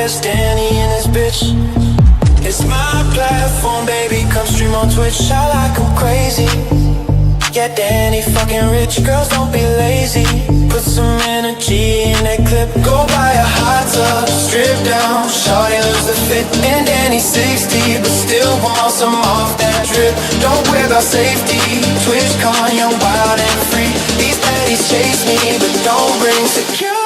baddest Danny in this bitch. It's my platform, baby, come stream on Twitch. I like 'em crazy. Yeah, Danny fucking rich, girls don't be lazy. Put some energy in that clip. Go buy a hot tub, strip down, shawty lose the fit. And Danny's 60, but still want some off that drip. Don't wear the safety, Twitch con, young, wild and free. These baddies chase me, but don't bring security.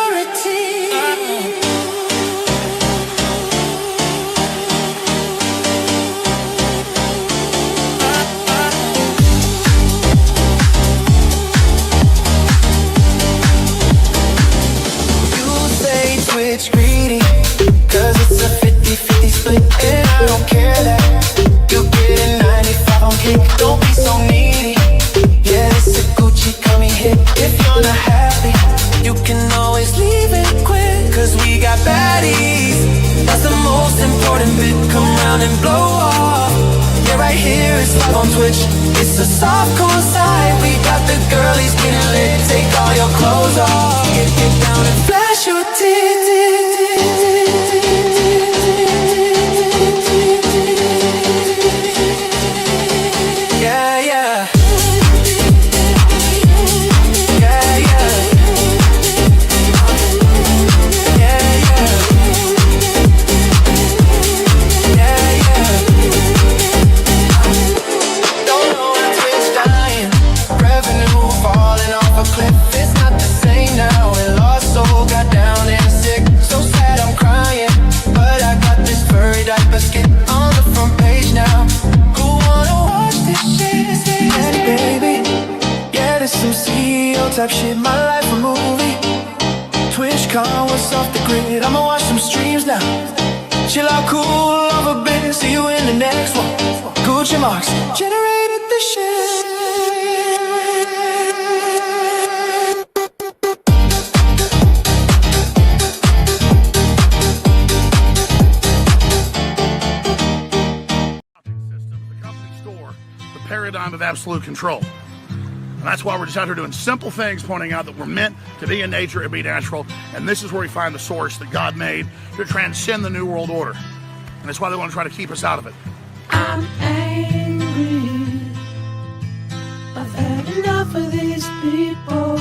It's greedy, cause it's a 50-50 split. And I don't care that you'll get a 95 on kick. Don't be so needy. Yeah, it's a Gucci coming hit. If you're not happy, you can always leave it quick. Cause we got baddies, that's the most important bit. Come round and blow off. Yeah, right here it's live on Twitch. It's a softcore side. We got the girlies getting lit. Take all your clothes off. Get down and flash your tits. Type shit, my life a movie. TwitchCon, what's off the grid? I'ma watch some streams now. Chill out, cool off a bit. See you in the next one. Gucci marks generated the shit. System, the company store, the paradigm of absolute control. And that's why we're just out here doing simple things, pointing out that we're meant to be in nature and be natural. And this is where we find the source that God made to transcend the New World Order. And that's why they want to try to keep us out of it. I'm angry. I've had enough of these people.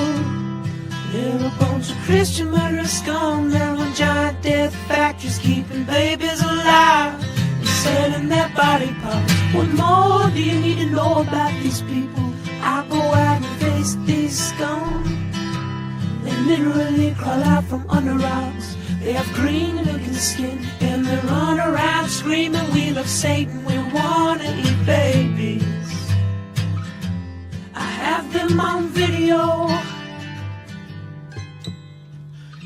They're a bunch of Christian murderers, scum. They're on giant death factories, keeping babies alive and selling their body parts. What more do you need to know about these people? I go out and face these scum. They literally crawl out from under rocks. They have green looking skin and they run around screaming, we love Satan, we wanna eat babies. I have them on video.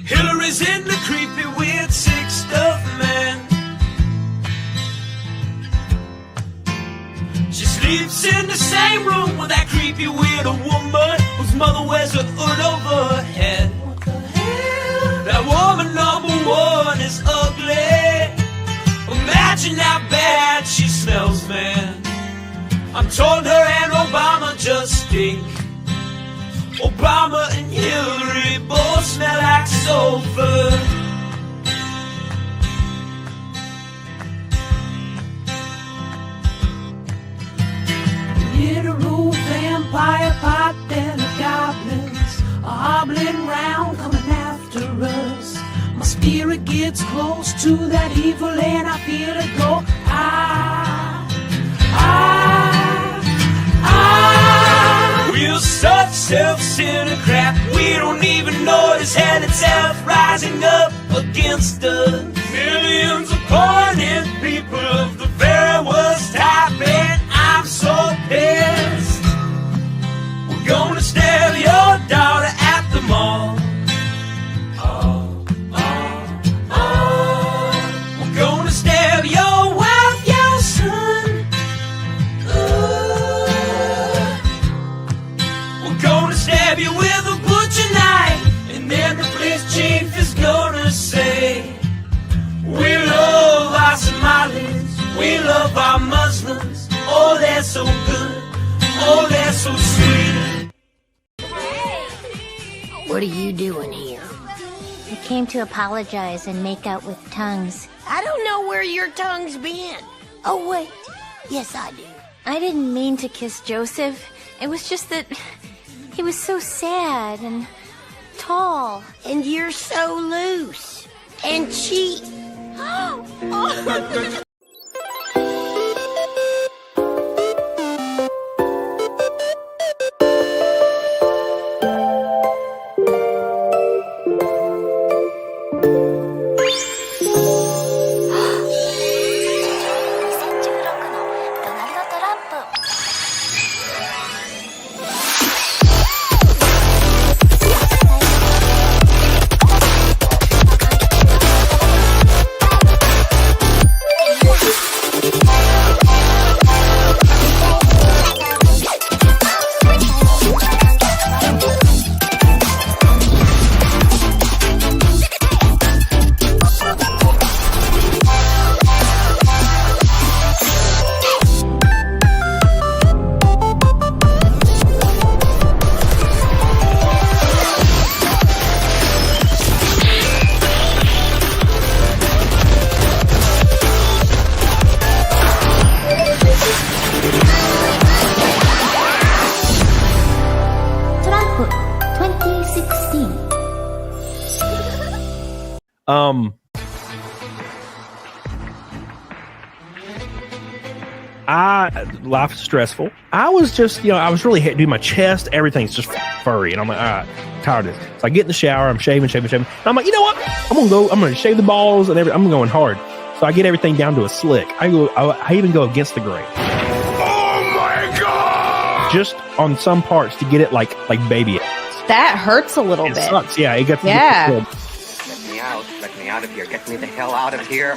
Hillary's in the creepy weird sick stuff, man. She sleeps in the same room with that creepy weirdo woman whose mother wears a hood over her head. What the hell? That woman number one is ugly. Imagine how bad she smells, man. I'm told her and Obama just stink. Obama and Hillary both smell like sulfur. Literal vampire pot belly goblins are hobbling round coming after us. My spirit gets close to that evil and I feel it go. We're such self-centered crap. We don't even notice hell itself rising up against us. Millions of pointed people of the very worst type, and I'm so pissed. We're gonna stab your daughter at the mall. We're gonna stab your wife, your son. We're gonna stab you with a butcher knife, and then the police chief is gonna say, we love our Somalis, we love our Muslims. Oh, they're so good, oh, they're so sweet. What are you doing here? came to apologize and make out with tongues. I don't know where your tongue's been. Oh, wait. Yes, I do. I didn't mean to kiss Joseph. It was just that he was so sad and tall. And you're so loose and cheap. Life's stressful. I was just, I was really doing my chest. Everything's just furry. And I'm like, all right, tired of this. So I get in the shower. I'm shaving. And I'm like, you know what? I'm going to shave the balls and everything. I'm going hard. So I get everything down to a slick. I even go against the grain. Oh my God! Just on some parts to get it like baby. That hurts a little It bit. sucks. Yeah, it gets. Yeah. Let me out. Let me out of here. Get me the hell out of here.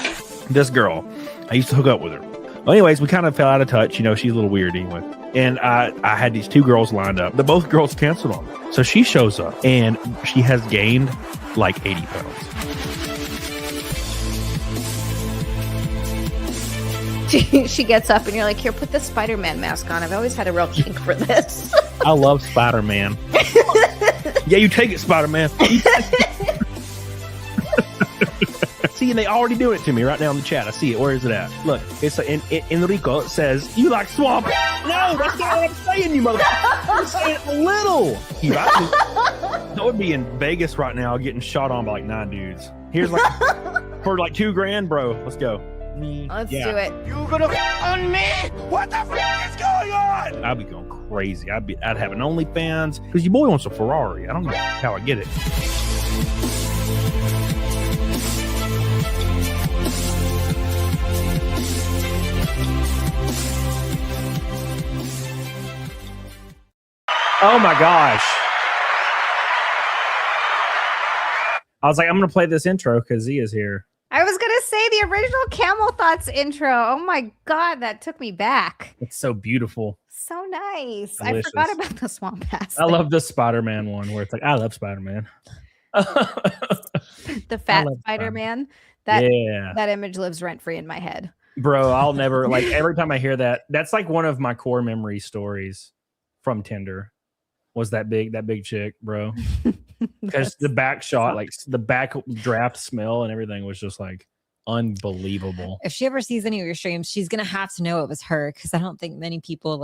This girl, I used to hook up with her. Well, anyways, we kind of fell out of touch. She's a little weird anyway. And I had these two girls lined up. The both girls canceled on me. So she shows up and she has gained like 80 pounds. She gets up and you're like, here, put the Spider-Man mask on. I've always had a real kink for this. I love Spider-Man. Yeah, you take it, Spider-Man. See, and they already do it to me right now in the chat. I see it. Where is it at? Look, it's in Enrico. It says, you like swamp. No, that's not what I'm saying, you motherfucker. I'm saying a little. That would be in Vegas right now getting shot on by like 9 dudes. Here's like, for like $2,000, bro. Let's go. Let's do it. You gonna on me? What the fuck is going on? I'd be going crazy. I'd have an OnlyFans because your boy wants a Ferrari. I don't know how I get it. Oh my gosh. I was like, I'm going to play this intro because Zia's here. I was going to say the original Camel Thoughts intro. Oh my God, that took me back. It's so beautiful. So nice. Delicious. I forgot about the Swamp Pass. I love the Spider-Man one where it's like, I love Spider-Man. The fat Spider-Man. That image lives rent-free in my head. Bro, I'll never, like, every time I hear that, that's like one of my core memory stories from Tinder. Was that big chick, bro? Because the back shot, like the back draft smell and everything was just like unbelievable. If she ever sees any of your streams, she's gonna have to know it was her because I don't think many people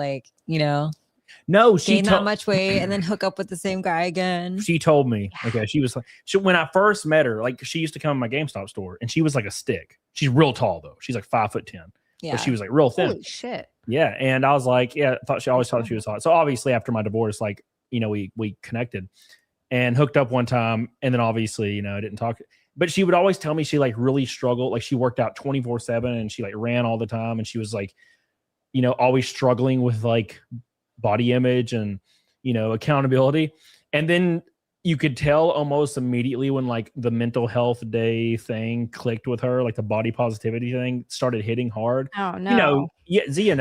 no, she gain that much weight and then hook up with the same guy again. She told me, okay, she was like, when I first met her, like she used to come to my GameStop store and she was like a stick. She's real tall though. She's like 5'10". Yeah, but she was like real thin. Holy shit. Yeah, and I was like, she always thought she was hot. So obviously after my divorce, like, we connected and hooked up one time, and then obviously, I didn't talk. But she would always tell me she like really struggled. Like she worked out 24/7 and she like ran all the time, and she was like, always struggling with like body image and accountability. And then you could tell almost immediately when like the mental health day thing clicked with her, like the body positivity thing started hitting hard. Oh no. Zia,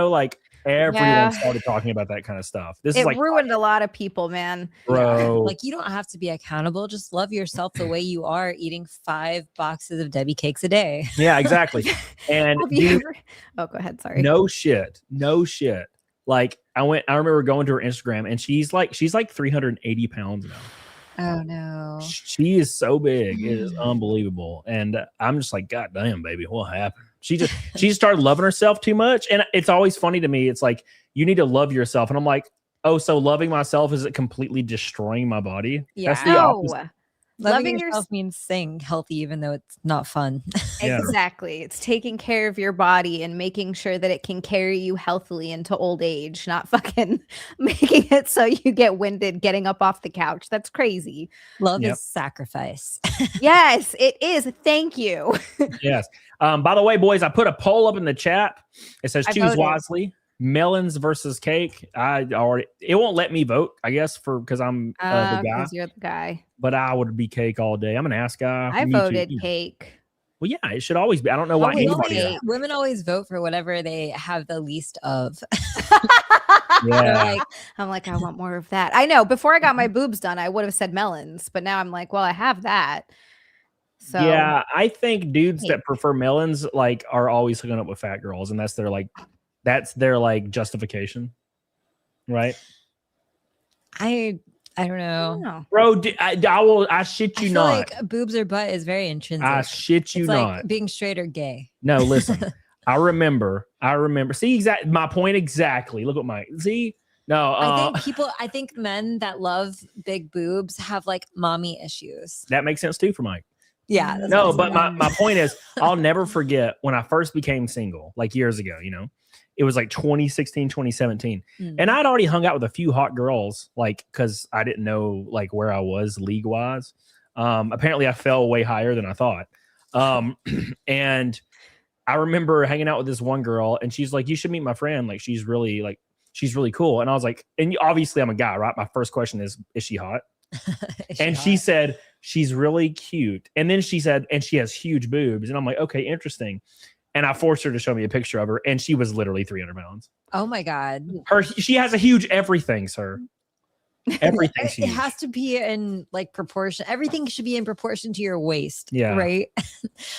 like everyone started talking about that kind of stuff. This is like ruined a lot of people, man. Bro. Like you don't have to be accountable. Just love yourself the way you are, eating 5 boxes of Debbie cakes a day. Yeah, exactly. And go ahead. Sorry. No shit. Like I remember going to her Instagram and she's like 380 pounds now. Oh no. She is so big. It is unbelievable. And I'm just like, God damn, baby, what happened? She just started loving herself too much. And it's always funny to me. It's like, you need to love yourself. And I'm like, oh, so loving myself is it completely destroying my body? Yeah. That's the opposite. No. Loving yourself means staying healthy, even though it's not fun. Yeah. Exactly. It's taking care of your body and making sure that it can carry you healthily into old age, not fucking making it so you get winded getting up off the couch. That's crazy. Love Yep. is sacrifice. Yes, it is. Thank you. Yes. By the way, boys, I put a poll up in the chat. It says I choose voted. wisely. Melons versus cake. It won't let me vote, I guess, because I'm the guy. Because you're the guy. But I would be cake all day. I'm an ass guy. I Me too. voted cake. Well, yeah, it should always be. I don't know why anybody. Women always vote for whatever they have the least of. Yeah. I'm like, I want more of that. I know. Before I got my boobs done, I would have said melons, but now I'm like, well, I have that. So Yeah, I think dudes that prefer melons like are always hooking up with fat girls, and that's their justification, right? I don't know. Bro, I shit you I feel not. like boobs or butt is very intrinsic. I shit you it's not. like being straight or gay. No, listen. I remember. See exactly my point exactly. Look what my see. No, I think men that love big boobs have like mommy issues. that makes sense too for Mike. Yeah. No, but my point is, I'll never forget when I first became single, like years ago, it was like 2016, 2017. And I'd already hung out with a few hot girls, like, cause I didn't know like where I was league wise. Apparently I fell way higher than I thought. And I remember hanging out with this one girl and she's like, you should meet my friend. Like, she's really cool. And I was like, and obviously I'm a guy, right? My first question is she hot? She said, she's really cute. And then she said, and she has huge boobs. And I'm like, okay, interesting. And I forced her to show me a picture of her. And she was literally 300 pounds. Oh my God. She has a huge everything, sir. Everything's huge. It has to be in like proportion. Everything should be in proportion to your waist. Yeah. Right.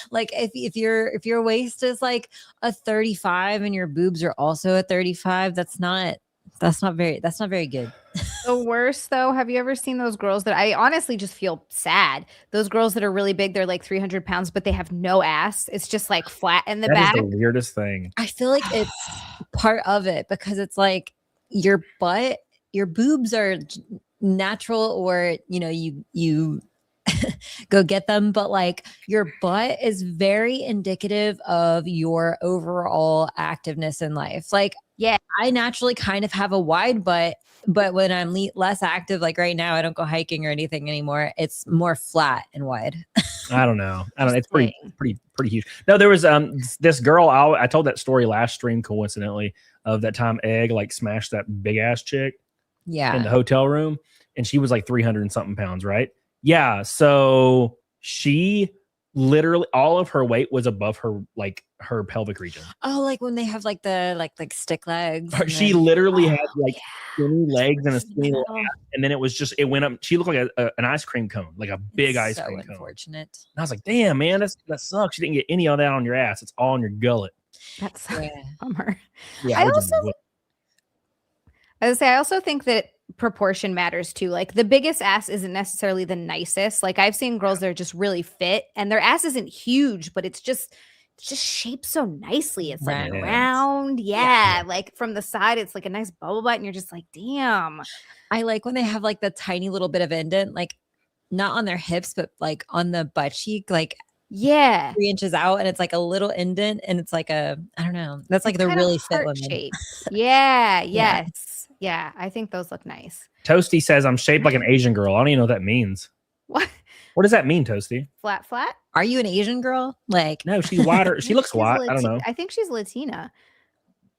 Like if your waist is like a 35 and your boobs are also a 35, that's not very good. The worst though, have you ever seen those girls that I honestly just feel sad? Those girls that are really big, they're like 300 pounds, but they have no ass. It's just like flat in the back. That is the weirdest thing. I feel like it's part of it because it's like your butt, your boobs are natural, or you go get them, but like your butt is very indicative of your overall activeness in life. Like, yeah, I naturally kind of have a wide butt, but when I'm less active, like right now, I don't go hiking or anything anymore. It's more flat and wide. I don't know. It's pretty huge. No, there was this girl. I told that story last stream, coincidentally, of that time Egg like smashed that big ass chick. Yeah. In the hotel room, and she was like 300 and something pounds, right? Yeah. So she literally all of her weight was above her pelvic region. Oh, like when they have like the like stick legs. She literally had like skinny legs and a skinny ass, and then it went up. She looked like an ice cream cone, like a big ice cream cone. Unfortunate. And I was like, damn, man, that sucks. You didn't get any of that on your ass. It's all on your gullet. That's a bummer. Yeah. I also think that proportion matters too. Like the biggest ass isn't necessarily the nicest. Like I've seen girls that are just really fit and their ass isn't huge, but it's just shaped so nicely. It's like round. Yeah. Like from the side, it's like a nice bubble butt. And you're just like, damn. I like when they have like the tiny little bit of indent, like not on their hips, but like on the butt cheek, like 3 inches out, and it's like a little indent, and it's like I don't know. That's like the really fit women. Shape. Yeah. Yes. Yeah. I think those look nice. Toasty says I'm shaped like an Asian girl. I don't even know what that means. What? What does that mean, Toasty? Flat? Are you an Asian girl? Like, no, she's whiter. She looks white. I don't know. I think she's Latina.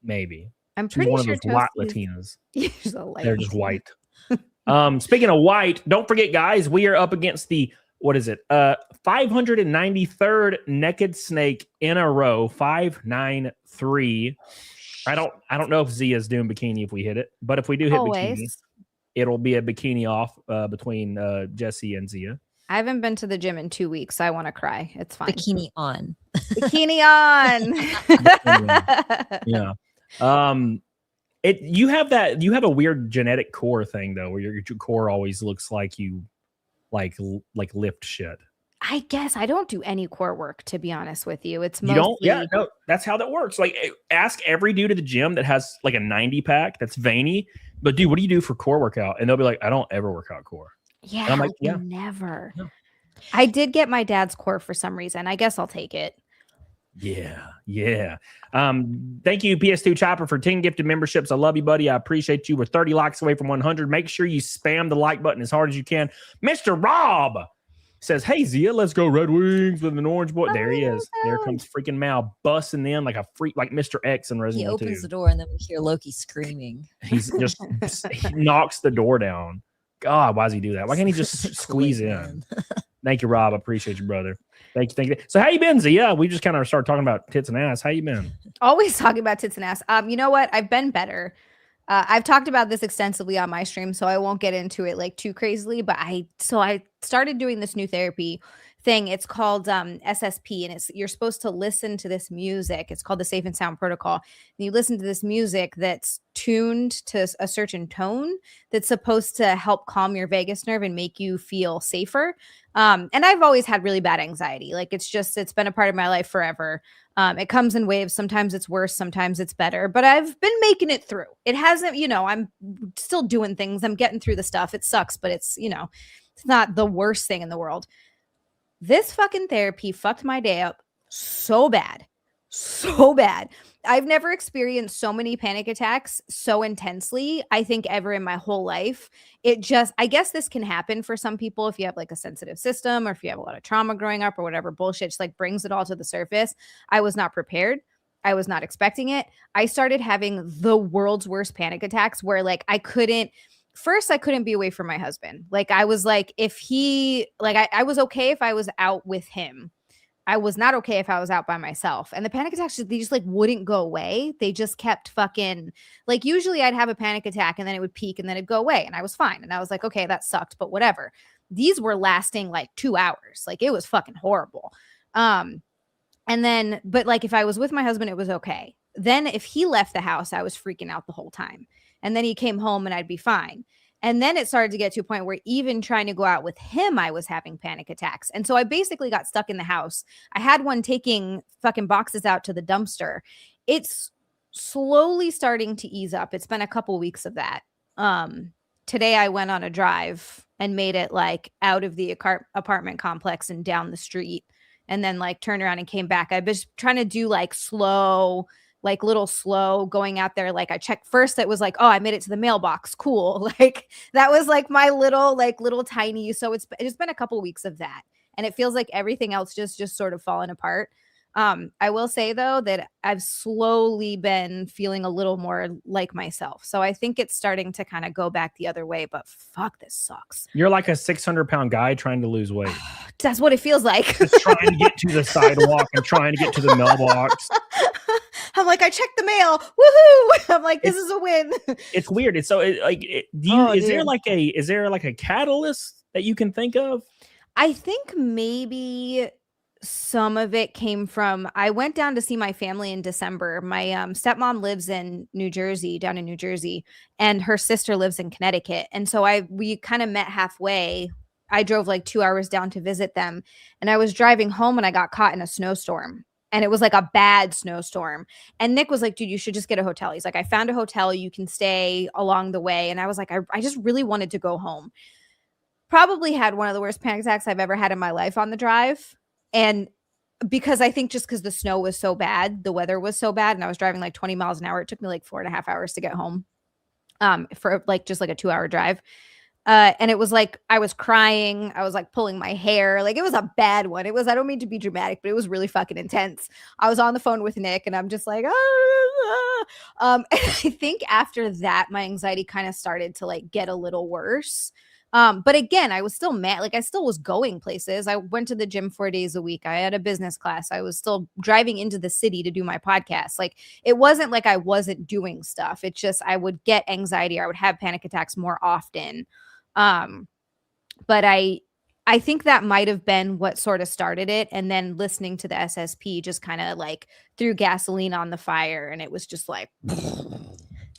Maybe. I'm pretty one sure of those white Latinas. They're just white. Speaking of white, don't forget, guys, we are up against the 593rd naked snake in a row. 593. I don't know if Zia's doing bikini if we hit it, but if we do hit bikini, it'll be a bikini off between Jesse and Zia. I haven't been to the gym in 2 weeks, so I want to cry. It's fine. Bikini on. Bikini on. Yeah. You have a weird genetic core thing though, where your core always looks like you lift shit. I guess I don't do any core work, to be honest with you. It's You mostly don't? Yeah, no, that's how that works. Like, ask every dude at the gym that has like a 90 pack that's veiny. But dude, what do you do for core workout? And they'll be like, I don't ever work out core. Yeah, and I'm like, yeah, never. No. I did get my dad's core for some reason. I guess I'll take it. Yeah. Thank you, PS2 Chopper, for 10 gifted memberships. I love you, buddy. I appreciate you. We're 30 likes away from 100. Make sure you spam the like button as hard as you can. Mr. Rob says, hey, Zia, let's go Red Wings with an orange boy. There he is. There comes freaking Mal busting in like a freak, like Mr. X in Resident Evil 2. He opens the door and then we hear Loki screaming. He's just, he knocks the door down. God, why does he do that? Why can't he just squeeze in? Thank you, Rob. I appreciate you, brother. Thank you. So how you been, Zia? We just kind of started talking about tits and ass. How you been? Always talking about tits and ass. You know what? I've been better. I've talked about this extensively on my stream, so I won't get into it like too crazily, but I started doing this new therapy thing. It's called SSP, and you're supposed to listen to this music. It's called the Safe and Sound Protocol. And you listen to this music that's tuned to a certain tone that's supposed to help calm your vagus nerve and make you feel safer. And I've always had really bad anxiety. Like it's been a part of my life forever. It comes in waves. Sometimes it's worse. Sometimes it's better, but I've been making it through. It hasn't, I'm still doing things. I'm getting through the stuff. It sucks, but it's not the worst thing in the world. This fucking therapy fucked my day up so bad. I've never experienced so many panic attacks so intensely, I think, ever in my whole life. I guess this can happen for some people if you have like a sensitive system or if you have a lot of trauma growing up or whatever bullshit, just like brings it all to the surface. I was not prepared. I was not expecting it. I started having the world's worst panic attacks where like I couldn't be away from my husband. Like I was like, I was okay if I was out with him. I was not okay if I was out by myself. And the panic attacks, they just like wouldn't go away. They just kept fucking, like usually I'd have a panic attack and then it would peak and then it'd go away. And I was fine. And I was like, okay, that sucked, but whatever. These were lasting like 2 hours. Like it was fucking horrible. But like if I was with my husband, it was okay. Then if he left the house, I was freaking out the whole time. And then he came home and I'd be fine. And then it started to get to a point where even trying to go out with him, I was having panic attacks. And so I basically got stuck in the house. I had one taking fucking boxes out to the dumpster. It's slowly starting to ease up. It's been a couple weeks of that. Today I went on a drive and made it like out of the apartment complex and down the street and then like turned around and came back. I was trying to do like slow, like little slow going out there. Like I checked first. It was like, oh, I made it to the mailbox. Cool. Like that was like my little tiny. So it's been a couple weeks of that. And it feels like everything else just sort of fallen apart. I will say though, that I've slowly been feeling a little more like myself. So I think it's starting to kind of go back the other way, but fuck, this sucks. You're like a 600-pound guy trying to lose weight. That's what it feels like. Just trying to get to the sidewalk and trying to get to the mailbox. I'm like, I checked the mail. Woohoo! I'm like, this is a win. It's weird. It's so is there like a catalyst that you can think of? I think maybe some of it came from, I went down to see my family in December. My stepmom lives in New Jersey, down in New Jersey, and her sister lives in Connecticut. And so we kind of met halfway. I drove like 2 hours down to visit them, and I was driving home and I got caught in a snowstorm. And it was like a bad snowstorm. And Nick was like, dude, you should just get a hotel. He's like, I found a hotel. You can stay along the way. And I was like, I just really wanted to go home. Probably had one of the worst panic attacks I've ever had in my life on the drive. And because I think just because the snow was so bad, the weather was so bad, and I was driving like 20 miles an hour, it took me like 4.5 hours to get home for like just like a 2-hour drive. And it was like, I was crying. I was like pulling my hair. Like it was a bad one. I don't mean to be dramatic, but it was really fucking intense. I was on the phone with Nick and I'm just like, and I think after that, my anxiety kind of started to like get a little worse. But again, I was still mad. Like I still was going places. I went to the gym 4 days a week. I had a business class. I was still driving into the city to do my podcast. Like it wasn't like I wasn't doing stuff. It's just, I would get anxiety or I would have panic attacks more often. But I think that might have been what sort of started it. And then listening to the SSP just kind of like threw gasoline on the fire. And it was just like,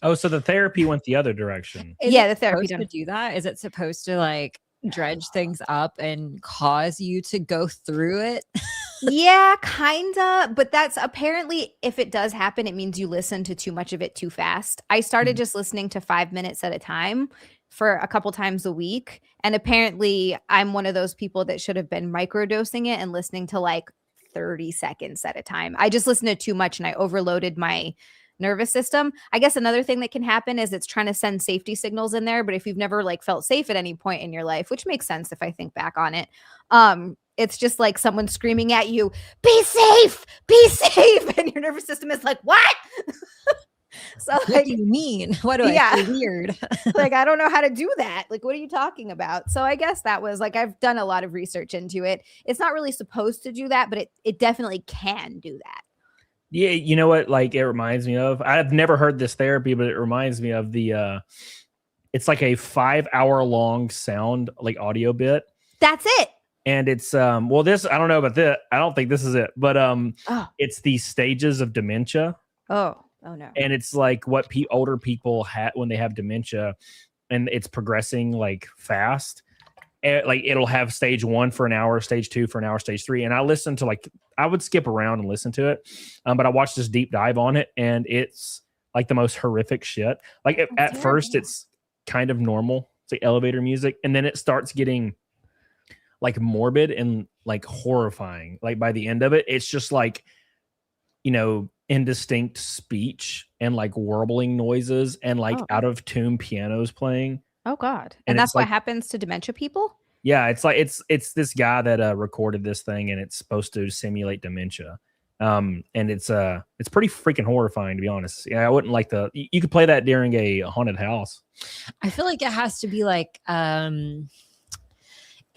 oh, so the therapy went the other direction. Is yeah, it the therapy supposed to do that? Is it supposed to like dredge things up and cause you to go through it? Yeah, kinda. But that's apparently, if it does happen, it means you listen to too much of it too fast. I started just listening to 5 minutes at a time for a couple times a week. And apparently, I'm one of those people that should have been microdosing it and listening to like 30 seconds at a time. I just listened to too much and I overloaded my nervous system. I guess another thing that can happen is it's trying to send safety signals in there. But if you've never like felt safe at any point in your life, which makes sense if I think back on it, it's just like someone screaming at you, be safe, and your nervous system is like, what? So What like, do you mean? What do I Yeah. feel weird? like, I don't know how to do that. Like, what are you talking about? So I guess that was like, I've done a lot of research into it. It's not really supposed to do that, but it definitely can do that. Yeah, you know what? Like it reminds me of. I've never heard this therapy, but it reminds me of the. It's like a 5-hour long sound like audio bit. That's it. And it's well, this I don't know about this. I don't think this is it, but it's the stages of dementia. Oh no. And it's like what older people have when they have dementia, and it's progressing like fast. Like it'll have stage 1 for an hour, stage 2 for an hour, stage 3. And I listened to like I would skip around and listen to it, but I watched this deep dive on it, and it's like the most horrific shit. Like at first, it's kind of normal. It's like elevator music, and then it starts getting like morbid and like horrifying. Like by the end of it, it's just like, you know, indistinct speech and like warbling noises and like out of tune pianos playing. Oh God. And that's what happens to dementia people? Yeah, it's like it's this guy that recorded this thing, and it's supposed to simulate dementia. And it's pretty freaking horrifying, to be honest. Yeah, I wouldn't like you could play that during a haunted house. I feel like it has to be like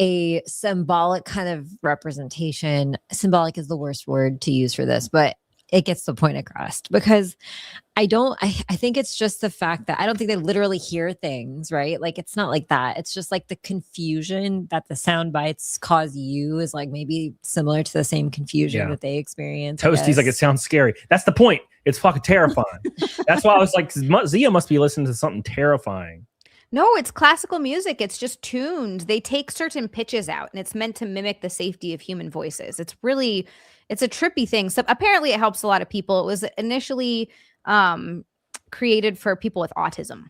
a symbolic kind of representation. Symbolic is the worst word to use for this, but it gets the point across, because I think it's just the fact that I don't think they literally hear things, right? Like it's not like that. It's just like the confusion that the sound bites cause you is like maybe similar to the same confusion that they experience. Toasty's like, it sounds scary. That's the point. It's fucking terrifying. That's why I was like, Zia must be listening to something terrifying. No, it's classical music. It's just tuned. They take certain pitches out, and it's meant to mimic the safety of human voices. It's a trippy thing. So apparently it helps a lot of people. It was initially created for people with autism.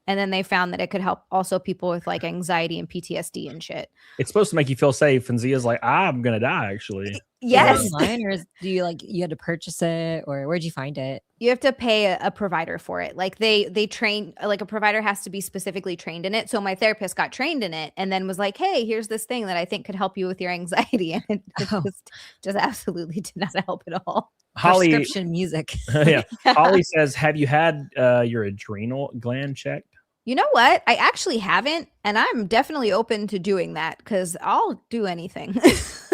And then they found that it could help also people with like anxiety and PTSD and shit. It's supposed to make you feel safe. And Zia's like, I'm going to die, actually. Yes. Online, or do you had to purchase it, or where'd you find it? You have to pay a provider for it. Like they train, like a provider has to be specifically trained in it. So my therapist got trained in it and then was like, hey, here's this thing that I think could help you with your anxiety. And it just absolutely did not help at all. Holly, prescription music. Yeah. Holly says, have you had your adrenal gland checked? You know what? I actually haven't, and I'm definitely open to doing that because I'll do anything.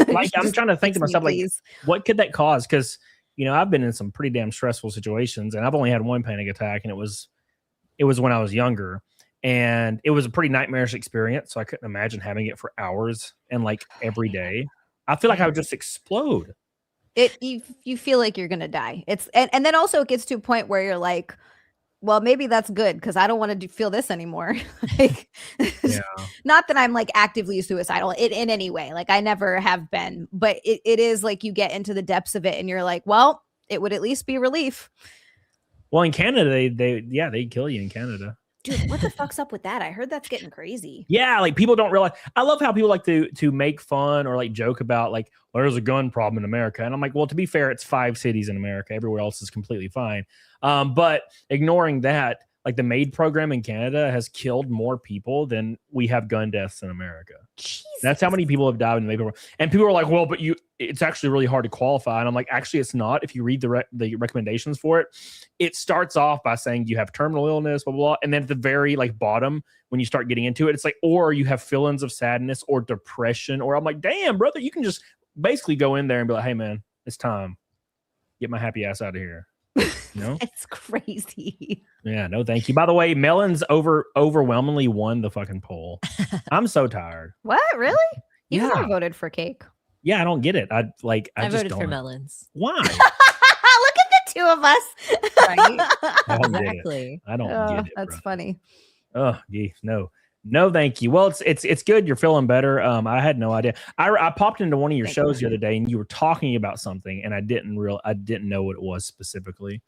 Like I'm trying to think to myself, like, what could that cause? Because you know, I've been in some pretty damn stressful situations, and I've only had one panic attack, and it was when I was younger, and it was a pretty nightmarish experience. So I couldn't imagine having it for hours and like every day. I feel like I would just explode. You feel like you're gonna die. And then also it gets to a point where you're like, well, maybe that's good because I don't want to feel this anymore. Like, not that I'm like actively suicidal in any way. Like I never have been, but it is like you get into the depths of it and you're like, well, it would at least be relief. Well, in Canada, they kill you in Canada. Dude, what the fuck's up with that? I heard that's getting crazy. Yeah, like people don't realize. I love how people like to make fun or like joke about like, well, there's a gun problem in America. And I'm like, well, to be fair, it's 5 cities in America. Everywhere else is completely fine. But ignoring that, like the MAID program in Canada has killed more people than we have gun deaths in America. Jesus. That's how many people have died in the MAID program. And people are like, well, but it's actually really hard to qualify. And I'm like, actually, it's not. If you read the recommendations for it, it starts off by saying you have terminal illness, blah, blah, blah. And then at the very like bottom, when you start getting into it, it's like, or you have feelings of sadness or depression. Or I'm like, damn, brother, you can just basically go in there and be like, hey, man, it's time. Get my happy ass out of here. You know? It's crazy. Yeah, no, thank you. By the way, melons overwhelmingly won the fucking poll. I'm so tired. What? Really? You Yeah. never voted for cake. Yeah, I don't get it. I just voted don't. for melons. Why? Look at the two of us. Right? I don't get it. Exactly. I don't get it. That's bro. funny. Oh, yeah, no. No, thank you. Well, it's good. You're feeling better. I had no idea. I popped into one of your shows the other day, and you were talking about something, and I didn't know what it was specifically.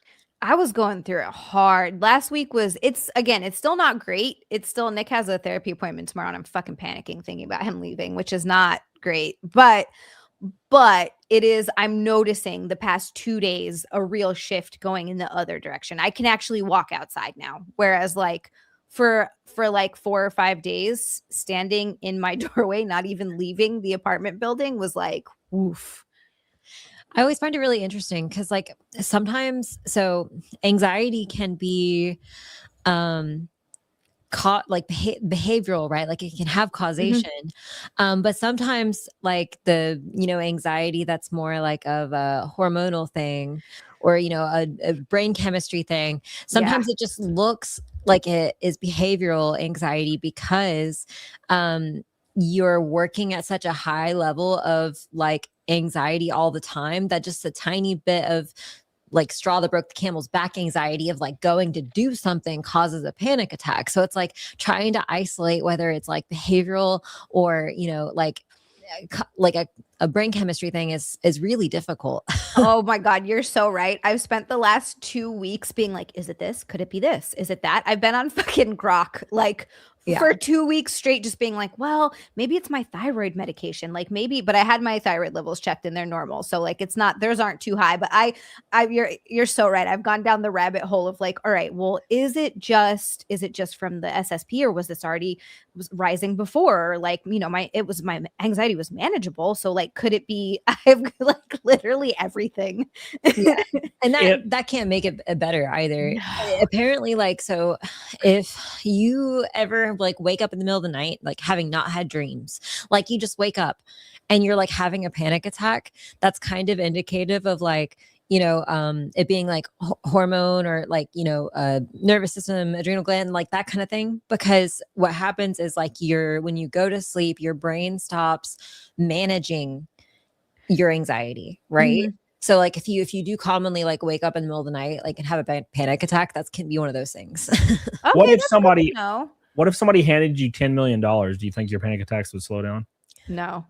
I was going through it hard. Last week it's still not great. It's still, Nick has a therapy appointment tomorrow, and I'm fucking panicking thinking about him leaving, which is not great. But it is, I'm noticing the past 2 days a real shift going in the other direction. I can actually walk outside now. Whereas like for like 4 or 5 days, standing in my doorway, not even leaving the apartment building, was like, woof. I always find it really interesting because like sometimes, so anxiety can be caught like behavioral, right? Like it can have causation. But sometimes like the, anxiety that's more like of a hormonal thing or, a brain chemistry thing. Sometimes it just looks like it is behavioral anxiety because you're working at such a high level of like anxiety all the time that just a tiny bit of like straw that broke the camel's back anxiety of like going to do something causes a panic attack. So it's like trying to isolate whether it's like behavioral or, like a brain chemistry thing is really difficult. Oh my God, you're so right. I've spent the last 2 weeks being like, is it this? Could it be this? Is it that? I've been on fucking Grok like for 2 weeks straight, just being like, well, maybe it's my thyroid medication. Like maybe, but I had my thyroid levels checked and they're normal. So like, it's not, theirs aren't too high, but you're so right. I've gone down the rabbit hole of like, all right, well, is it just from the SSP or was this already rising before? Or like, my anxiety was manageable. So like, could it be, I've like literally everything. Yeah. And that can't make it better either. No. Apparently, like, so if you ever like wake up in the middle of the night, like having not had dreams, like you just wake up and you're like having a panic attack, that's kind of indicative of like, it being like hormone or like, nervous system, adrenal gland, like that kind of thing. Because what happens is like when you go to sleep, your brain stops managing your anxiety, right? Mm-hmm. So like if you do commonly like wake up in the middle of the night, like and have a panic attack, that can be one of those things. Okay, what if somebody handed you $10 million? Do you think your panic attacks would slow down? No.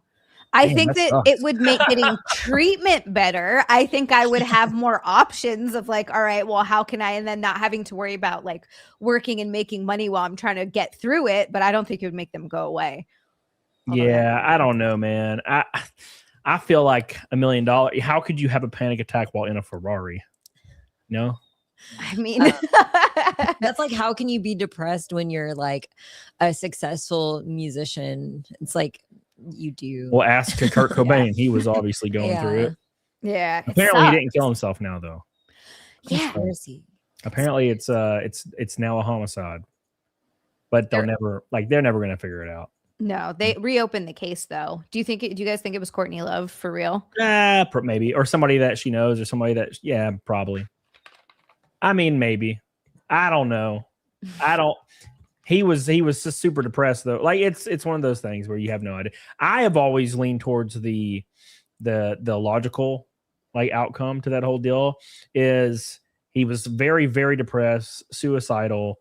I think that it would make getting treatment better. I think I would have more options of like, all right, well, how can I, and then not having to worry about like working and making money while I'm trying to get through it. But I don't think it would make them go away. Yeah, I don't know, man. I feel like $1 million. How could you have a panic attack while in a Ferrari? No. I mean, that's like, how can you be depressed when you're like a successful musician? It's like you do. Well, ask Kurt Cobain. He was obviously going through it. Yeah. Apparently, he didn't kill himself now, though. Yeah. Apparently, it's now a homicide. But they're never going to figure it out. No, they reopened the case though. Do you guys think it was Courtney Love for real? Maybe, or somebody that she knows, or somebody that probably. I mean, maybe. I don't know. He was just super depressed though. Like it's one of those things where you have no idea. I have always leaned towards the logical like outcome to that whole deal is he was very, very depressed, suicidal,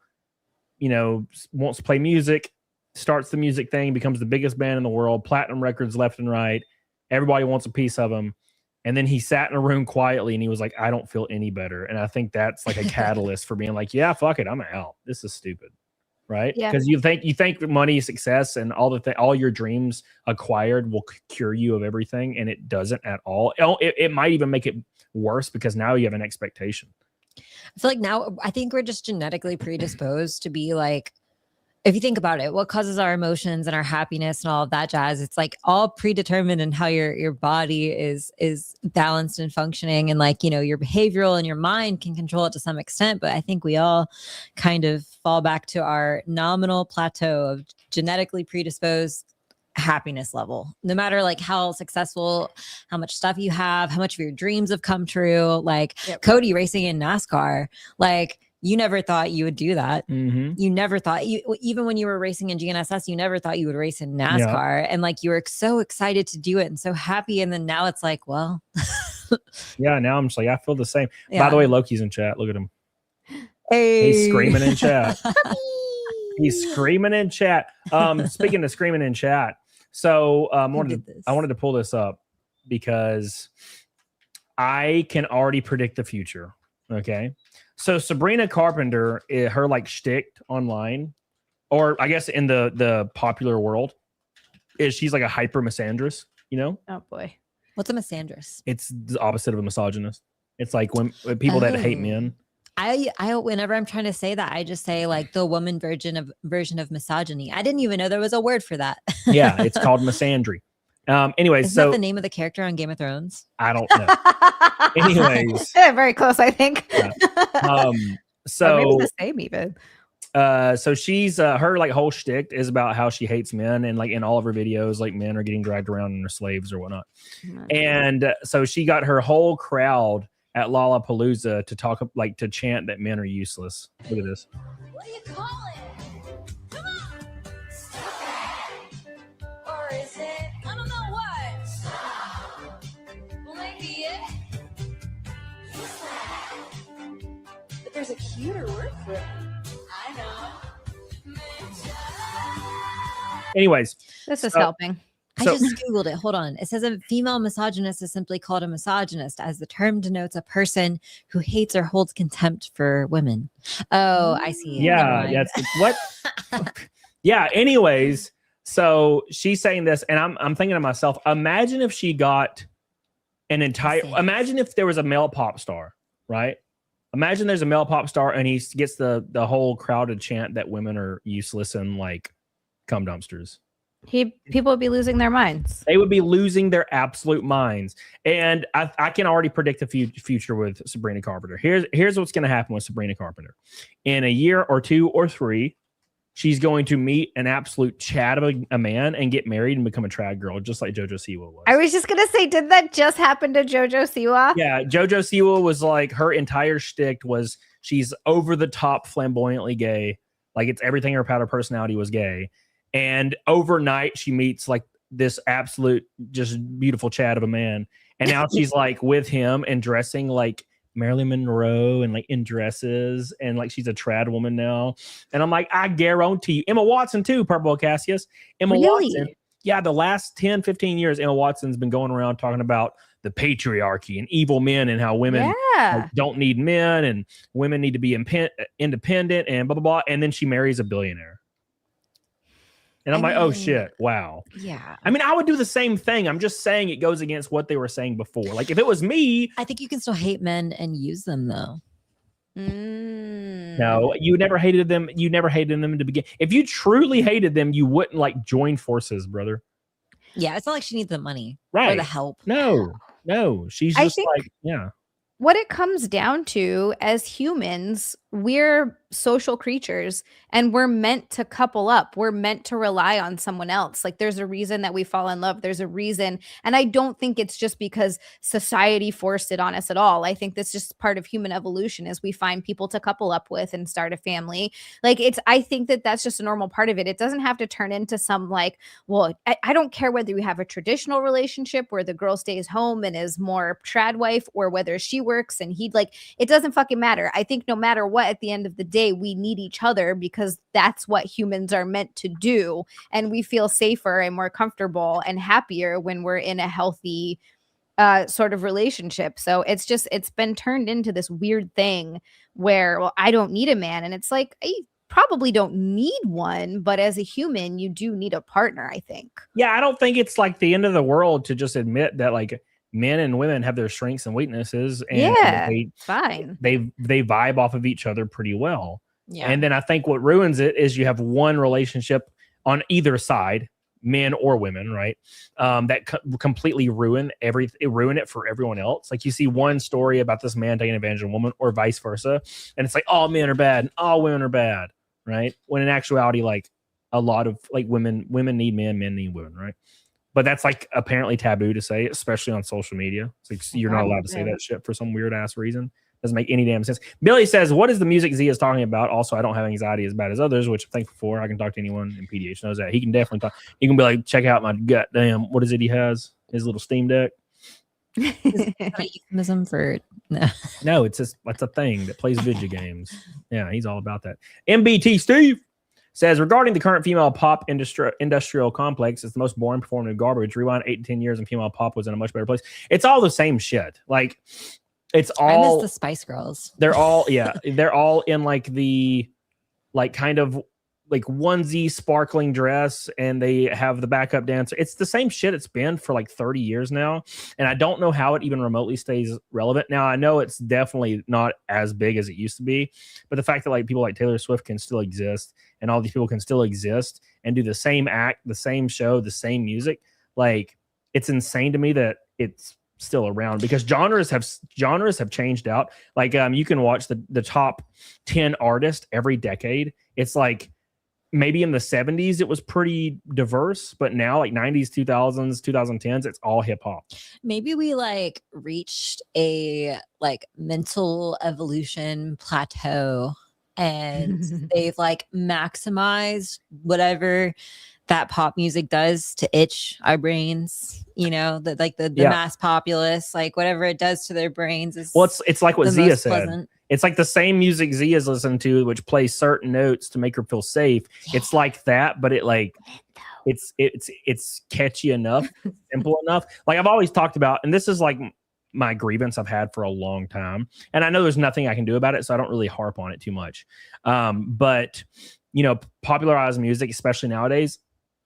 wants to play music, starts the music thing, becomes the biggest band in the world, platinum records left and right. Everybody wants a piece of him. And then he sat in a room quietly and he was like, I don't feel any better. And I think that's like a catalyst for being like, yeah, fuck it. I'm out. This is stupid. Right. Because you think money, success, and all your dreams acquired will cure you of everything. And it doesn't at all. It might even make it worse because now you have an expectation. I feel like now I think we're just genetically predisposed to be like, if you think about it, what causes our emotions and our happiness and all of that jazz, it's like all predetermined in how your body is balanced and functioning. And like, your behavioral and your mind can control it to some extent. But I think we all kind of fall back to our nominal plateau of genetically predisposed happiness level, no matter like how successful, how much stuff you have, how much of your dreams have come true. Like Cody racing in NASCAR, like, you never thought you would do that. Mm-hmm. You never thought even when you were racing in GNSS, you never thought you would race in NASCAR. And like, you were so excited to do it and so happy. And then now it's like, well, yeah, now I'm just like, I feel the same. By the way, Loki's in chat. Look at him. Hey. He's screaming in chat. He's screaming in chat. Speaking of screaming in chat, so I wanted to pull this up because I can already predict the future. Okay, so Sabrina Carpenter, her like shtick online, or I guess in the popular world, is she's like a hyper misandrist. You know? Oh boy, what's a misandrist? It's the opposite of a misogynist. It's like when people that hate men. I whenever I'm trying to say that, I just say like the woman version of misogyny. I didn't even know there was a word for that. Yeah, it's called misandry. Anyways, is that the name of the character on Game of Thrones? I don't know. Anyways, very close, I think. Yeah. So maybe the same even. So she's her like whole shtick is about how she hates men, and like in all of her videos, like men are getting dragged around and they're slaves or whatnot. And so she got her whole crowd at Lollapalooza to talk, like to chant that men are useless. Look at this. What do you call it? Come on! Stupid! Or is it? I don't know what. Well, maybe it. But there's a cuter word for it. I know. Anyways, this is helping. I just Googled it. Hold on. It says a female misogynist is simply called a misogynist, as the term denotes a person who hates or holds contempt for women. Oh, I see. Yeah. What? Yeah. Anyways, so she's saying this, and I'm thinking to myself, imagine if she got imagine if there was a male pop star, right? Imagine there's a male pop star and he gets the whole crowd to chant that women are useless and like cum dumpsters. People would be losing their minds. They would be losing their absolute minds. And I can already predict the future with Sabrina Carpenter. Here's what's going to happen with Sabrina Carpenter. In a year or 2 or 3, she's going to meet an absolute chat of a man and get married and become a trad girl, just like JoJo Siwa was. I was just going to say, did that just happen to JoJo Siwa? Yeah, JoJo Siwa was like, her entire shtick was she's over the top flamboyantly gay. Like it's everything about her personality was gay. And overnight, she meets like this absolute just beautiful chat of a man. And now she's like with him and dressing like Marilyn Monroe and like in dresses. And like she's a trad woman now. And I'm like, I guarantee you. Emma Watson too, Purple Cassius. Emma Watson. Yeah, the last 10, 15 years, Emma Watson's been going around talking about the patriarchy and evil men and how women like, don't need men and women need to be independent and blah, blah, blah. And then she marries a billionaire. And I'm like, oh shit, wow. Yeah. I mean, I would do the same thing. I'm just saying it goes against what they were saying before. Like if it was me. I think you can still hate men and use them though. No, you never hated them. You never hated them to begin. If you truly hated them, you wouldn't like join forces, brother. Yeah, it's not like she needs the money or the help. No. She's just like, yeah. What it comes down to as humans, we're social creatures and we're meant to couple up. We're meant to rely on someone else. Like there's a reason that we fall in love. There's a reason. And I don't think it's just because society forced it on us at all. I think that's just part of human evolution is we find people to couple up with and start a family. Like I think that that's just a normal part of it. It doesn't have to turn into some like, well, I don't care whether you have a traditional relationship where the girl stays home and is more trad wife or whether she works and he'd like, it doesn't fucking matter. I think no matter what, at the end of the day, we need each other because that's what humans are meant to do. And we feel safer and more comfortable and happier when we're in a healthy sort of relationship. So it's been turned into this weird thing where, well, I don't need a man. And it's like, I probably don't need one, but as a human, you do need a partner, I think. Yeah, I don't think it's like the end of the world to just admit that like men and women have their strengths and weaknesses, and fine. They vibe off of each other pretty well. Yeah. And then I think what ruins it is you have one relationship on either side, men or women, right? That completely ruin it for everyone else. Like you see one story about this man taking advantage of a woman, or vice versa, and it's like all men are bad and all women are bad, right? When in actuality, like a lot of like women need men need women, right? But that's like apparently taboo to say, especially on social media. It's like you're not allowed to say that shit for some weird ass reason. Doesn't make any damn sense. Billy says, what is the music Z is talking about? Also, I don't have anxiety as bad as others, which I'm thankful for. I can talk to anyone, and PDH knows that. He can definitely talk. He can be like, check out my goddamn, what is it he has? His little Steam Deck. Is that a euphemism for No, it's a thing that plays video games. Yeah, he's all about that. MBT Steve. Says, regarding the current female pop industrial complex, it's the most boring performative garbage. Rewind 8 to 10 years and female pop was in a much better place. It's all the same shit. Like, it's all. I miss the Spice Girls. They're all, yeah, they're all in like the, like kind of like onesie sparkling dress, and they have the backup dancer. It's the same shit it's been for like 30 years now. And I don't know how it even remotely stays relevant. Now, I know it's definitely not as big as it used to be, but the fact that like people like Taylor Swift can still exist, and all these people can still exist and do the same act, the same show, the same music, like, it's insane to me that it's still around, because genres have changed out. Like, you can watch the top 10 artists every decade. It's like, maybe in the 70s it was pretty diverse, but now like 90s, 2000s, 2010s, it's all hip hop. Maybe we like reached a like mental evolution plateau, and they've like maximized whatever that pop music does to itch our brains, you know, the mass populace, like whatever it does to their brains is, well, it's like what Zia said. Pleasant. It's like the same music Zia's listening to, which plays certain notes to make her feel safe. Yeah. It's like that, but it like it's catchy enough, simple enough. Like I've always talked about, and this is like my grievance I've had for a long time, and I know there's nothing I can do about it, so I don't really harp on it too much. But you know, popularized music, especially nowadays,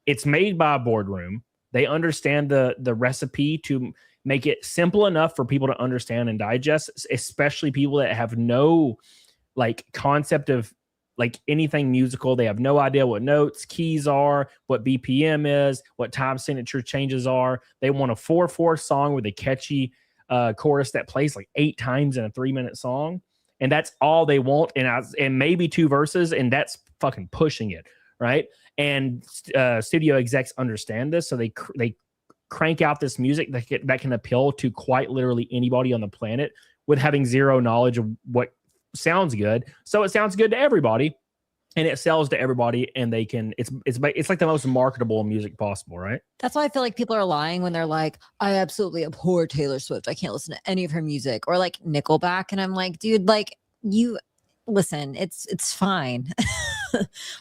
it's made by a boardroom. They understand the recipe to make it simple enough for people to understand and digest, especially people that have no like concept of like anything musical. They have no idea what notes, keys are, what BPM is, what time signature changes are. They want a 4/4 song with a catchy chorus that plays like 8 times in a 3-minute song. And that's all they want. And maybe 2 verses, and that's fucking pushing it. Right. And studio execs understand this. So they crank out this music that can appeal to quite literally anybody on the planet with having zero knowledge of what sounds good. So it sounds good to everybody, and it sells to everybody, and they can, it's like the most marketable music possible, right? That's why I feel like people are lying when they're like, I absolutely abhor Taylor Swift. I can't listen to any of her music, or like Nickelback. And I'm like, dude, like you listen, it's fine.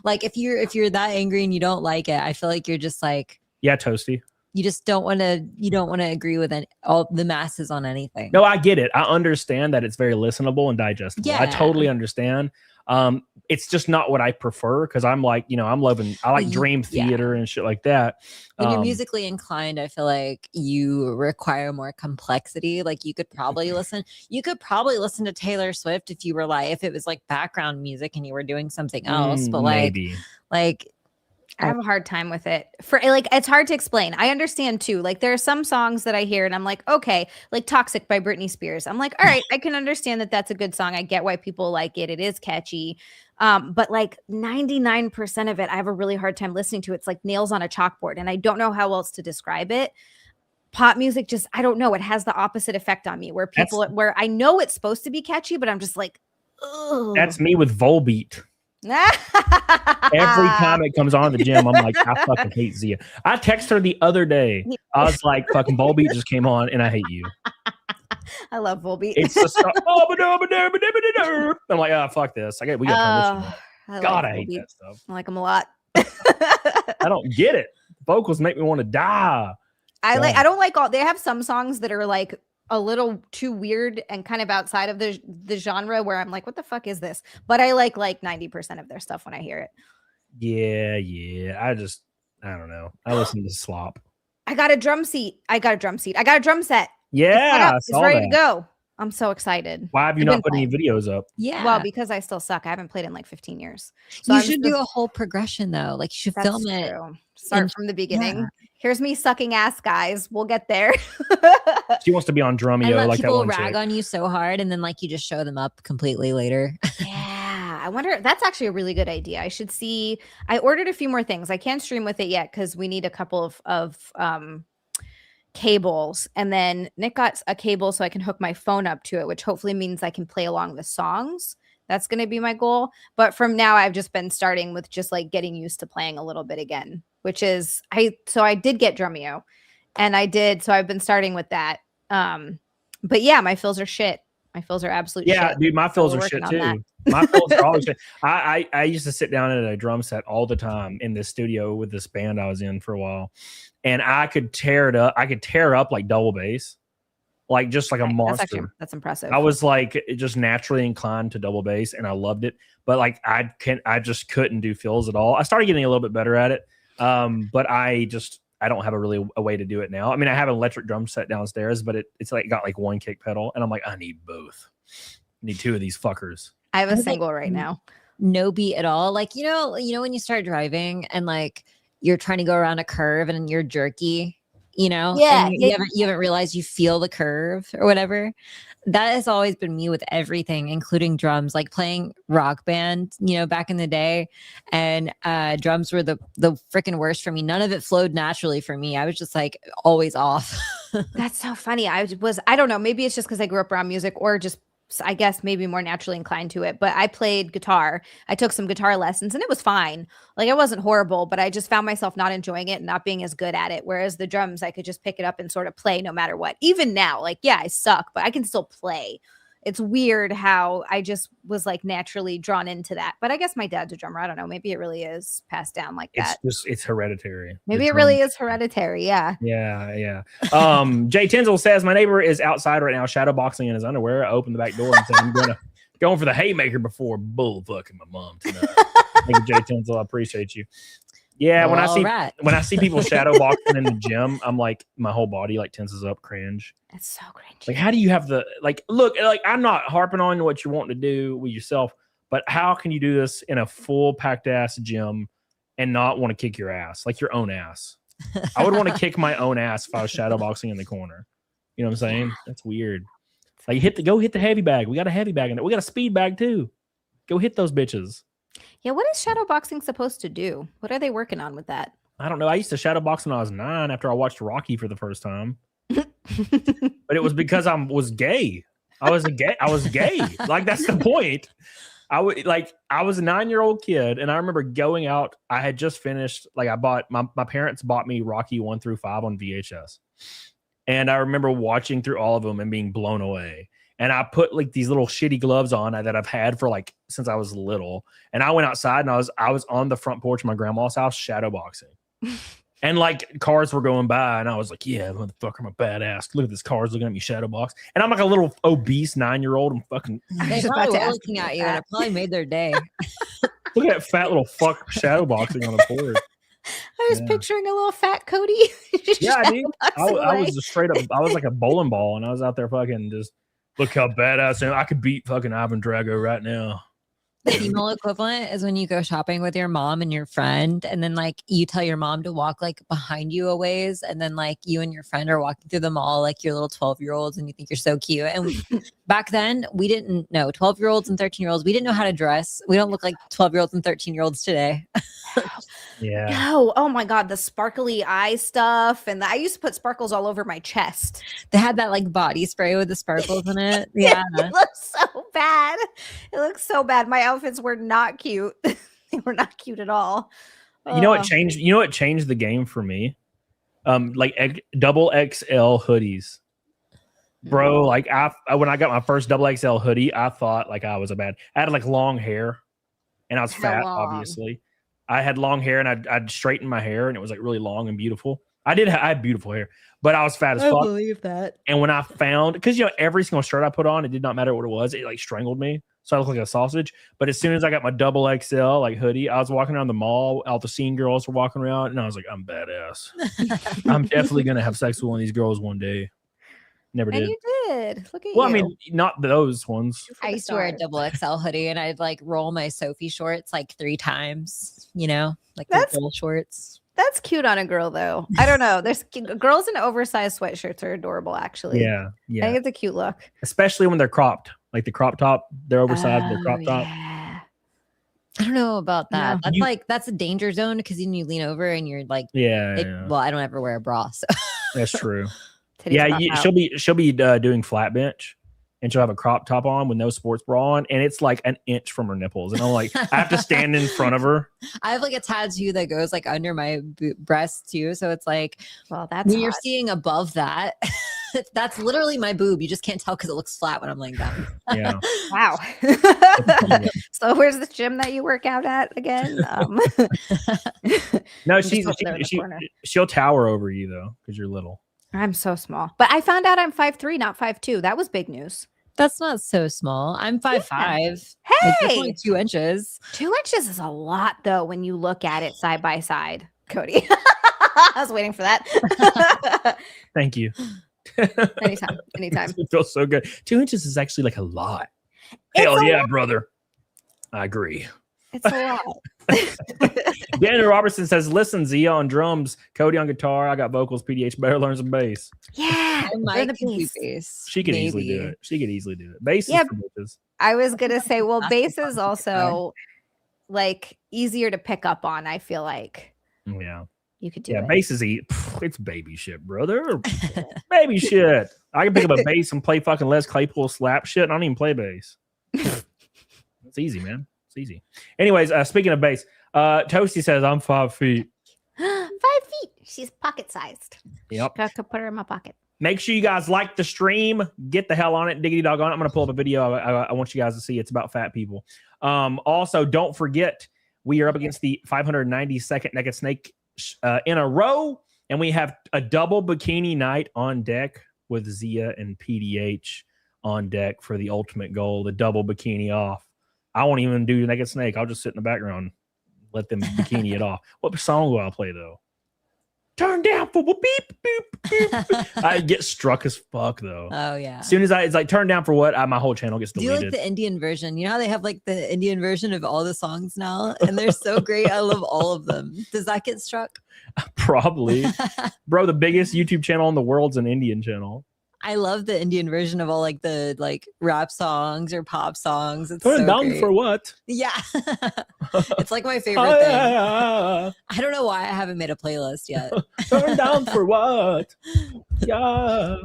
Like if you're that angry and you don't like it, I feel like you're just like, yeah, toasty. You just don't want to agree with all the masses on anything. No, I get it. I understand that it's very listenable and digestible. Yeah. I totally understand. It's just not what I prefer, because I'm like, you know, I like Dream Theater and shit like that. When you're musically inclined, I feel like you require more complexity. Like you could probably listen to Taylor Swift if it was like background music and you were doing something else. But maybe. like I have a hard time with it. For like, it's hard to explain. I understand too. Like there are some songs that I hear and I'm like, okay, like Toxic by Britney Spears. I'm like, all right, I can understand that that's a good song. I get why people like it. It is catchy. But like 99% of it, I have a really hard time listening to. It's like nails on a chalkboard, and I don't know how else to describe it. Pop music just, I don't know. It has the opposite effect on me, where where I know it's supposed to be catchy, but I'm just like, ugh. That's me with Volbeat. Every time it comes on in the gym, I'm like, I fucking hate Zia. I texted her the other day. I was like, fucking Volbeat just came on, and I hate you. I love Volbeat. It's just I'm like, oh, fuck this. We got permission. God, I hate that stuff. I like them a lot. I don't get it. Vocals make me want to die. I don't like they have some songs that are like a little too weird and kind of outside of the genre, where I'm like, what the fuck is this? But I like 90% of their stuff when I hear it. Yeah. I don't know. I listen to slop. I got a drum set. I got a drum set. Yeah. It's ready to go. I'm so excited. Why have you not put any videos up? Yeah. Well, because I still suck. I haven't played in like 15 years. So you should do a whole progression though. Like you should film it. Start from the beginning. Yeah. Here's me sucking ass, guys. We'll get there. She wants to be on Drumeo, like that one people rag chick. on you so hard, and then like you just show them up completely later. Yeah, I wonder. That's actually a really good idea. I should see. I ordered a few more things. I can't stream with it yet because we need a couple of cables, and then Nick got a cable so I can hook my phone up to it, which hopefully means I can play along the songs. That's going to be my goal. But from now, I've just been starting with just like getting used to playing a little bit again, which is I did get Drumeo, and so I've been starting with that. But yeah, my fills are shit. My fills are absolute shit. Yeah, dude, my fills are shit too. My fills are always. I used to sit down at a drum set all the time in this studio with this band I was in for a while, and I could tear it up. I could tear up like double bass, like just like a monster. That's impressive. I was like just naturally inclined to double bass, and I loved it. But like I just couldn't do fills at all. I started getting a little bit better at it, but I don't have a way to do it now. I mean, I have an electric drum set downstairs, but it's like got like one kick pedal, and I'm like, I need both. I need two of these fuckers. I have a single right now. No beat at all. Like, you know when you start driving and like you're trying to go around a curve and you're jerky, Yeah, and you haven't realized you feel the curve or whatever. That has always been me with everything, including drums. Like playing rock band, back in the day, and drums were the freaking worst for me. None of it flowed naturally for me. I was just like always off. That's so funny. I don't know, maybe it's just because I grew up around music, or just I guess maybe more naturally inclined to it. But I played guitar. I took some guitar lessons and it was fine. Like it wasn't horrible, but I just found myself not enjoying it and not being as good at it. Whereas the drums, I could just pick it up and sort of play no matter what. Even now, like, yeah, I suck, but I can still play. It's weird how I just was like naturally drawn into that. But I guess my dad's a drummer. I don't know. Maybe it really is passed down like that. It's hereditary. Maybe it really is hereditary. Yeah. Yeah. Jay Tinzel says, my neighbor is outside right now, shadowboxing in his underwear. I opened the back door and said, I'm going for the haymaker before bull fucking my mom tonight. Thank you, Jay Tinzel. I appreciate you. Yeah, when I see people shadow boxing in the gym, I'm like, my whole body like tenses up, cringe. It's so cringe. Like, how do you have look, like I'm not harping on what you want to do with yourself, but how can you do this in a full packed ass gym and not want to kick your ass, like your own ass? I would want to kick my own ass if I was shadow boxing in the corner. You know what I'm saying? That's weird. Like go hit the heavy bag. We got a heavy bag in there. We got a speed bag too. Go hit those bitches. Yeah, what is shadow boxing supposed to do? What are they working on with that? I don't know. I used to shadow box when I was 9 after I watched Rocky for the first time. But it was because I was gay. I was gay. Like, that's the point. I was a 9-year-old kid, and I remember going out. I had just finished, like, I bought my parents bought me Rocky 1 through 5 on VHS. And I remember watching through all of them and being blown away. And I put like these little shitty gloves on that I've had for like since I was little. And I went outside and I was on the front porch of my grandma's house shadow boxing. And like cars were going by and I was like, yeah, motherfucker, I'm a badass. Look at this car's looking at me shadow box. And I'm like a little obese 9-year-old. I'm fucking they probably were looking at you and it probably made their day. Look at that fat little fuck shadow boxing on the porch. I was picturing a little fat Cody. Yeah, dude. I was just straight up, I was like a bowling ball and I was out there fucking just look how badass I am. I could beat fucking Ivan Drago right now. The female equivalent is when you go shopping with your mom and your friend, and then like you tell your mom to walk like behind you a ways, and then like you and your friend are walking through the mall like you're little 12-year-olds and you think you're so cute. And back then we didn't know 12-year-olds and 13-year-olds. We didn't know how to dress. We don't look like 12-year-olds and 13-year-olds today. Yeah. No. Oh my God. The sparkly eye stuff. And I used to put sparkles all over my chest. They had that like body spray with the sparkles in it. Yeah. It looks so bad. It looks so bad. My outfits were not cute. They were not cute at all. You know what changed? You know what changed the game for me? Like double XL hoodies. Bro, like when I got my first double XL hoodie, I thought like I had like long hair and I was fat, obviously. I had long hair and I'd straightened my hair and it was like really long and beautiful. I had beautiful hair, but I was fat as fuck. I believe that. And when I found, because every single shirt I put on, it did not matter what it was. It like strangled me. So I looked like a sausage. But as soon as I got my double XL like hoodie, I was walking around the mall. All the scene girls were walking around and I was like, I'm badass. I'm definitely going to have sex with one of these girls one day. Never did. And you did. Look at you. Well, I mean, not those ones. I used to wear a double XL hoodie and I'd like roll my Sophie shorts like 3 times, like the little shorts. That's cute on a girl, though. I don't know. There's girls in oversized sweatshirts are adorable, actually. Yeah. I think it's a cute look. Especially when they're cropped. Like the crop top, they're oversized, they're crop top. Yeah. I don't know about that. No. That's a danger zone because then you lean over and you're like, yeah. Well, I don't ever wear a bra, so that's true. Yeah, she'll be doing flat bench, and she'll have a crop top on with no sports bra on, and it's like an inch from her nipples, and I'm like, I have to stand in front of her. I have like a tattoo that goes like under my breast too, so it's like, well, that's when you're seeing above that, That's literally my boob. You just can't tell because it looks flat when I'm laying down. Yeah. Wow. So where's the gym that you work out at again? No, I'm just over there in the corner. she'll tower over you though because you're little. I'm so small. But I found out I'm 5'3", not 5'2". That was big news. That's not so small. I'm 5'5". Hey, it's only 2 inches. 2 inches is a lot though when you look at it side by side. Cody, I was waiting for that. Thank you. Anytime. It feels so good. 2 inches is actually like a lot. It's Hell a yeah, lot. brother. I agree. It's a lot. Daniel Robertson says, listen, Zia on drums, Cody on guitar, I got vocals, PDH better learn some bass. Yeah, I might do bass. She could easily do it. She could easily do it. Bass is for bitches. I was gonna say, well, bass is also like easier to pick up on. I feel like Yeah. you could do Yeah, it. bass is it's baby shit, brother. Baby shit. I can pick up a bass and play fucking Les Claypool slap shit. And I don't even play bass. It's easy, man. It's easy. Anyways, speaking of bass, Toasty says I'm 5 feet. 5 feet. She's pocket sized. Yep. I could put her in my pocket. Make sure you guys like the stream. Get the hell on it. Diggity dog on it. I'm going to pull up a video I want you guys to see. It's about fat people. Also, don't forget, we are up against the 592nd Naked Snake in a row. And we have a double bikini night on deck with Zia and PDH on deck for the ultimate goal, the double bikini off. I won't even do Naked Snake. I'll just sit in the background, let them bikini it off. What song will I play, though? Turn down for beep, beep, beep. I get struck as fuck, though. Oh, yeah. As soon as it's like, turn down for what? My whole channel gets Do deleted. you like the Indian version? You know how they have like the Indian version of all the songs now? And they're so great. I love all of them. Does that get struck? Probably. Bro, the biggest YouTube channel in the world's an Indian channel. I love the Indian version of all like the rap songs or pop songs. It's Turn so down great. for what? Yeah. It's like my favorite thing. I don't know why I haven't made a playlist yet. Turn down for what? Yeah.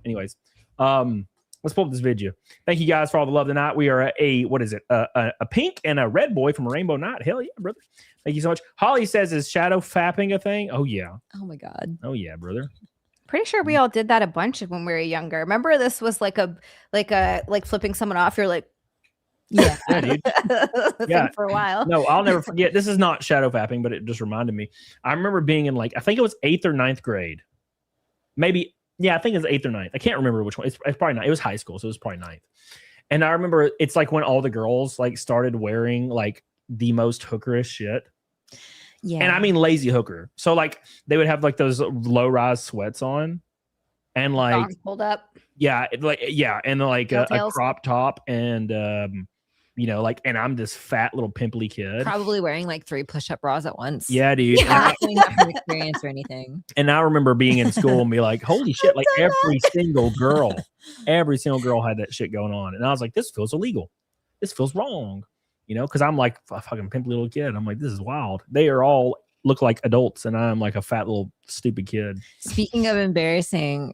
Anyways, let's pull up this video. Thank you guys for all the love tonight. We are a pink and a red boy from a rainbow night. Hell yeah, brother. Thank you so much. Holly says, is shadow fapping a thing? Oh yeah. Oh my God. Oh yeah, brother. Pretty sure we all did that a bunch when we were younger. Remember, this was like flipping someone off. You're like, yeah, dude. Yeah, for a while. No, I'll never forget. This is not shadow fapping, but it just reminded me. I remember being in I think it was 8th or 9th grade. Maybe, yeah, I think it was 8th or 9th. I can't remember which one. It's probably not. It was high school, so it was probably 9th. And I remember it's like when all the girls started wearing the most hookerish shit. Yeah. And I mean lazy hooker. So they would have those low-rise sweats on and pulled up. Yeah, and a crop top and and I'm this fat little pimply kid. Probably wearing 3 push-up bras at once. Yeah, dude. Yeah. Not from experience or anything. And I remember being in school and be like, holy shit, every single girl had that shit going on. And I was like, this feels illegal. This feels wrong. Because I'm like a fucking pimply little kid. I'm like, this is wild. They are all look like adults, and I'm like a fat little stupid kid. Speaking of embarrassing,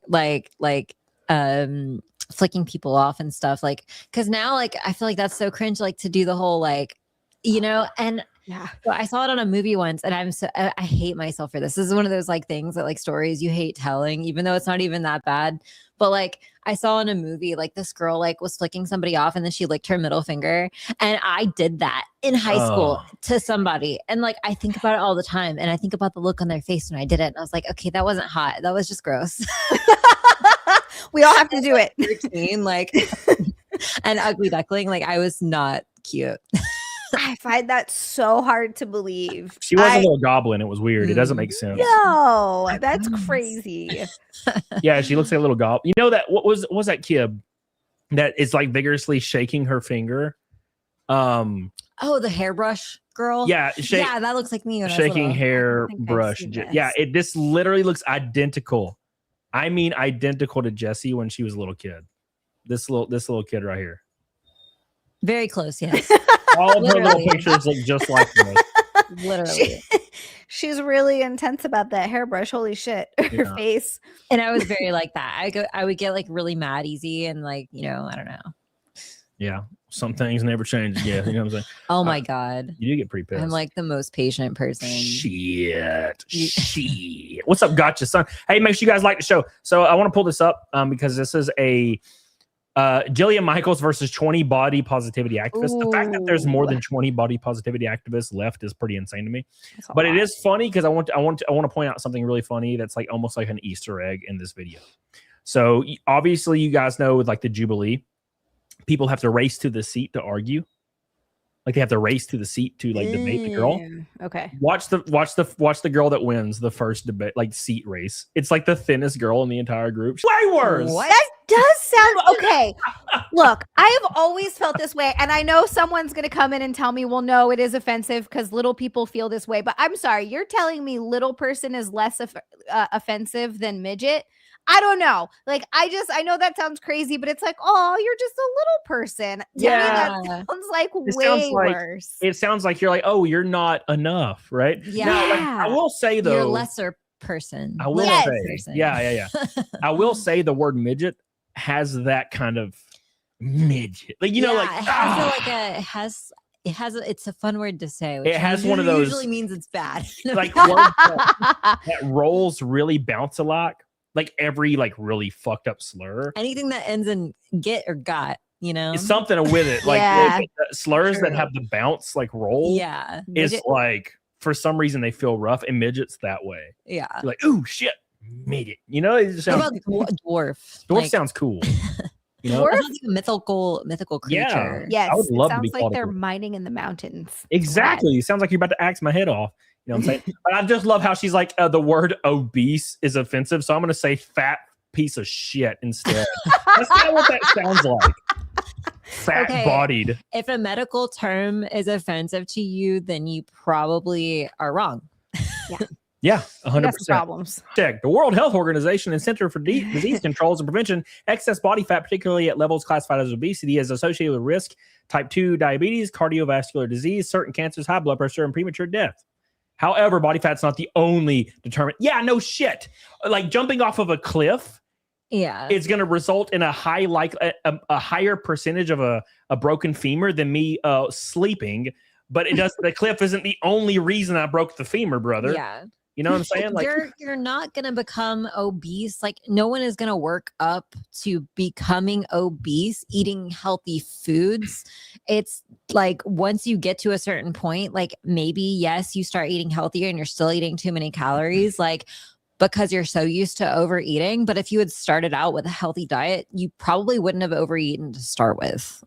flicking people off and stuff, because now I feel like that's so cringe, to do the whole and yeah. So I saw it on a movie once, and I hate myself for this. This is one of those things that stories you hate telling, even though it's not even that bad. But I saw in a movie this girl was flicking somebody off, and then she licked her middle finger, and I did that in high school to somebody, and I think about it all the time, and I think about the look on their face when I did it, and I was like, okay, that wasn't hot, that was just gross. We all have to do it. 13, an ugly duckling, I was not cute. I find that so hard to believe. She was a little goblin. It was weird. It doesn't make sense. No, that's crazy. Yeah, she looks like a little goblin. You know that what was that kid that is vigorously shaking her finger? Oh, the hairbrush girl. Yeah, yeah, that looks like me. When shaking I was hairbrush. Yeah, this literally looks identical. I mean, identical to Jessie when she was a little kid. This little kid right here. Very close, yes. All of her little pictures look just like this. Literally. She's really intense about that hairbrush. Holy shit. Her face. And I was very like that. I would get really mad easy and I don't know. Yeah. Some things never change. Yeah, you know what I'm saying? Oh my God. You do get pretty pissed. I'm like the most patient person. Shit. What's up, gotcha, son? Hey, make sure you guys like the show. So I want to pull this up because this is a Jillian Michaels versus 20 body positivity activists. The fact that there's more than 20 body positivity activists left is pretty insane to me. But it is funny because I want to point out something really funny that's like almost like an Easter egg in this video. So obviously, you guys know with like the Jubilee, people have to race to the seat to argue. Like they have to race to the seat to like debate the girl. Okay. Watch the girl that wins the first debate, like seat race. It's like the thinnest girl in the entire group. Way worse. What? That does sound okay. Look, I have always felt this way, and I know someone's going to come in and tell me, well, no, it is offensive because little people feel this way. But I'm sorry, you're telling me little person is less offensive than midget? I don't know. Like, I know that sounds crazy, but it's like, oh, you're just a little person. Yeah. To me, that sounds like way worse. It sounds like you're like, oh, you're not enough, right? Yeah. Now, like, I will say though, you're a lesser person. I will say, yeah. I will say the word midget has that kind of midget, like it's a fun word to say. Which it has one of those. Usually means it's bad. Like words that rolls really bounce a lot. Like every like really fucked up slur. Anything that ends in get or got, you know, it's something with it. Like slurs that have the bounce like roll. Yeah, it's like for some reason they feel rough, and midgets that way. Yeah, you're like, ooh, shit, midget. You know, it just sounds. What about dwarf? Dwarf sounds cool. You know, dwarf? Like a mythical creature. Yes, I would love it to be sounds like they're mining in the mountains. Exactly. It sounds like you're about to axe my head off. You know what I'm saying? But I just love how she's like, the word obese is offensive. So I'm going to say fat piece of shit instead. That's not what that sounds like. Fat bodied. If a medical term is offensive to you, then you probably are wrong. Yeah, 100%. Problems. Check. The World Health Organization and Center for Disease Controls and Prevention, excess body fat, particularly at levels classified as obesity, is associated with risk, type 2 diabetes, cardiovascular disease, certain cancers, high blood pressure, and premature death. However, body fat's not the only determinant. Yeah, no shit. Like jumping off of a cliff. Yeah, it's going to result in a higher percentage of a broken femur than me sleeping. But it does. The cliff isn't the only reason I broke the femur, brother. Yeah. You know what I'm saying? Like you're not gonna become obese. Like no one is gonna work up to becoming obese eating healthy foods. It's like once you get to a certain point, like maybe yes, you start eating healthier and you're still eating too many calories, like because you're so used to overeating. But if you had started out with a healthy diet, you probably wouldn't have overeaten to start with.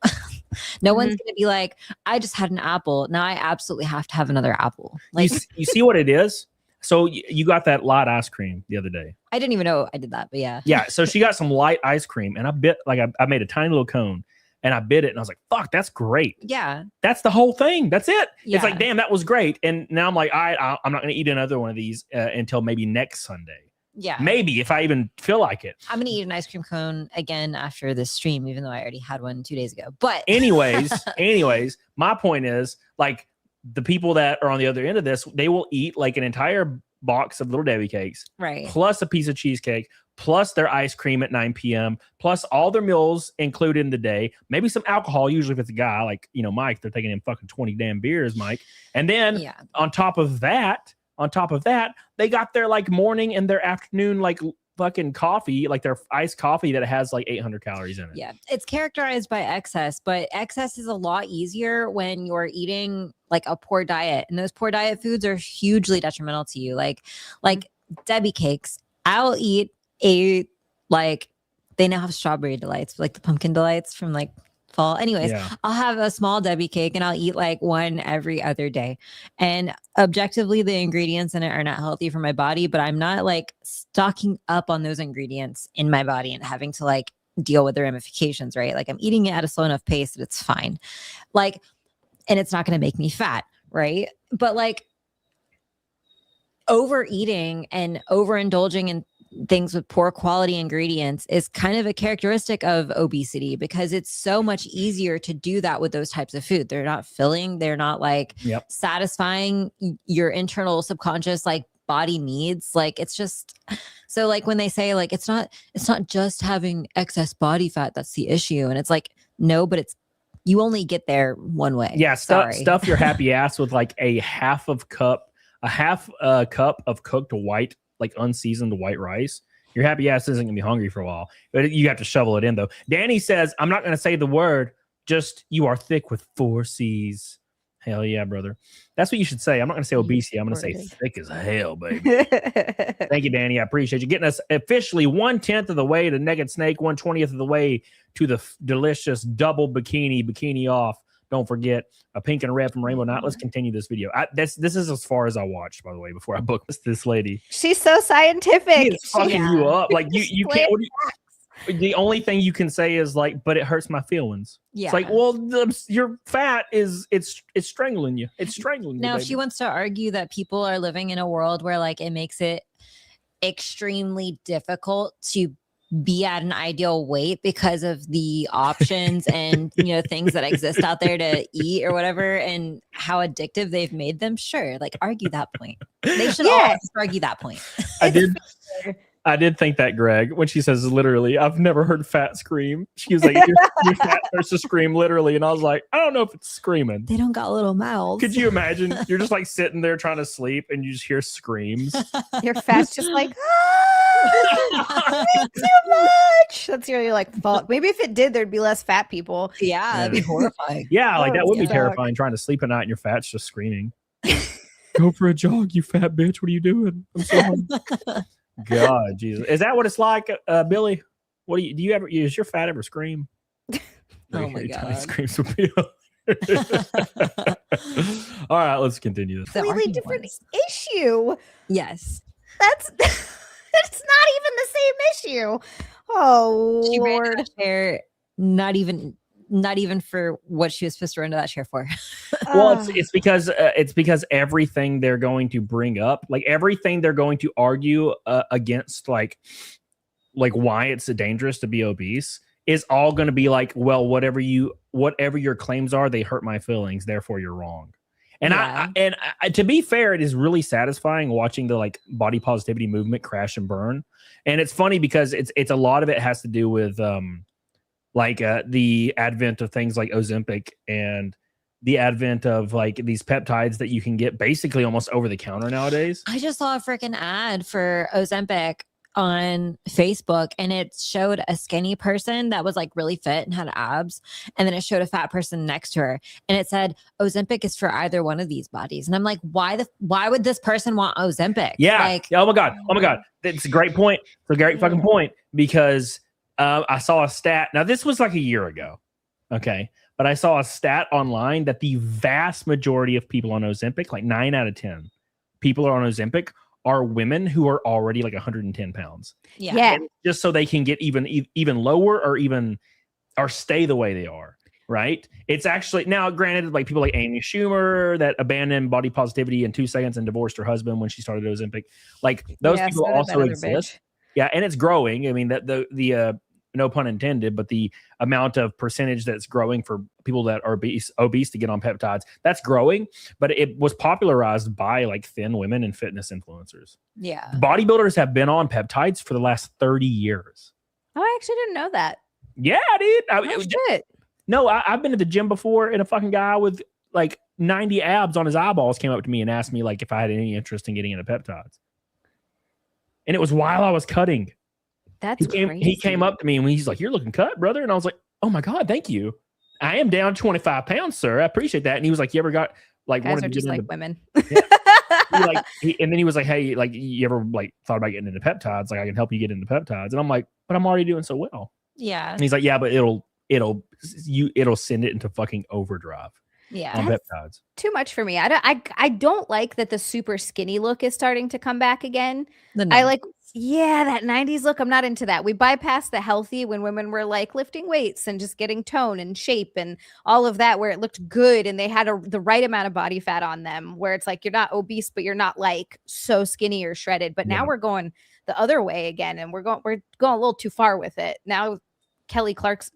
No one's gonna be like, I just had an apple. Now I absolutely have to have another apple. Like you see what it is? So you got that light ice cream the other day. I didn't even know I did that, but yeah. Yeah. So she got some light ice cream, and I bit I made a tiny little cone, and I bit it, and I was like, "Fuck, that's great." Yeah. That's the whole thing. That's it. Yeah. It's like, damn, that was great. And now I'm like, I'm not going to eat another one of these until maybe next Sunday. Yeah. Maybe if I even feel like it. I'm gonna eat an ice cream cone again after this stream, even though I already had one 2 days ago. But anyways, my point is like the people that are on the other end of this, they will eat like an entire box of Little Debbie cakes, right? Plus a piece of cheesecake, plus their ice cream at 9 p.m., plus all their meals included in the day, maybe some alcohol. Usually if it's a guy like, you know, Mike, they're taking in fucking 20 damn beers, Mike. And then on top of that, they got their like morning and their afternoon like fucking coffee, like their iced coffee that has like 800 calories in it. Yeah, it's characterized by excess, but excess is a lot easier when you're eating like a poor diet, and those poor diet foods are hugely detrimental to you. Like Debbie cakes, I'll eat they now have strawberry delights, like the pumpkin delights from like fall. Anyways, I'll have a small Debbie cake and I'll eat like one every other day. And objectively, the ingredients in it are not healthy for my body, but I'm not like stocking up on those ingredients in my body and having to like deal with the ramifications, right? Like I'm eating it at a slow enough pace that it's fine. Like, and it's not going to make me fat, right? But like overeating and overindulging in things with poor quality ingredients is kind of a characteristic of obesity, because it's so much easier to do that with those types of food. They're not filling, they're not like satisfying your internal subconscious like body needs. Like it's just so like when they say like it's not just having excess body fat that's the issue, and it's like no, but it's You only get there one way. Yeah, Sorry. stuff your happy ass with like a half cup of cooked white, like unseasoned white rice. Your happy ass isn't gonna be hungry for a while, but you have to shovel it in though. Danny says, "I'm not gonna say the word, just you are thick with 4 C's." Hell yeah, brother. That's what you should say. I'm not gonna say obesity. I'm gonna say thick as hell, baby. Thank you, Danny. I appreciate you getting us officially 1/10 of the way to Naked Snake, 1/20th of the way to the delicious double bikini off. Don't forget a pink and a red from Rainbow Night. Let's continue this video. This is as far as I watched, by the way, before I booked this lady. She's so scientific. She's fucking you up. Like you can't. The only thing you can say is like, but it hurts my feelings. Yeah. It's like, well, your fat it's strangling you. It's strangling you. Now, Baby. she wants to argue that people are living in a world where like it makes it extremely difficult to be at an ideal weight because of the options and things that exist out there to eat or whatever, and how addictive they've made them. Sure, like argue that point. They should all just argue that point. I did think that, Greg, when she says literally, I've never heard fat scream. She was like, your fat starts to scream literally. And I was like, I don't know if it's screaming. They don't got little mouths. Could you imagine? You're just like sitting there trying to sleep and you just hear screams. Your fat's just like, too much. That's really like, fuck. Maybe if it did, there'd be less fat people. Yeah, that'd be horrifying. Yeah, like that would be terrifying, trying to sleep at night and your fat's just screaming. Go for a jog, you fat bitch. What are you doing? I'm so hungry. God, Jesus. Is that what it's like, Billy? What do you ever, does your fat ever scream? Oh my God. Screams with Bill. All right, let's continue this. Completely different issue. Yes. That's it's not even the same issue. Oh, She ran Lord. to that chair, not even for what she was supposed to run to that chair for. Well, it's because everything they're going to bring up, like everything they're going to argue against, like why it's dangerous to be obese, is all going to be like, well, whatever your claims are, they hurt my feelings, therefore you're wrong. And I to be fair, it is really satisfying watching the like body positivity movement crash and burn. And it's funny because it's a lot of it has to do with the advent of things like Ozempic and the advent of like these peptides that you can get basically almost over the counter nowadays. I just saw a freaking ad for Ozempic on Facebook, and it showed a skinny person that was like really fit and had abs, and then it showed a fat person next to her, and it said Ozempic is for either one of these bodies. And I'm like, why would this person want Ozempic? Yeah. Like, oh my god, it's a great point. It's a great fucking point, because I saw a stat. Now this was like a year ago, okay, but I saw a stat online that the vast majority of people on Ozempic, like 9 out of 10 people are on Ozempic, are women who are already like 110 pounds. yeah. And just so they can get even lower or stay the way they are, right? It's actually, now granted, like people like Amy Schumer that abandoned body positivity in 2 seconds and divorced her husband when she started Ozempic, like those people also exist. Yeah, and it's growing. I mean, that the no pun intended, but the amount of percentage that's growing for people that are obese to get on peptides, that's growing, but it was popularized by like thin women and fitness influencers. Yeah. Bodybuilders have been on peptides for the last 30 years. Oh, I actually didn't know that. Yeah, dude. Oh, shit. No, I've been at the gym before, and a fucking guy with like 90 abs on his eyeballs came up to me and asked me like if I had any interest in getting into peptides. And it was while I was cutting. That's crazy. He came up to me and he's like, "You're looking cut, brother." And I was like, "Oh my God, thank you. I am down 25 pounds, sir. I appreciate that." And he was like, "You ever got like Guys wanted are to just get like into women. and then he was like, "Hey, like you ever like thought about getting into peptides? Like I can help you get into peptides." And I'm like, "But I'm already doing so well." Yeah. And he's like, "Yeah, but it'll send it into fucking overdrive." Yeah. On peptides. Too much for me. I don't like that the super skinny look is starting to come back again. I like, yeah, that 90s look. I'm not into that. We bypassed the healthy when women were like lifting weights and just getting tone and shape and all of that, where it looked good and they had the right amount of body fat on them, where it's like you're not obese, but you're not like so skinny or shredded. But now we're going the other way again, and we're going a little too far with it. Now Kelly Osbourne.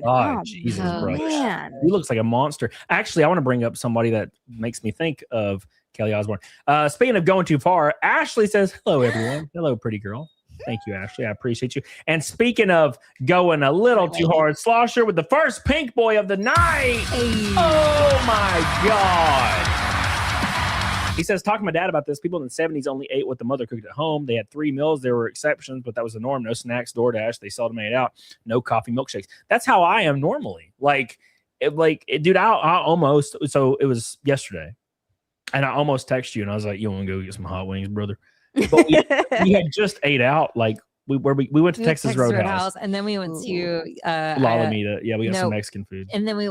Oh, Jesus, bro. Man. He looks like a monster. Actually, I want to bring up somebody that makes me think of Kelly Osbourne. Speaking of going too far, Ashley says, "Hello, everyone. Hello, pretty girl." Thank you, Ashley. I appreciate you. And speaking of going a little too hard, Slosher with the first pink boy of the night. Hey. Oh my God. He says, talking to my dad about this, people in the 70s only ate what the mother cooked at home. They had 3 meals. There were exceptions, but that was the norm. No snacks, DoorDash. They seldom ate out. No coffee, milkshakes. That's how I am normally. Dude, I almost, so it was yesterday, and I almost texted you, and I was like, you want to go get some hot wings, brother? But we had just ate out. Like, we went to Texas Roadhouse, and then we went to Lalamita. Yeah, we got some Mexican food, and then we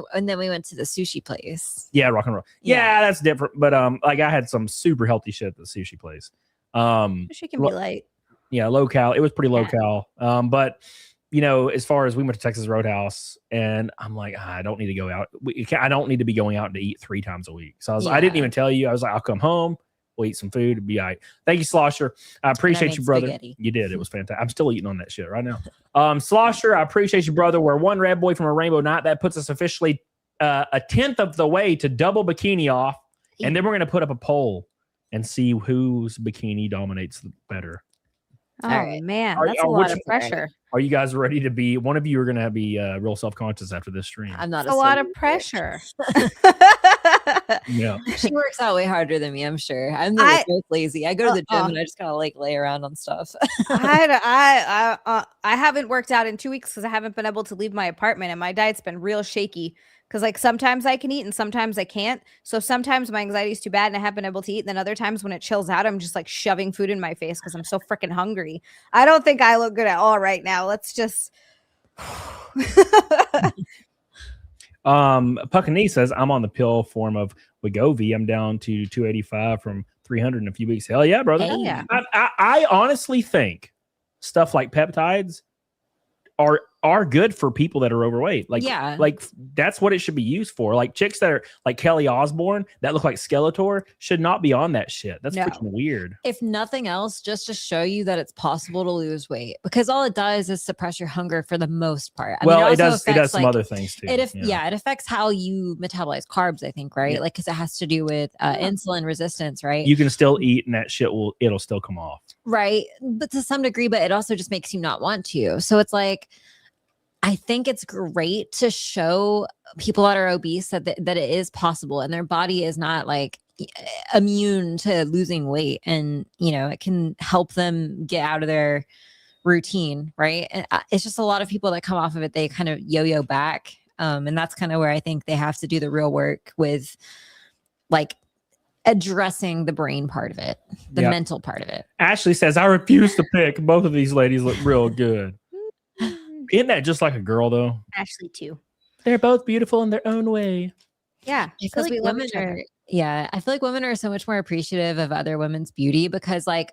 went to the sushi place. Yeah, rock and roll. Yeah, that's different. But like I had some super healthy shit at the sushi place. Sushi can be light. Yeah, low cal. It was pretty low cal. But you know, as far as we went to Texas Roadhouse, and I'm like, I don't need to go out. I don't need to be going out to eat 3 times a week. So I didn't even tell you. I was like, I'll come home. We'll eat some food. It'll be all right. Thank you, Slosher. I appreciate you, brother. Spaghetti. You did. It was fantastic. I'm still eating on that shit right now. Slosher, I appreciate you, brother. We're one red boy from a rainbow night. That puts us officially a 10th of the way to double bikini off. And then we're going to put up a poll and see whose bikini dominates better. Oh, man. That's a lot of pressure. Are you guys ready to be? One of you are going to be real self-conscious after this stream. I'm not a lot of pressure. Yeah, she works out way harder than me. I'm sure. I'm the most lazy. I go to the gym and I just kind of like lay around on stuff. I haven't worked out in 2 weeks because I haven't been able to leave my apartment, and my diet's been real shaky. Because like sometimes I can eat and sometimes I can't. So sometimes my anxiety is too bad and I haven't been able to eat. And then other times when it chills out, I'm just like shoving food in my face because I'm so freaking hungry. I don't think I look good at all right now. Let's just. Puckanee says, I'm on the pill form of Wegovy. I'm down to 285 from 300 in a few weeks. Hell yeah, brother. Hell yeah. I honestly think stuff like peptides are good for people that are overweight. Like that's what it should be used for. Like chicks that are like Kelly Osbourne that look like Skeletor should not be on that shit. That's freaking weird. If nothing else, just to show you that it's possible to lose weight, because all it does is suppress your hunger for the most part. I mean, it does some other things too. It affects how you metabolize carbs, I think, right? Like, because it has to do with insulin resistance, right? You can still eat and that shit it'll still come off. Right. But to some degree, but it also just makes you not want to. So it's like, I think it's great to show people that are obese that it is possible and their body is not like immune to losing weight, and you know it can help them get out of their routine, right? And it's just a lot of people that come off of it, they kind of yo-yo back, and that's kind of where I think they have to do the real work with like addressing the brain part of it, the mental part of it. Ashley says, I refuse to pick. Both of these ladies look real good. Isn't that just like a girl, though? Ashley, too. They're both beautiful in their own way. Yeah, because we love each other. Yeah, I feel like women are so much more appreciative of other women's beauty because, like,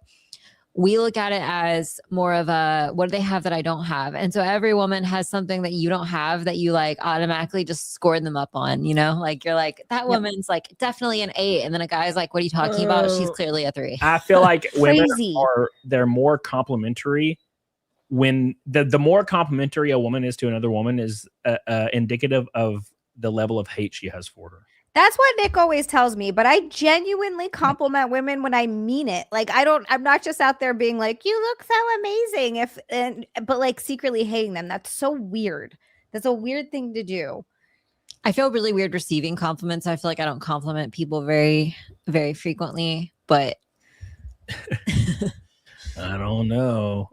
we look at it as more of a, what do they have that I don't have? And so every woman has something that you don't have that you like automatically just scored them up on, you know? Like, you're like, that woman's like definitely an 8. And then a guy's like, what are you talking about? She's clearly a 3. I feel like women they're more complimentary. When the more complimentary a woman is to another woman is indicative of the level of hate she has for her. That's what Nick always tells me, but I genuinely compliment women when I mean it. Like I'm not just out there being like, you look so amazing but like secretly hating them. That's so weird. That's a weird thing to do. I feel really weird receiving compliments. I feel like I don't compliment people very, very frequently, but I don't know.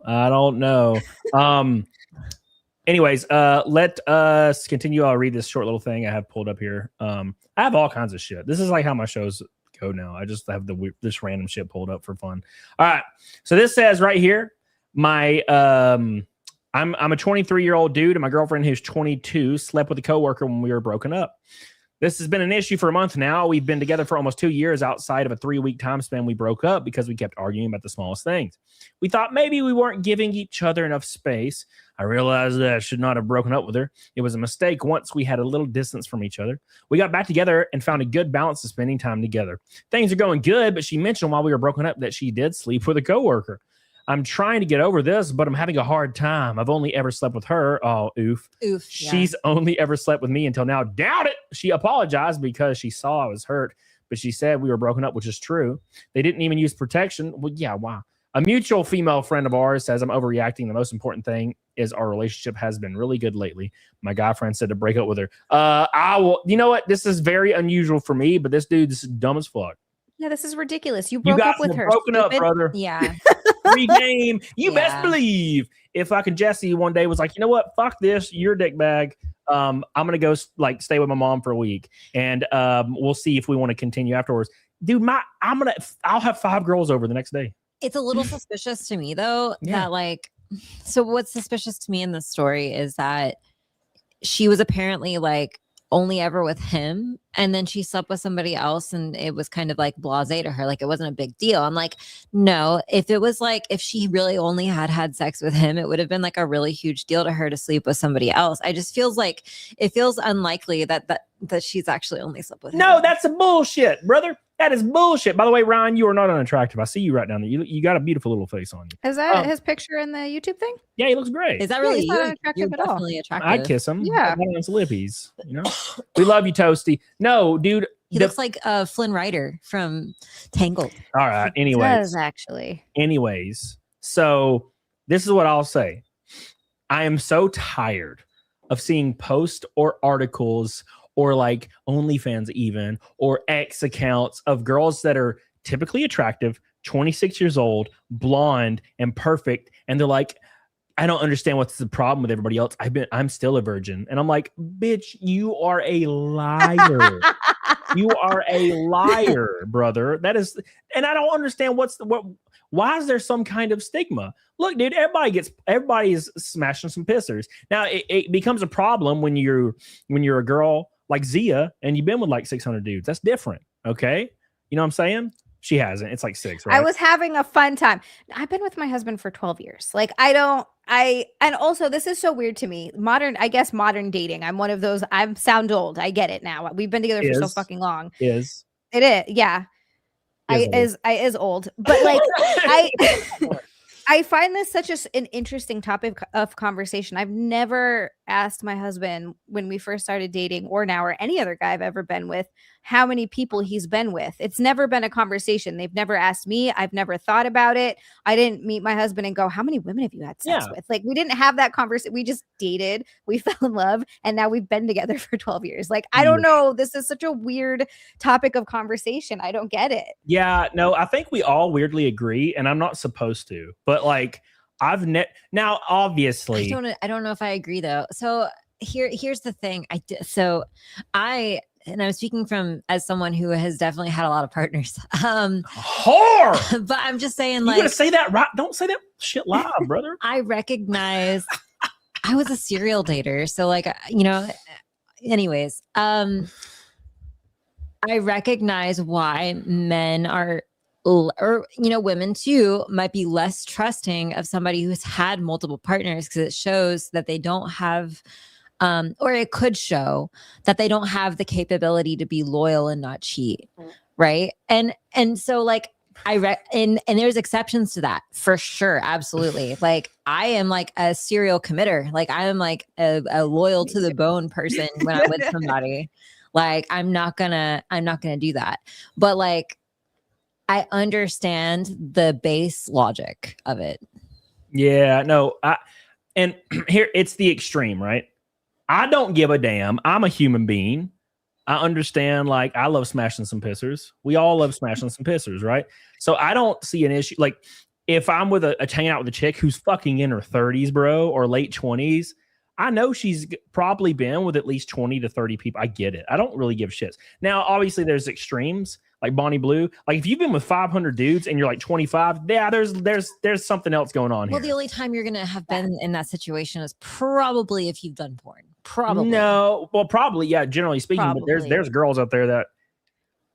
Anyways, let us continue. I'll read this short little thing I have pulled up here. I have all kinds of shit. This is like how my shows go now. I just have this random shit pulled up for fun. All right. So this says right here, my I'm a 23-year-old dude, and my girlfriend who's 22 slept with a coworker when we were broken up. This has been an issue for a month now. We've been together for almost 2 years. Outside of a 3-week time span, we broke up because we kept arguing about the smallest things. We thought maybe we weren't giving each other enough space. I realized that I should not have broken up with her. It was a mistake once we had a little distance from each other. We got back together and found a good balance of spending time together. Things are going good, but she mentioned while we were broken up that she did sleep with a coworker. I'm trying to get over this, but I'm having a hard time. I've only ever slept with her. Oh, oof. Oof. She's only ever slept with me until now. Doubt it. She apologized because she saw I was hurt, but she said we were broken up, which is true. They didn't even use protection. Well, yeah, wow. A mutual female friend of ours says, I'm overreacting. The most important thing is our relationship has been really good lately. My guy friend said to break up with her. I will, you know what? This is very unusual for me, but this dude's dumb as fuck. Yeah, this is ridiculous. You You broke guys up with were her. broken up, stupid. brother. Yeah. Free game. You best Yeah. believe. If fucking Jesse one day was like, you know what? Fuck this. You're a dick bag. I'm gonna go like stay with my mom for a week, and we'll see if we want to continue afterwards. Dude, I'll have 5 girls over the next day. It's a little suspicious to me though, Yeah. that like, so what's suspicious to me in this story is that she was apparently like only ever with him, and then she slept with somebody else, and it was kind of like blasé to her, like it wasn't a big deal. I'm like, no, if it was like, if she really only had sex with him, it would have been like a really huge deal to her to sleep with somebody else. I just feels like it feels unlikely that she's actually only slept with him. No, that's a bullshit, brother. That is bullshit. By the way, Ryan, you are not unattractive. I see you right down there. You got a beautiful little face on you. Is that his picture in the YouTube thing? Yeah, he looks great. Is that really he's not you? unattractive You're at all. definitely attractive. I'd kiss him. Yeah. On his lippies. You know, we love you, Toasty. No, dude. He looks like Flynn Rider from Tangled. All right. It Anyways, does actually. So this is what I'll say. I am so tired of seeing posts or articles or like OnlyFans even or X accounts of girls that are typically attractive, 26 years old, blonde and perfect, and they're like, I don't understand what's the problem with everybody else. I'm still a virgin. And I'm like, bitch, you are a liar. You are a liar, brother. That is, and I don't understand why is there some kind of stigma? Look, dude, everybody is smashing some pissers. Now it becomes a problem when you're a girl like Zia and you've been with like 600 dudes. That's different. Okay. You know what I'm saying? She hasn't. It's like 6, right? I was having a fun time. I've been with my husband for 12 years. Like and also this is so weird to me. Modern dating. I'm one of those, I sound old. I get it now. We've been together for so fucking long. It is. Yeah. I is old. But like I find this such an interesting topic of conversation. I've never asked my husband when we first started dating or now or any other guy I've ever been with how many people he's been with. It's never been a conversation. They've never asked me. I've never thought about it. I didn't meet my husband and go, how many women have you had sex with? Like we didn't have that conversation. We just dated. We fell in love. And now we've been together for 12 years. Like, I don't know. This is such a weird topic of conversation. I don't get it. Yeah, no, I think we all weirdly agree, and I'm not supposed to, but like now obviously I don't know if I agree though. So here's the thing. And I'm speaking as someone who has definitely had a lot of partners. Whore! But I'm just saying, You like, gotta say that right. Don't say that shit live, brother. I recognize I was a serial dater. So like, anyways, I recognize why men are, or women too, might be less trusting of somebody who's had multiple partners, because it shows that they don't have or it could show that they don't have the capability to be loyal and not cheat, right? And so like and there's exceptions to that for sure, absolutely. Like I am like a serial committer, like I am like a loyal to the bone person when I'm with somebody. Like I'm not gonna do that, but like I understand the base logic of it. Yeah, no, and here it's the extreme, right? I don't give a damn. I'm a human being. I understand, like, I love smashing some pissers. We all love smashing some pissers, right? So I don't see an issue. Like, if I'm with hanging out with a chick who's fucking in her 30s, bro, or late 20s, I know she's probably been with at least 20 to 30 people. I get it. I don't really give shits. Now, obviously, there's extremes, like Bonnie Blue. Like, if you've been with 500 dudes and you're like 25, yeah, there's something else going on here. Well, the only time you're gonna have been in that situation is probably if you've done porn. Probably. No, well, probably, yeah, generally speaking. Probably. But there's girls out there that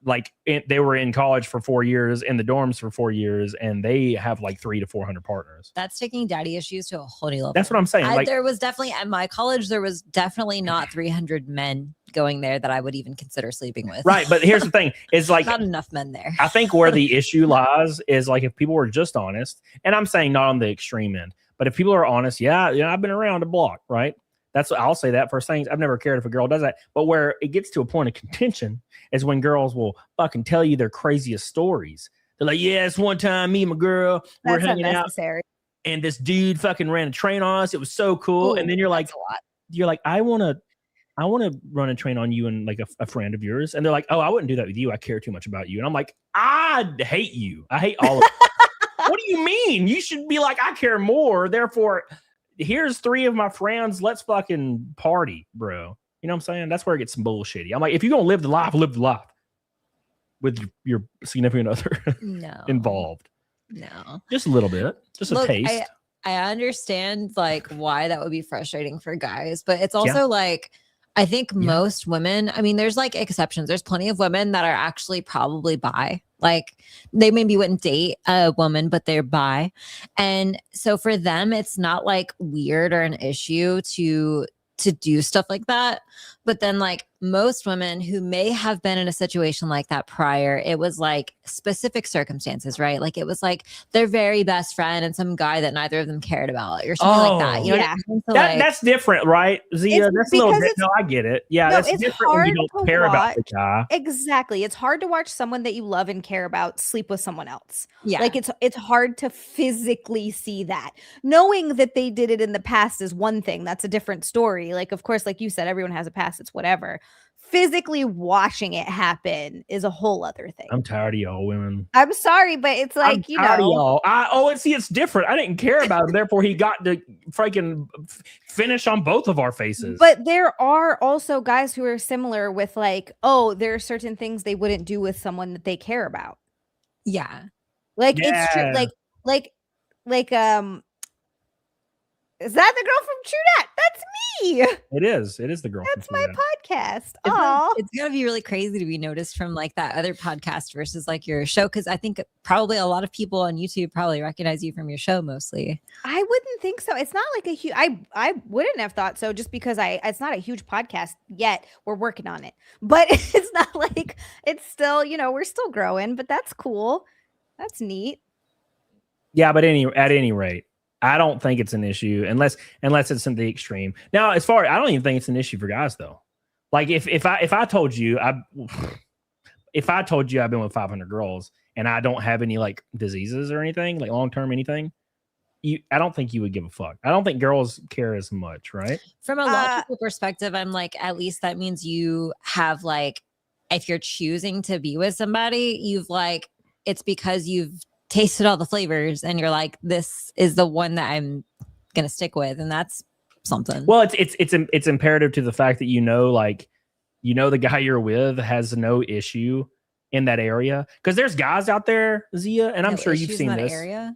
like they were in college for 4 years, in the dorms for 4 years, and they have like 300 to 400 partners. That's taking daddy issues to a whole new level. That's what I'm saying. Like, there was definitely at my college, there was definitely not 300 men going there that I would even consider sleeping with. Right, but here's the thing: is like not enough men there. I think where the issue lies is like if people were just honest, and I'm saying not on the extreme end, but if people are honest, yeah, I've been around the block, right? That's what I'll say that first thing. I've never cared if a girl does that. But where it gets to a point of contention is when girls will fucking tell you their craziest stories. They're like, yeah, it's one time me and my girl we're That's hanging out, unnecessary. and this dude fucking ran a train on us. It was so cool. Ooh, and then you're like, that's a lot. I want to run a train on you and like a friend of yours. And they're like, oh, I wouldn't do that with you. I care too much about you. And I'm like, I hate you. I hate all of you. What do you mean? You should be like, I care more. Therefore, here's 3 of my friends. Let's fucking party, bro. You know what I'm saying? That's where it gets some bullshitty. I'm like, if you're going to live the life with your significant other involved. No. Just a little bit. Just a taste. I understand like why that would be frustrating for guys, but it's also like I think most women, I mean, there's like exceptions. There's plenty of women that are actually probably bi. Like they maybe wouldn't date a woman, but they're bi. And so for them, it's not like weird or an issue to do stuff like that. But then like most women who may have been in a situation like that prior, it was like specific circumstances, right? Like it was like their very best friend and some guy that neither of them cared about or something like that. You know what I mean? So that's different, right? Zia, that's a little bit. No, I get it. Yeah, No, that's it's different when you hard don't to care about watch. the guy. Exactly. It's hard to watch someone that you love and care about sleep with someone else. Yeah. Like it's hard to physically see that. Knowing that they did it in the past is one thing. That's a different story. Like, of course, like you said, everyone has a past. It's whatever. Physically watching it happen is a whole other thing. I'm tired of y'all women. I'm sorry, but it's like, I'm tired of y'all. It's different. I didn't care about him. Therefore, he got to freaking finish on both of our faces. But there are also guys who are similar with like, oh, there are certain things they wouldn't do with someone that they care about. Yeah. Like it's true. Like is that the girl from True Dat? That's me. It is the girl. That's my podcast. It's gotta be really crazy to be noticed from like that other podcast versus like your show. Cause I think probably a lot of people on YouTube probably recognize you from your show mostly. I wouldn't think so. It's not like a huge, I wouldn't have thought so just because it's not a huge podcast yet. We're working on it, but it's not like it's still, we're still growing, but that's cool. That's neat. Yeah. But at any rate, I don't think it's an issue unless it's in the extreme. Now, I don't even think it's an issue for guys though. Like if I told you I've been with 500 girls and I don't have any like diseases or anything, like long-term anything, I don't think you would give a fuck. I don't think girls care as much, right? From a logical perspective, I'm like, at least that means you have like, if you're choosing to be with somebody, you've like, it's because you've tasted all the flavors and you're like, this is the one that I'm gonna stick with, and that's something. Well, it's imperative to the fact that the guy you're with has no issue in that area, because there's guys out there, Zia, and I'm sure you've seen this area.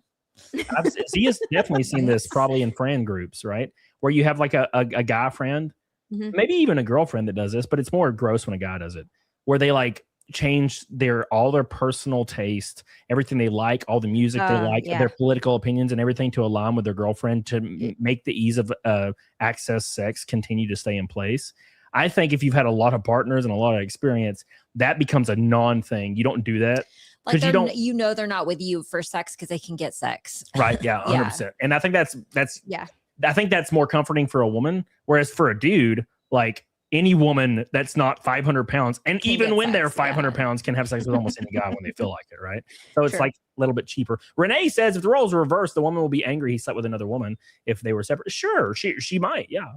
Zia's definitely seen this probably in friend groups, right, where you have like a guy friend, maybe even a girlfriend that does this, but it's more gross when a guy does it, where they like change all their personal taste, everything they like, all the music they like, their political opinions and everything to align with their girlfriend to make the ease of access sex continue to stay in place. I think if you've had a lot of partners and a lot of experience, that becomes a non-thing. You don't do that because they're not with you for sex because they can get sex. Right. Yeah. 100%. And I think that's I think that's more comforting for a woman. Whereas for a dude, like, any woman that's not 500 pounds, and even when they're 500 pounds, can have sex with almost any guy when they feel like it, right? So it's like a little bit cheaper. Renee says if the roles are reversed, the woman will be angry he slept with another woman if they were separate. Sure, she might, yeah.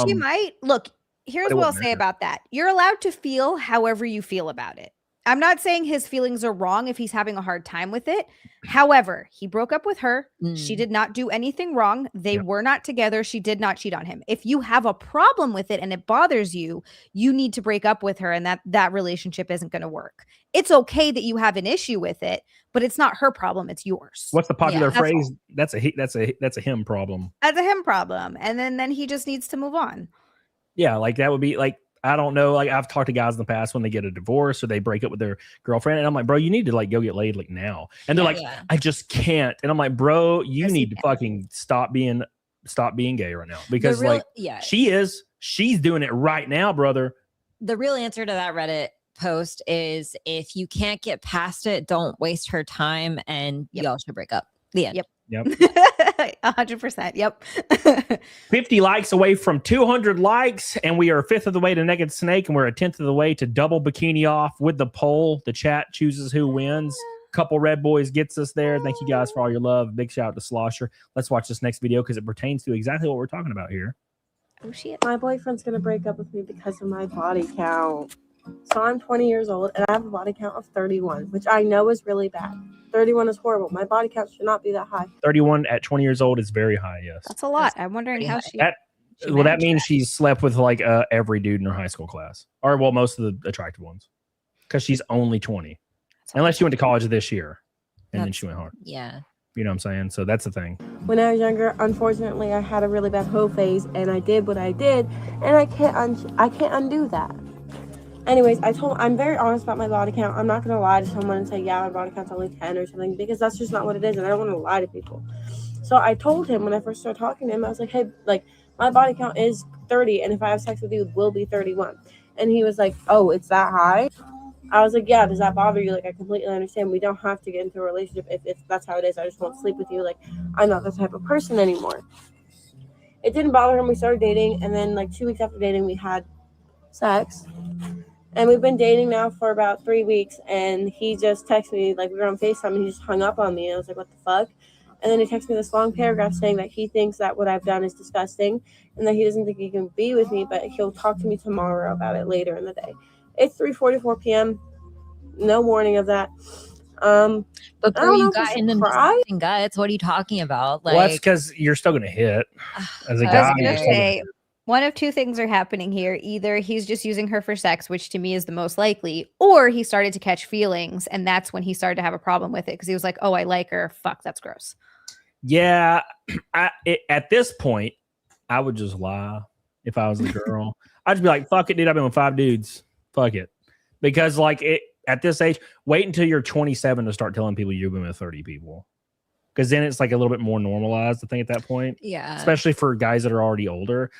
She might. Look, here's what I'll say about that. You're allowed to feel however you feel about it. I'm not saying his feelings are wrong if he's having a hard time with it. However, he broke up with her. She did not do anything wrong. They were not together. She did not cheat on him. If you have a problem with it and it bothers you, you need to break up with her, and that relationship isn't going to work. It's okay that you have an issue with it, but it's not her problem. It's yours. What's the popular phrase? That's a him problem. That's a him problem. And then he just needs to move on. Yeah. Like that would be like, I don't know. Like I've talked to guys in the past when they get a divorce or they break up with their girlfriend, and I'm like, bro, you need to like go get laid like now. And they're I just can't. And I'm like, bro, you need to fucking stop being gay right now, because she's doing it right now, brother. The real answer to that Reddit post is if you can't get past it, don't waste her time, and y'all should break up. The end. Yep. 100%. Yep. 50 likes away from 200 likes, and we are a fifth of the way to Naked Snake, and we're a tenth of the way to double bikini off with the poll. The chat chooses who wins. couple Red Boys gets us there. Thank you guys for all your love. Big shout out to Slosher. Let's watch this next video because it pertains to exactly what we're talking about here. Oh shit. My boyfriend's gonna break up with me because of my body count. So I'm 20 years old and I have a body count of 31, which I know is really bad. 31 is horrible. My body count should not be that high. 31 at 20 years old is very high, yes. That's a lot. I'm wondering how she. Well, that means she's slept with like every dude in her high school class, or well, most of the attractive ones, because she's only 20, unless she went to college this year, and then she went hard. Yeah, you know what I'm saying. So that's the thing. When I was younger, unfortunately, I had a really bad hoe phase, and I did what I did, and I can't undo that. Anyways, I'm very honest about my body count. I'm not gonna lie to someone and say, yeah, my body count's only 10 or something, because that's just not what it is, and I don't want to lie to people. So I told him when I first started talking to him, I was like, hey, like, my body count is 30, and if I have sex with you, it will be 31. And he was like, oh, it's that high? I was like, yeah, does that bother you? Like, I completely understand. We don't have to get into a relationship if that's how it is. I just won't sleep with you. Like, I'm not that type of person anymore. It didn't bother him. We started dating, and then, like, 2 weeks after dating, we had sex. And we've been dating now for about 3 weeks, and he just texted me, like, we were on FaceTime, and he just hung up on me. And I was like, what the fuck? And then he texted me this long paragraph saying that he thinks that what I've done is disgusting and that he doesn't think he can be with me, but he'll talk to me tomorrow about it later in the day. It's 3:44 p.m. No warning of that. But before you got in the guts, what are you talking about? Like, well, that's because you're still going to hit as a guy. I was going to say, one of two things are happening here. Either he's just using her for sex, which to me is the most likely, or he started to catch feelings, and that's when he started to have a problem with it because he was like, oh, I like her. Fuck, that's gross. Yeah, at this point, I would just lie if I was the girl. I'd just be like, fuck it, dude. I've been with 5 dudes. Fuck it. Because like at this age, wait until you're 27 to start telling people you've been with 30 people. Because then it's like a little bit more normalized, I think, at that point. Yeah. Especially for guys that are already older.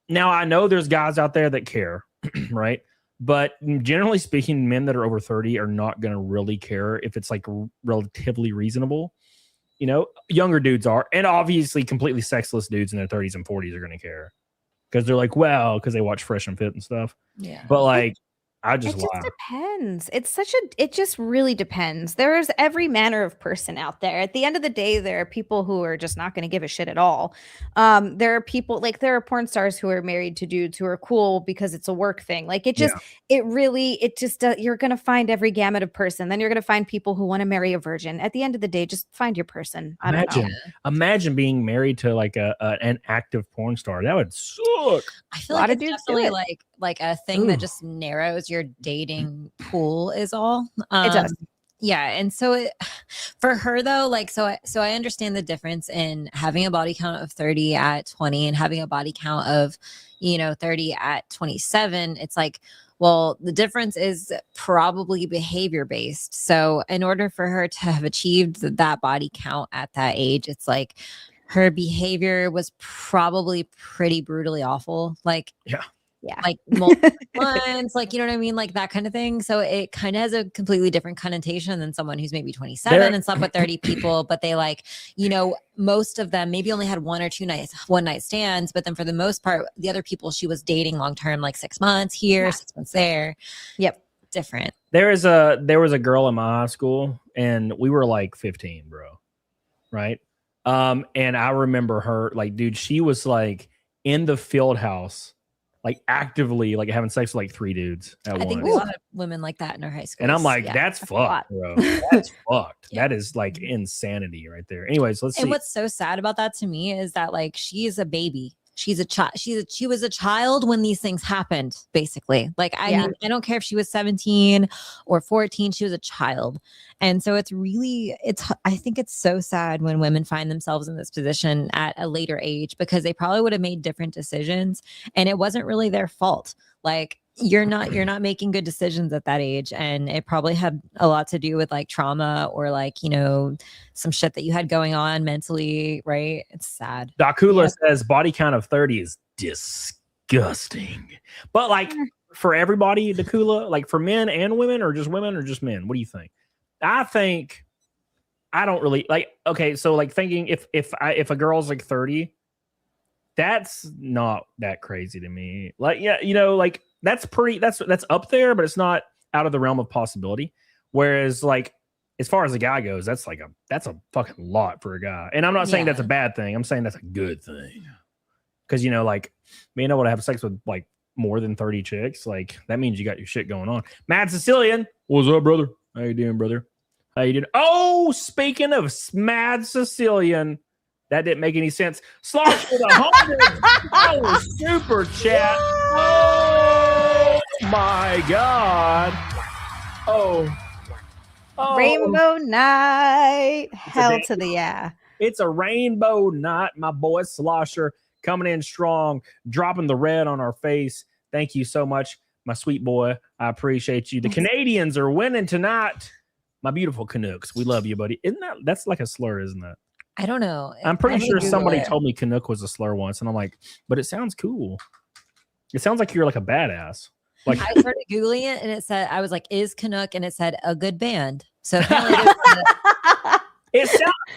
Now, I know there's guys out there that care, right? But generally speaking, men that are over 30 are not going to really care if it's like relatively reasonable. You know, younger dudes are, and obviously completely sexless dudes in their 30s and 40s are going to care because they're like, well, because they watch Fresh and Fit and stuff. Yeah. But like, I It just just lie. depends. It just really depends. There's every manner of person out there. At the end of the day, there are people who are just not going to give a shit at all. There are people like there are porn stars who are married to dudes who are cool because it's a work thing. Like it just, you're going to find every gamut of person. Then you're going to find people who want to marry a virgin. At the end of the day, just find your person. I don't know. Imagine being married to like an active porn star. That would suck. I feel like it's definitely like a thing that just narrows your dating pool is all. It does. Yeah. And so for her though, like, so I understand the difference in having a body count of 30 at 20 and having a body count of, 30 at 27. It's like, well, the difference is probably behavior based. So in order for her to have achieved that body count at that age, it's like her behavior was probably pretty brutally awful. Like, yeah. Like multiple months, like, you know what I mean? Like that kind of thing. So it kind of has a completely different connotation than someone who's maybe 27 and slept with 30 people, but they like, most of them maybe only had 1 or 2 one night stands. But then for the most part, the other people she was dating long-term, like 6 months here, 6 months there. Yep. Different. There was a girl in my high school and we were like 15, bro. Right. And I remember her like, dude, she was like in the field house, like actively like having sex with like 3 dudes at once. I think we had women like that in our high school. And I'm like, that's fucked, bro. That's fucked. Yeah. That is like insanity right there. Anyways, let's see. And what's so sad about that to me is that like she is a baby. She's a child. She was a child when these things happened, basically. Like, I mean, I don't care if she was 17 or 14, she was a child. And so I think it's so sad when women find themselves in this position at a later age because they probably would have made different decisions and it wasn't really their fault. Like, you're not making good decisions at that age, and it probably had a lot to do with like trauma or like some shit that you had going on mentally, right? It's sad. Dakula says body count of 30 is disgusting, but like for everybody, Dakula, like for men and women or just men, what do you think? I think I don't really like. Okay, so like thinking if a girl's like 30, that's not that crazy to me. Like like. That's up there, but it's not out of the realm of possibility. Whereas like as far as a guy goes, that's a fucking lot for a guy. And I'm not saying that's a bad thing. I'm saying that's a good thing. Because, you know, like, being able to have sex with like more than 30 chicks, like, that means you got your shit going on. Mad Sicilian, what's up, brother? How you doing, brother? How you doing? Oh, speaking of Mad Sicilian, that didn't make any sense. Slosh with $100 super chat. Oh my God. Oh. Rainbow night. Hell to the yeah. It's a rainbow night. My boy Slosher coming in strong, dropping the red on our face. Thank you so much, my sweet boy. I appreciate you. The Canadians are winning tonight. My beautiful Canucks. We love you, buddy. That's like a slur, isn't that? I don't know. I'm pretty sure somebody told me Canuck was a slur once, and I'm like, but it sounds cool. It sounds like you're like a badass. Like I started Googling it and it said, I was like, is Canuck? And it said a good band. So apparently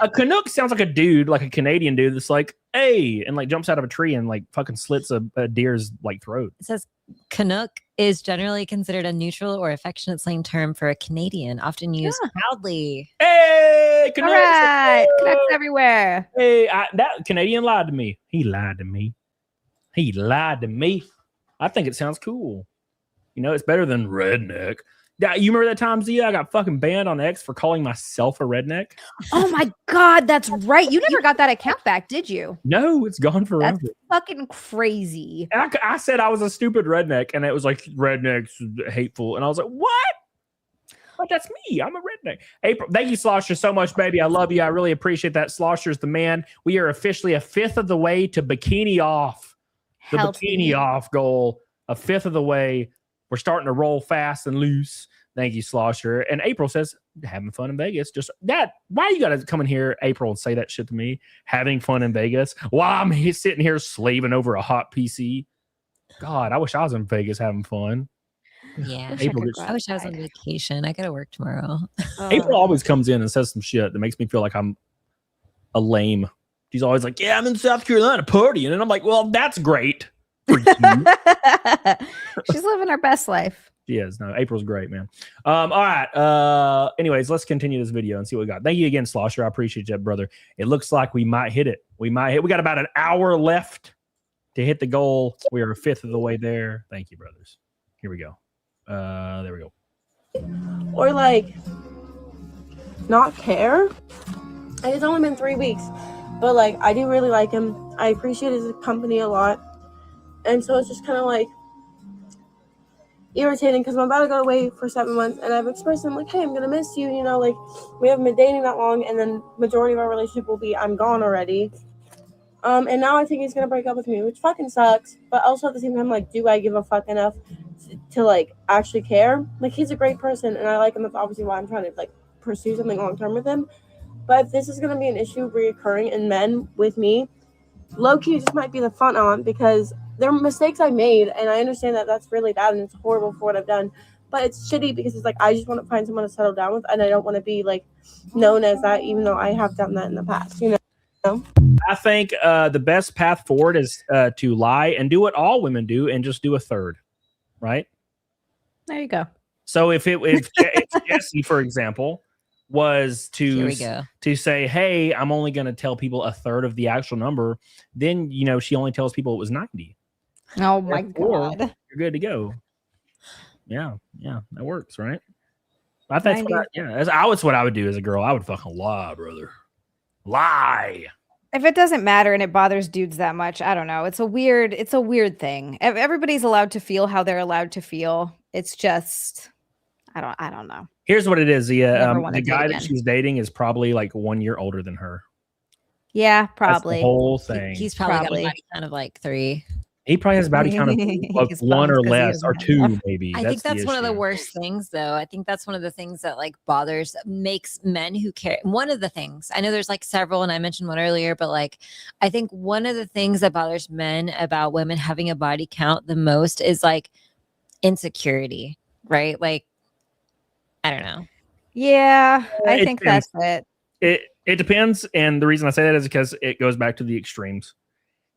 a Canuck sounds like a dude, like a Canadian dude that's like, hey, and like jumps out of a tree and like fucking slits a deer's like throat. It says Canuck is generally considered a neutral or affectionate slang term for a Canadian, often used proudly. Hey, Canucks! All right, Canucks everywhere. Hey, that Canadian lied to me. He lied to me. He lied to me. I think it sounds cool. You know, it's better than redneck. Yeah, you remember that time, Zia? I got fucking banned on X for calling myself a redneck. Oh my God, that's right. You never got that account back, did you? No, it's gone forever. That's fucking crazy. And I said I was a stupid redneck, and it was like rednecks hateful, and I was like, what? But that's me. I'm a redneck. April, thank you, Slosher, so much, baby. I love you. I really appreciate that. Slosher's the man. We are officially a fifth of the way to bikini off. The bikini off goal. A fifth of the way. We're starting to roll fast and loose. Thank you, Slosher. And April says, having fun in Vegas. Just that. Why you got to come in here, April, and say that shit to me? Having fun in Vegas while I'm sitting here slaving over a hot PC. God, I wish I was in Vegas having fun. Yeah. I wish I was on vacation. I got to work tomorrow. April always comes in and says some shit that makes me feel like I'm a lame. She's always like, yeah, I'm in South Carolina partying. And I'm like, well, that's great. She's living her best life. She is. No, April's great, man. All right. Anyways, let's continue this video and see what we got. Thank you again, Slosher. I appreciate that, brother. It looks like we might hit it. We got about an hour left to hit the goal. We are a fifth of the way there. Thank you, brothers. Here we go. There we go. Or like not care. And it's only been 3 weeks. But like I do really like him. I appreciate his company a lot. And so it's just kind of like irritating because I'm about to go away for 7 months, and I've expressed to him like, hey, I'm gonna miss you, you know, like we haven't been dating that long, and then majority of our relationship will be I'm gone already. And now I think he's gonna break up with me, which fucking sucks. But also at the same time, like, do I give a fuck enough to like actually care? Like, he's a great person and I like him. That's obviously why I'm trying to like pursue something long term with him. But if this is gonna be an issue reoccurring in men with me, low-key just might be the front on, because there are mistakes I made, and I understand that that's really bad and it's horrible for what I've done. But it's shitty because it's like I just want to find someone to settle down with, and I don't want to be like known as that, even though I have done that in the past. You know. I think the best path forward is to lie and do what all women do, and just do a third, right? There you go. So if Jesse, for example, was to say, hey, I'm only going to tell people a third of the actual number, then, you know, she only tells people it was 90. Oh my God. You're good to go. Yeah, that works, right? I think that's what I would do as a girl. I would fucking lie, brother. Lie. If it doesn't matter and it bothers dudes that much, I don't know. It's a weird thing. Everybody's allowed to feel how they're allowed to feel. It's just, I don't know. Here's what it is, Zia. The guy that she's dating is probably like 1 year older than her. Yeah, probably. That's the whole thing. He's probably got a body count of like 3. He probably has a body count of 1 or less, or 2 maybe. I think that's one of the worst things, though. I think that's one of the things that like makes men who care. One of the things, I know there's like several, and I mentioned one earlier, but like I think one of the things that bothers men about women having a body count the most is like insecurity, right? Like, I don't know. Yeah, I think that's it. It depends, and the reason I say that is because it goes back to the extremes.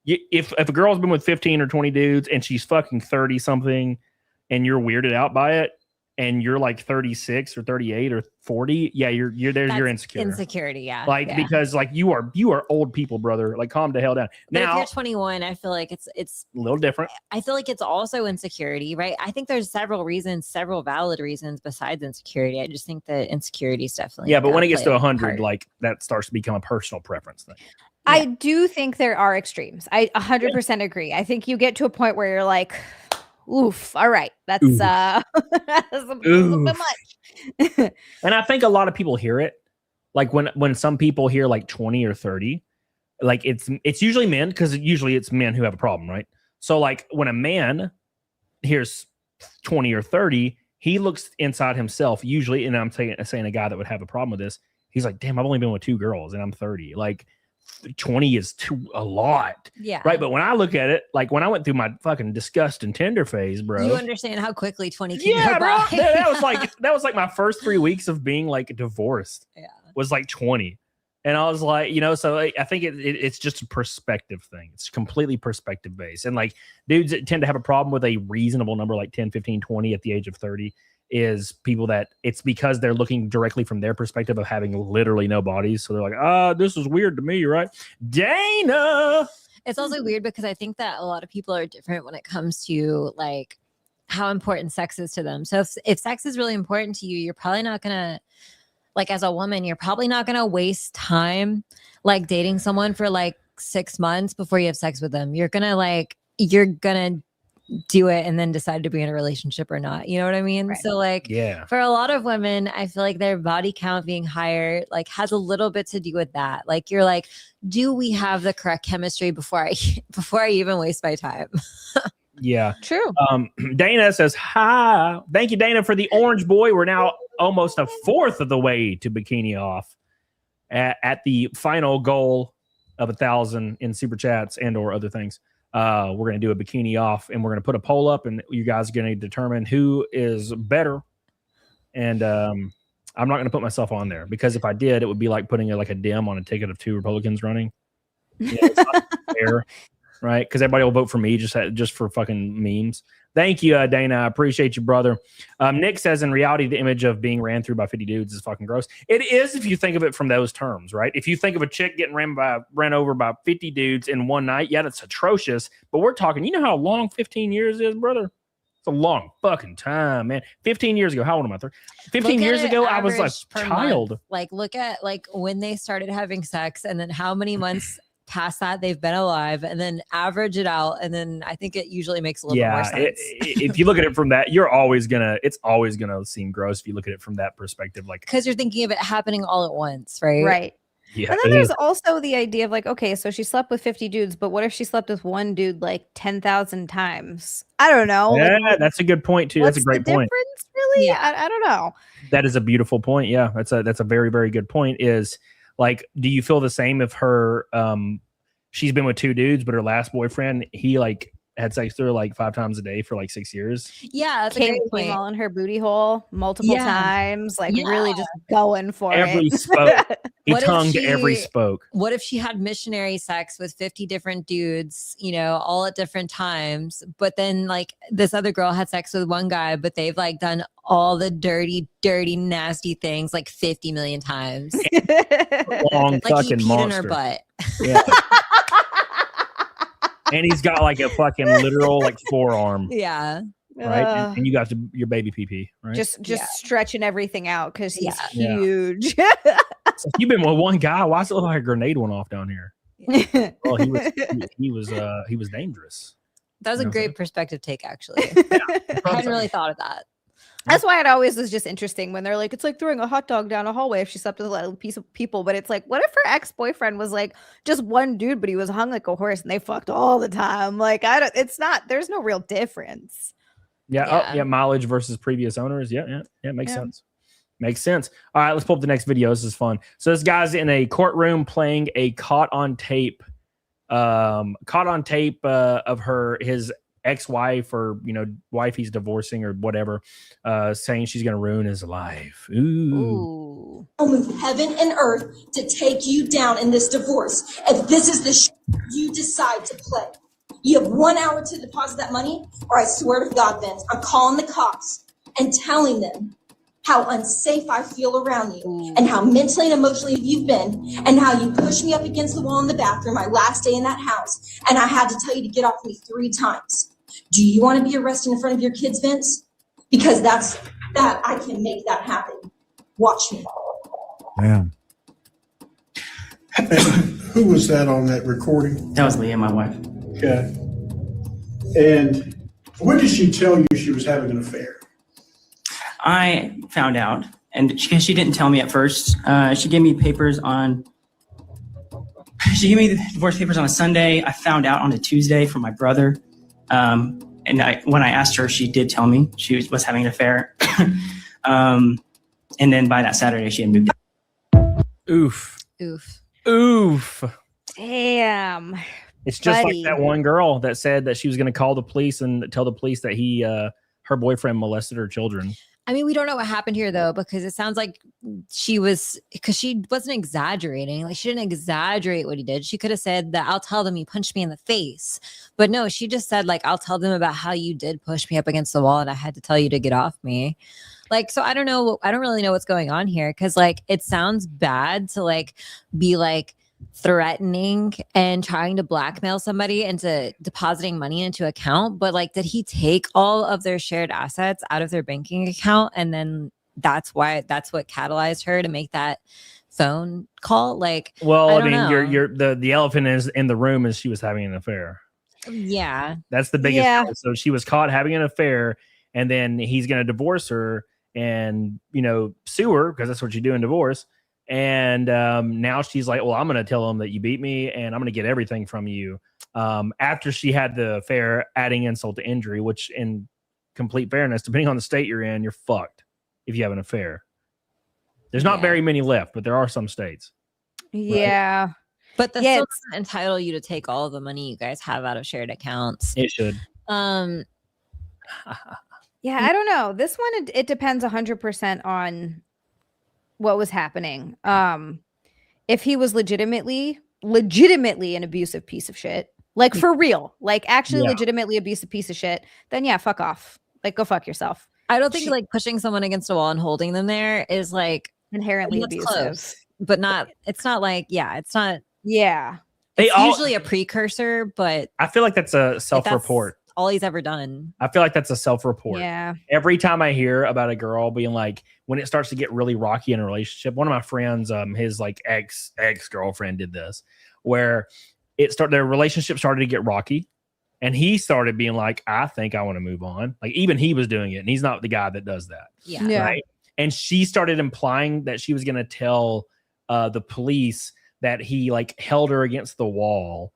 If a girl's been with 15 or 20 dudes and she's fucking 30 something, and you're weirded out by it, and you're like 36 or 38 or 40, yeah, you're there's your insecure. Insecurity, yeah. Like, because like you are old people, brother. Like, calm the hell down. But Now, if you're 21, I feel like it's a little different. I feel like it's also insecurity, right? I think there's several valid reasons besides insecurity. I just think that insecurity is definitely Yeah, but when it gets to 100, part. like that starts to become a personal preference thing. I do think there are extremes. I 100% agree. I think you get to a point where you're like, oof, all right, that's that's a bit much. And I think a lot of people hear it. Like when some people hear like 20 or 30, like it's usually men, because usually it's men who have a problem, right? So like when a man hears 20 or 30, he looks inside himself usually, and I'm saying a guy that would have a problem with this, he's like, damn, I've only been with 2 girls and I'm 30. Like 20 is a lot. Yeah. Right. But when I look at it, like when I went through my fucking disgust and Tinder phase, bro. You understand how quickly 20 can yeah, go by. bro. That was like my first 3 weeks of being like divorced. Yeah. Was like 20. And I was like, so I think it's just a perspective thing. It's completely perspective based. And like dudes that tend to have a problem with a reasonable number, like 10, 15, 20 at the age of 30, is people that it's because they're looking directly from their perspective of having literally no bodies. So they're like, this is weird to me, right? Dana. It's also weird because I think that a lot of people are different when it comes to like how important sex is to them. So if sex is really important to you, you're probably not going to, like as a woman, you're probably not going to waste time like dating someone for like 6 months before you have sex with them. You're going to do it and then decide to be in a relationship or not. You know what I mean? Right. So like, for a lot of women, I feel like their body count being higher, like has a little bit to do with that. Like you're like, do we have the correct chemistry before I even waste my time? Yeah. True. Dana says, hi. Thank you, Dana, for the orange boy. We're now almost a fourth of the way to bikini off at the final goal of 1,000 in super chats and or other things. We're going to do a bikini off, and we're going to put a poll up, and you guys are going to determine who is better. And I'm not going to put myself on there, because if I did, it would be like putting a dim on a ticket of 2 Republicans running. It's not fair, right? Because everybody will vote for me just for fucking memes. Thank you, Dana. I appreciate you, brother. Nick says, in reality, the image of being ran through by 50 dudes is fucking gross. It is if you think of it from those terms, right? If you think of a chick getting ran over by 50 dudes in one night, yeah, that's atrocious. But we're talking, you know how long 15 years is, brother? It's a long fucking time, man. 15 years ago, how old am I? 15 years ago, I was like a child. Month. Like, look at like when they started having sex, and then how many months past that they've been alive, and then average it out, and then I think it usually makes a little bit more sense. If you look at it from that, it's always gonna seem gross if you look at it from that perspective, like because you're thinking of it happening all at once, right? Right. Yeah. And then there's also the idea of like, okay, so she slept with 50 dudes, but what if she slept with one dude like 10,000 times? I don't know. Yeah, like, that's a good point too. That's a great point. Really? Yeah. I don't know. That is a beautiful point. Yeah, that's a very, very good point. Is like, do you feel the same if her she's been with 2 dudes, but her last boyfriend, he like had sex with her like 5 times a day for like 6 years? Yeah, that's Came a great point. all in her booty hole multiple times, like really just going for every it. spoke. He tongued every spoke. What if she had missionary sex with 50 different dudes, all at different times, but then like this other girl had sex with one guy, but they've like done all the dirty, nasty things like 50 million times. Long like fucking he peed monster. in her butt. Yeah. And he's got like a fucking literal like forearm. Yeah. Right. And you got your baby PP, right? Just stretching everything out because he's huge. So if you've been with one guy, why does it look like a grenade went off down here? Well, he was dangerous. That was a great perspective take, actually. I hadn't really thought of that. That's why it always was just interesting when they're like, it's like throwing a hot dog down a hallway if she slept with a little piece of people. But it's like, what if her ex-boyfriend was like just one dude, but he was hung like a horse and they fucked all the time? Like, there's no real difference. Yeah. Mileage versus previous owners. Yeah. Makes sense. Makes sense. All right, let's pull up the next video. This is fun. So this guy's in a courtroom playing a caught on tape of his ex-wife or wife he's divorcing or whatever, saying she's gonna ruin his life. Ooh. I'll move heaven and earth to take you down in this divorce, and this is the you decide to play. You have 1 hour to deposit that money, or I swear to God, Vince, I'm calling the cops. and telling them how unsafe I feel around you and how mentally and emotionally you've been and how you pushed me up against the wall in the bathroom my last day in that house and I had to tell you to get off me 3 times. Do you want to be arrested in front of your kids, Vince? Because that I can make that happen. Watch me. Yeah. Who was that on that recording? That was Leah, my wife. Okay. And when did she tell you she was having an affair? I found out, and she didn't tell me at first. She gave me papers on. She gave me the divorce papers on a Sunday. I found out on a Tuesday from my brother, and when I asked her, she did tell me she was having an affair. And then by that Saturday, she had moved. Oof. Oof. Oof. Damn. It's just buddy. like that one girl that said that she was going to call the police and tell the police that her boyfriend molested her children. I mean, we don't know what happened here though, because it sounds like she wasn't exaggerating. Like she didn't exaggerate what he did. She could have said that I'll tell them you punched me in the face. But no, she just said like, I'll tell them about how you did push me up against the wall and I had to tell you to get off me. Like, so I don't know. I don't really know what's going on here. Cause like, it sounds bad to like be like threatening and trying to blackmail somebody into depositing money into account. But like, did he take all of their shared assets out of their banking account? And then that's what catalyzed her to make that phone call. Like, well, I mean, know. the elephant is in the room is she was having an affair. Yeah. That's the biggest. Yeah. So she was caught having an affair and then he's going to divorce her and, sue her because that's what you do in divorce. And now she's like, well, I'm going to tell him that you beat me and I'm going to get everything from you. After she had the affair, adding insult to injury, which in complete fairness, depending on the state you're in, you're fucked if you have an affair. There's not very many left, but there are some states. Yeah. Right? But that still doesn't entitle you to take all of the money you guys have out of shared accounts. It should. Yeah, I don't know. This one, it depends 100% on what was happening. If he was legitimately an abusive piece of shit, like for real, like actually legitimately abusive piece of shit, then yeah, fuck off. Like go fuck yourself. I don't think like pushing someone against a wall and holding them there is like inherently abusive, close, but it's not like, it's not. Yeah. It's usually a precursor, but I feel like that's a self-report. All he's ever done. I feel like that's a self-report. Yeah. Every time I hear about a girl being like, when it starts to get really rocky in a relationship, one of my friends, his like ex-girlfriend did this, where their relationship started to get rocky, and he started being like, I think I want to move on. Like even he was doing it, and he's not the guy that does that. Yeah. Right. And she started implying that she was going to tell the police that he like held her against the wall.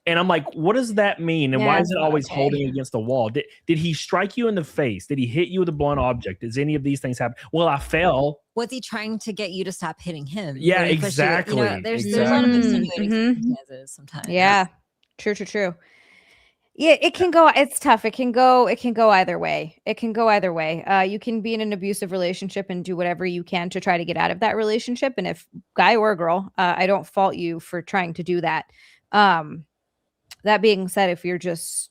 And I'm like, what does that mean? And why is it always holding against the wall? Did he strike you in the face? Did he hit you with a blunt object? Does any of these things happen? Well, I fell. Was he trying to get you to stop hitting him? Yeah, exactly. There's a lot of insinuating circumstances sometimes. Yeah. True. Yeah, it can go. It's tough. It can go either way. You can be in an abusive relationship and do whatever you can to try to get out of that relationship. And if guy or girl, I don't fault you for trying to do that. That being said, if you're just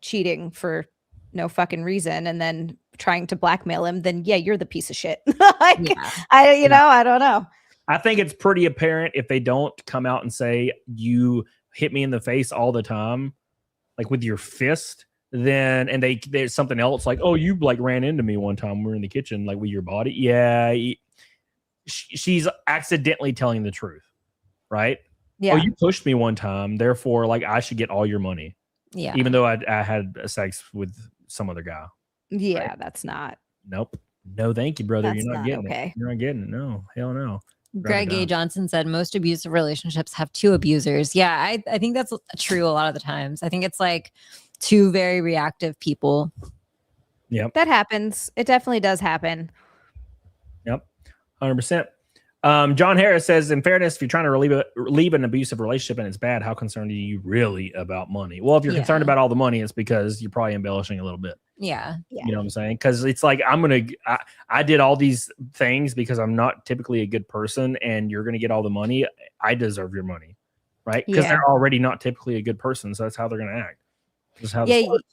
cheating for no fucking reason and then trying to blackmail him, then yeah, you're the piece of shit. I don't know. I think it's pretty apparent if they don't come out and say you hit me in the face all the time, like with your fist, then and there's something else like, oh, you like ran into me one time. We were in the kitchen, like with your body. Yeah, she's accidentally telling the truth, right? Yeah. Oh, you pushed me one time, therefore, like I should get all your money. Yeah. Even though I had sex with some other guy. Yeah, right? That's not. Nope. No, thank you, brother. You're not getting it. You're not getting it. No, hell no. Greg A. Johnson said most abusive relationships have two abusers. Yeah, I think that's true a lot of the times. I think it's like two very reactive people. Yep. That happens. It definitely does happen. Yep. 100%. John Harris says, in fairness, if you're trying to leave an abusive relationship and it's bad, how concerned are you really about money? Well, if you're concerned about all the money, it's because you're probably embellishing a little bit. Yeah. You know what I'm saying? Because it's like, I did all these things because I'm not typically a good person and you're going to get all the money. I deserve your money. Right? Because they're already not typically a good person. So that's how they're going to act.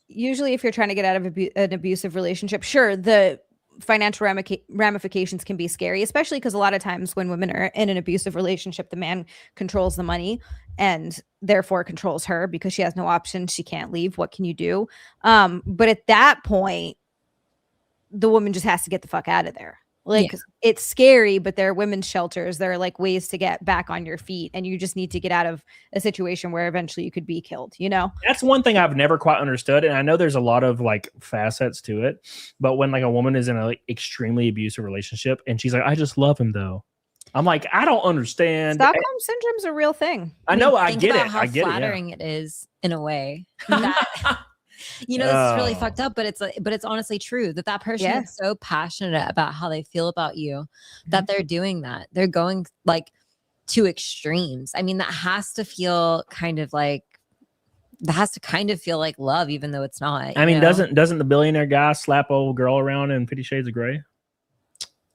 Usually if you're trying to get out of an abusive relationship, sure, the financial ramifications can be scary, especially because a lot of times when women are in an abusive relationship, the man controls the money and therefore controls her because she has no option. She can't leave. What can you do? But at that point, the woman just has to get the fuck out of there. Like, it's scary, but there are women's shelters. There are like ways to get back on your feet, and you just need to get out of a situation where eventually you could be killed, you know? That's one thing I've never quite understood. And I know there's a lot of like facets to it, but when like a woman is in an like, extremely abusive relationship and she's like, I just love him though. I'm like, I don't understand. Stockholm syndrome's a real thing. I know. I Think get about it. How I get flattering it is in a way. You know, this is really fucked up, but it's honestly true that person is so passionate about how they feel about you that they're doing that. They're going like to extremes. I mean, that has to feel kind of like love, even though it's not. I mean, doesn't the billionaire guy slap old girl around in 50 Shades of Grey?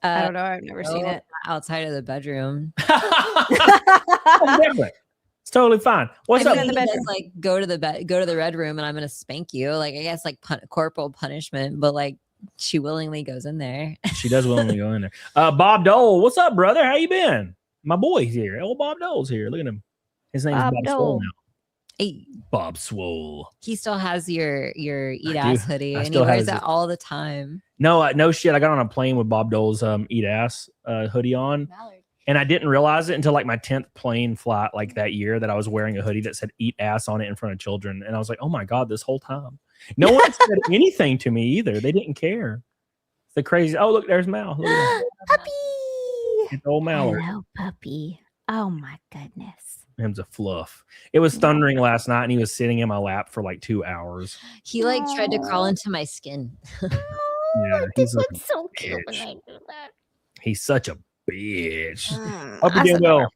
I don't know. I've never seen it. Outside of the bedroom. Different. It's totally fine. What's up? He does, like go to the red room, and I'm gonna spank you. Like I guess like corporal punishment, but like she willingly goes in there. She does willingly go in there. Bob Dole, what's up, brother? How you been? My boy's here. Old Bob Dole's here. Look at him. His name's Bob Swole now. Hey, Bob Swole. He still has your eat ass hoodie, and he wears it all the time. No shit. I got on a plane with Bob Dole's eat ass hoodie on. And I didn't realize it until like my 10th plane flight like that year that I was wearing a hoodie that said eat ass on it in front of children. And I was like, oh my God, this whole time. No one said anything to me either. They didn't care. It's the crazy. Oh, look, there's Mal. Look at puppy. It's old Mal. Hello, puppy. Oh my goodness. Him's a fluff. It was thundering last night and he was sitting in my lap for like 2 hours. He like tried to crawl into my skin. Yeah, he's so cute when I do that. He's such a bitch. Hope you're doing well.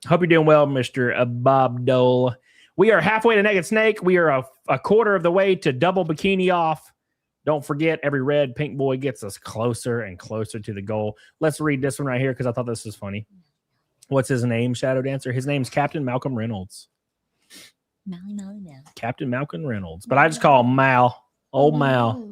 Hope you're doing well, Mr. Bob Dole. We are halfway to Naked Snake. We are a quarter of the way to double bikini off. Don't forget, every red pink boy gets us closer and closer to the goal. Let's read this one right here because I thought this was funny. What's his name, Shadow Dancer? His name's Captain Malcolm Reynolds. Captain Malcolm Reynolds. But I just call him Mal. Old Mal.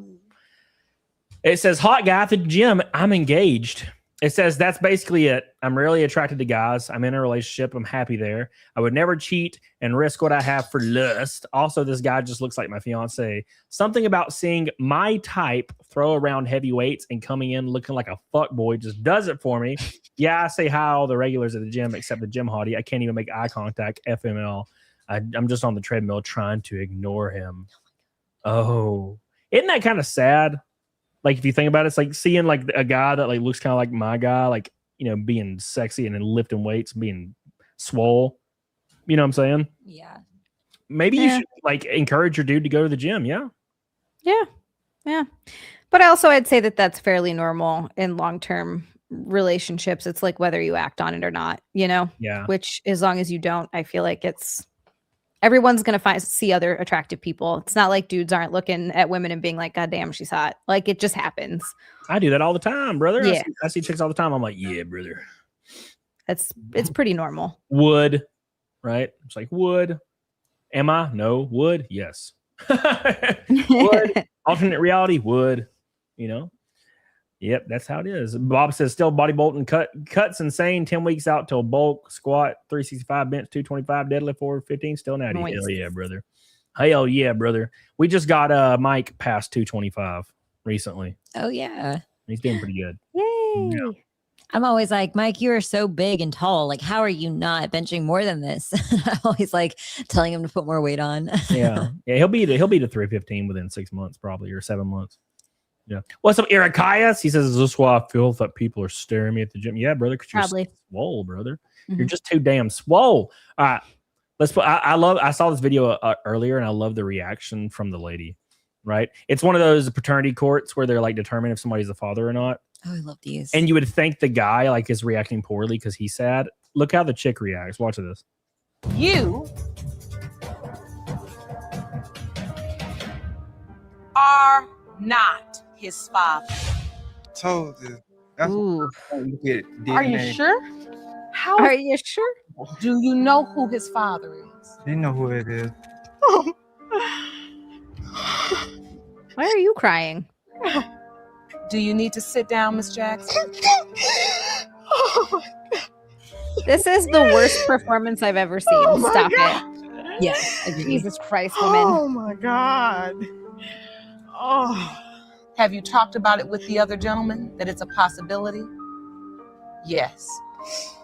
It says, hot guy at the gym. I'm engaged. It says that's basically it. I'm really attracted to guys. I'm in a relationship. I'm happy there. I would never cheat and risk what I have for lust. Also, this guy just looks like my fiance. Something about seeing my type throw around heavy weights and coming in looking like a fuckboy just does it for me. Yeah, I say hi all the regulars at the gym except the gym hottie. I can't even make eye contact. FML. I'm just on the treadmill trying to ignore him. Oh, isn't that kind of sad? Like, if you think about it, it's like seeing like a guy that like looks kind of like my guy, like, you know, being sexy and then lifting weights, being swole. You know what I'm saying? Yeah. Maybe you should like encourage your dude to go to the gym. Yeah. Yeah. But I'd say that that's fairly normal in long-term relationships. It's like whether you act on it or not, you know? Yeah. Which, as long as you don't, I feel like everyone's going to see other attractive people. It's not like dudes aren't looking at women and being like, God damn, she's hot. Like, it just happens. I do that all the time, brother. Yeah. I see chicks all the time. I'm like, yeah, brother. It's pretty normal. Would, right? It's like, would. Am I? No. Would? Yes. Would. Alternate reality? Would. You know? Yep, that's how it is. Bob says, still bodybuilding, cuts insane. 10 weeks out till bulk, squat, 365, bench, 225, deadlift, 415, still natty. Nice. Hell yeah, brother. Hell yeah, brother. We just got Mike past 225 recently. Oh, yeah. He's doing pretty good. Yay. Yeah. I'm always like, Mike, you are so big and tall. Like, how are you not benching more than this? I'm always like telling him to put more weight on. Yeah. He'll be to 315 within 6 months, probably, or 7 months. Yeah. What's up, Irakias? He says, is this why I feel that people are staring me at the gym? Yeah, brother, because you're Probably. swole, brother. You're just too damn swole. All right. Let's put I saw this video earlier and I love the reaction from the lady. Right? It's one of those paternity courts where they're like determine if somebody's a father or not. Oh, I love these. And you would think the guy like is reacting poorly because he's sad. Look how the chick reacts. Watch this. You are not his father. Told you. That's Ooh. Are you sure? How are you sure? Do you know who his father is? You know who it is. Why are you crying? Do you need to sit down, Miss Jackson? This is the worst performance I've ever seen. Oh my Stop God. it. Yes, agree. Jesus Christ, woman. Oh my God. Oh. Have you talked about it with the other gentleman, that it's a possibility? Yes.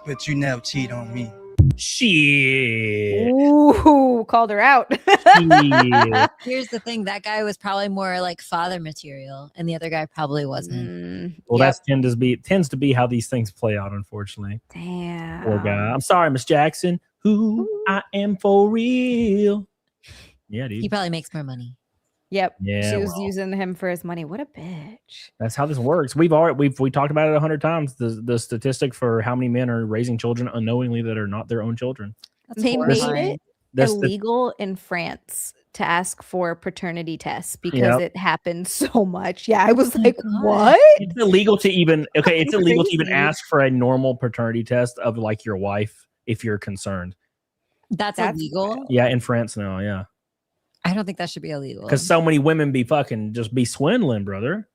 But you never cheat on me. Shit. Ooh, called her out. Shit. Here's the thing: that guy was probably more like father material, and the other guy probably wasn't. Well, that tends to be how these things play out, unfortunately. Damn. Poor guy. I'm sorry, Miss Jackson. Who I am for real. Yeah, dude. He probably makes more money. Yep. Yeah, She was well. using him for his money. What a bitch. That's how this works. We talked about it 100 times. The statistic for how many men are raising children unknowingly that are not their own children. They made it That's illegal in France to ask for paternity tests because Yep. it happened so much. Yeah, I was like, what? It's illegal to even it's illegal to even Crazy. ask for a normal paternity test of like your wife if you're concerned. That's illegal. Yeah, in France now, yeah. I don't think that should be illegal. Because so many women be swindling, brother.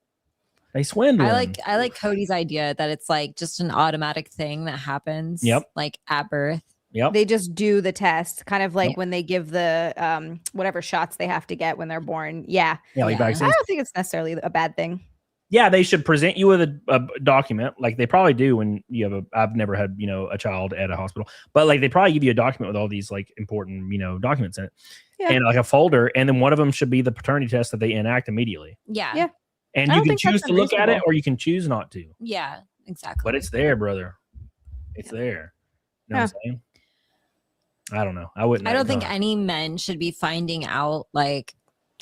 They swindling. I like Cody's idea that it's like just an automatic thing that happens. Yep. Like at birth. Yep. They just do the test, kind of like Yep. when they give the whatever shots they have to get when they're born. Yeah. Yeah, like I vaccines. don't think it's necessarily a bad thing. Yeah, they should present you with a document, like they probably do when you have I've never had, a child at a hospital, but like they probably give you a document with all these like important, documents in it. Yeah. And like a folder, and then one of them should be the paternity test that they enact immediately. Yeah. Yeah. And I you don't can think that's choose to look at it unreasonable. or you can choose not to. Yeah, exactly. But it's there, brother. It's there. You know what I'm saying? I don't know. I wouldn't. I don't think any men should be finding out like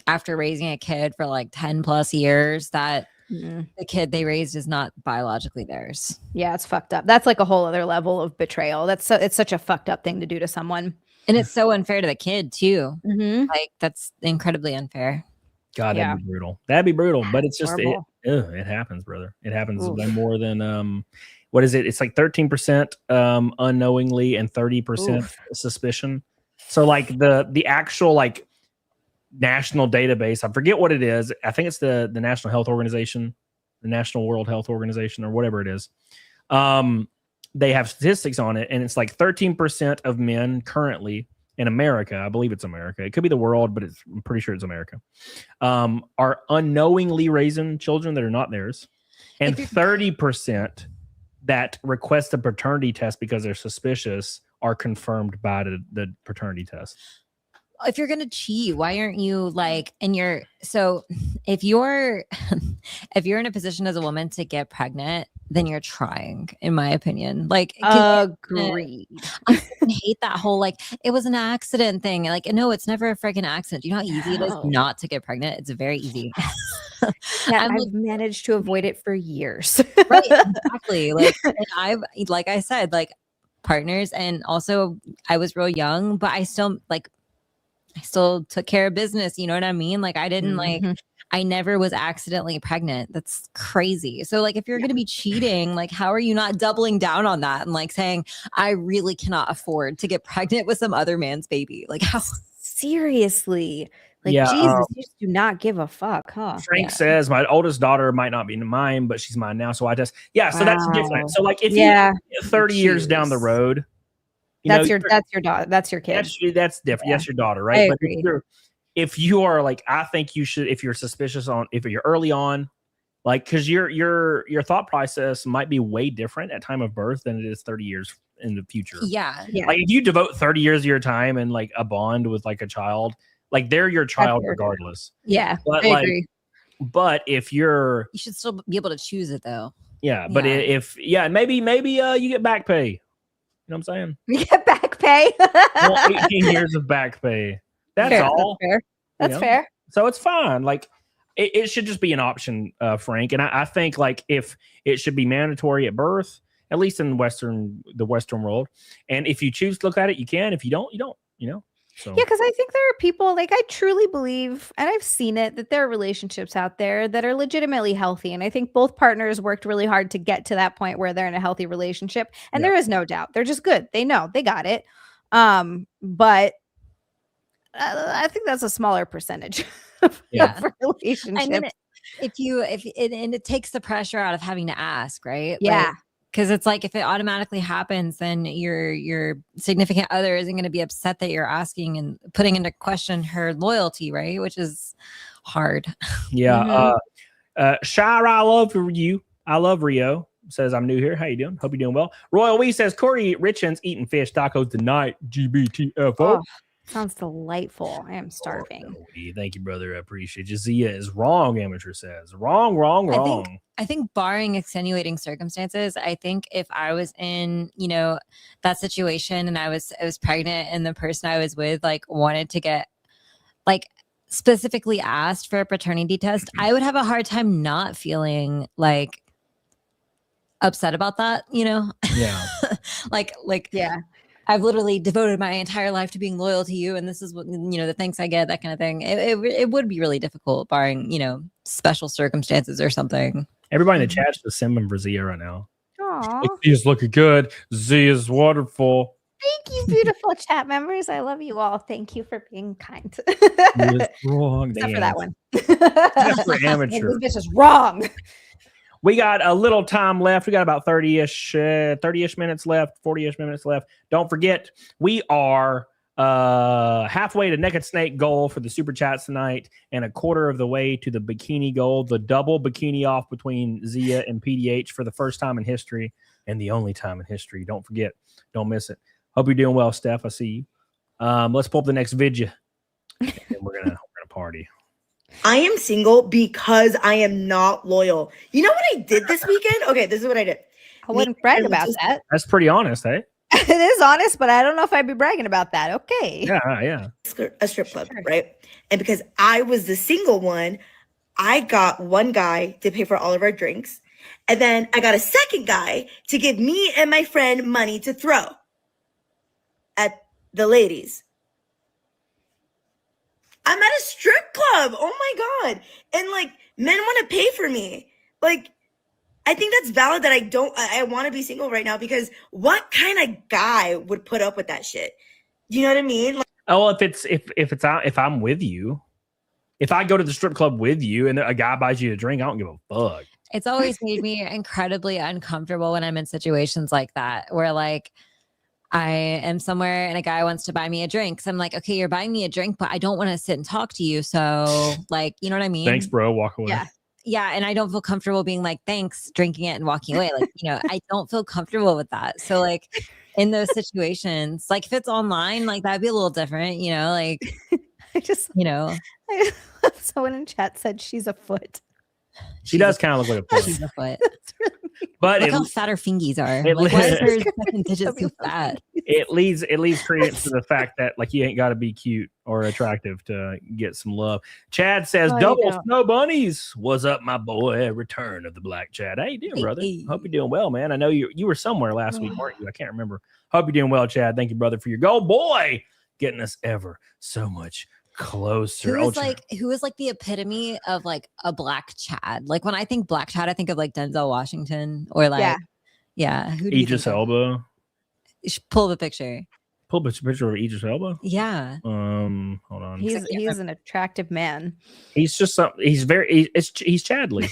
after raising a kid for like 10 plus years that the kid they raised is not biologically theirs. Yeah, it's fucked up. That's like a whole other level of betrayal. It's such a fucked up thing to do to someone. And it's so unfair to the kid too. Mm-hmm. Like that's incredibly unfair. God, Yeah. that'd be brutal. That'd be brutal. But it's just Horrible. it happens, brother. It happens Oof. by more than what is it? It's like 13% unknowingly and 30% suspicion. So like the actual like national database, I forget what it is. I think it's the National Health Organization, the National World Health Organization, or whatever it is. They have statistics on it, and it's like 13% of men currently in America, I believe it's America, it could be the world, but I'm pretty sure it's America, are unknowingly raising children that are not theirs. And 30% that request a paternity test because they're suspicious are confirmed by the paternity test. If you're gonna cheat, why aren't you like if you're in a position as a woman to get pregnant, then you're trying, in my opinion. Like agreed. I hate that whole like it was an accident thing. Like, no, it's never a freaking accident. Do you know how easy it is not to get pregnant? It's very easy. Yeah, I've managed to avoid it for years. Right, exactly. Like and I've like I said, like partners, and also I was real young, but I still took care of business. You know what I mean? Like I didn't I never was accidentally pregnant. That's crazy. So like if you're going to be cheating, like how are you not doubling down on that and like saying, I really cannot afford to get pregnant with some other man's baby? Like how seriously? Like Yeah, Jesus, you just do not give a fuck, huh? Frank says my oldest daughter might not be mine, but she's mine now. So I just, so that's different. So like if you 30 years down the road, that's your daughter. That's your kid. That's different. Yeah. That's your daughter, I right? But agree. if you are like, I think you should, if you're suspicious if you're early on, like, cause your thought process might be way different at time of birth than it is 30 years in the future. Yeah. Like if you devote 30 years of your time and like a bond with like a child, like they're your child regardless. Yeah. But I agree. But if you should still be able to choose it though. Yeah. But if maybe you get back pay. You know what I'm saying? You get back pay. 18 years of back pay. That's Fair, all. That's fair. That's fair. So it's fine. Like it should just be an option, Frank. And I think like if it should be mandatory at birth, at least in the Western world. And if you choose to look at it, you can. If you don't, you don't. So Yeah, because I think there are people, like I truly believe, and I've seen it, that there are relationships out there that are legitimately healthy. And I think both partners worked really hard to get to that point where they're in a healthy relationship. And there is no doubt. They're just good. They know. They got it. But I think that's a smaller percentage. Yeah. for relationships. And then it takes the pressure out of having to ask, right? Yeah. Because it's like if it automatically happens, then your significant other isn't going to be upset that you're asking and putting into question her loyalty, right? Which is hard. Yeah. Shire, I love you. I love Rio. Says I'm new here. How you doing? Hope you're doing well. Royal Wee says Corey Richens eating fish tacos tonight. GBTFO. Oh, sounds delightful. I am starving. Thank you, brother. I appreciate you. Zia is wrong, amateur says. Wrong. I think barring extenuating circumstances, I think if I was in, that situation and I was pregnant and the person I was with like wanted to get like specifically asked for a paternity test, I would have a hard time not feeling like upset about that, Yeah. yeah. I've literally devoted my entire life to being loyal to you, and this is what the thanks I get, that kind of thing. It would be really difficult, barring special circumstances or something. Everybody in the chat's just simming for Zia right now. Aww. Zia's looking good. Zia's wonderful. Thank you, beautiful chat members. I love you all. Thank you for being kind. Wrong. Except for that one. Except for amateur. This bitch is wrong. We got a little time left. We got about 30-ish minutes left, 40-ish minutes left. Don't forget, we are halfway to Naked Snake goal for the super chats tonight and a quarter of the way to the bikini goal, the double bikini off between Zia and PDH for the first time in history and the only time in history. Don't forget. Don't miss it. Hope you're doing well, Steph. I see you. Let's pull up the next video. And we're gonna party. I am single because I am not loyal. You know what I did this weekend? Okay, this is what I did. I wouldn't brag about that. That's pretty honest, eh? It is honest, but I don't know if I'd be bragging about that. Okay. Yeah. A strip club, right? And because I was the single one, I got one guy to pay for all of our drinks. And then I got a second guy to give me and my friend money to throw at the ladies. I'm at a strip club. Oh my God. And like men want to pay for me. Like, I think that's valid that I want to be single right now, because what kind of guy would put up with that shit? You know what I mean? Like, if I'm with you, if I go to the strip club with you and a guy buys you a drink, I don't give a fuck. It's always made me incredibly uncomfortable when I'm in situations like that, where like I am somewhere and a guy wants to buy me a drink. So I'm like, okay, you're buying me a drink, but I don't want to sit and talk to you. So like, you know what I mean? Thanks, bro. Walk away. Yeah. And I don't feel comfortable being like, thanks, drinking it and walking away. Like, I don't feel comfortable with that. So like in those situations, like if it's online, like that'd be a little different, like I just, someone in chat said she's a foot. She does kind of look like a foot. She's a foot. But look how fat her fingies are. Like, why is her second digit so fat? It leads credence to the fact that like you ain't got to be cute or attractive to get some love. Chad says, "Double snow bunnies." What's up, my boy? Return of the Black Chad. How you doing, brother? Hope you're doing well, man. I know you were somewhere last week, weren't you? I can't remember. Hope you're doing well, Chad. Thank you, brother, for your goal, boy. Getting us ever so much closer. Who is like the epitome of like a Black Chad? Like when I think Black Chad, I think of like Denzel Washington or like who do you Idris think of? Elba. You should pull the picture. Pull a picture of Idris Elba. Yeah. Hold on. He's an attractive man. He's just he's Chadley.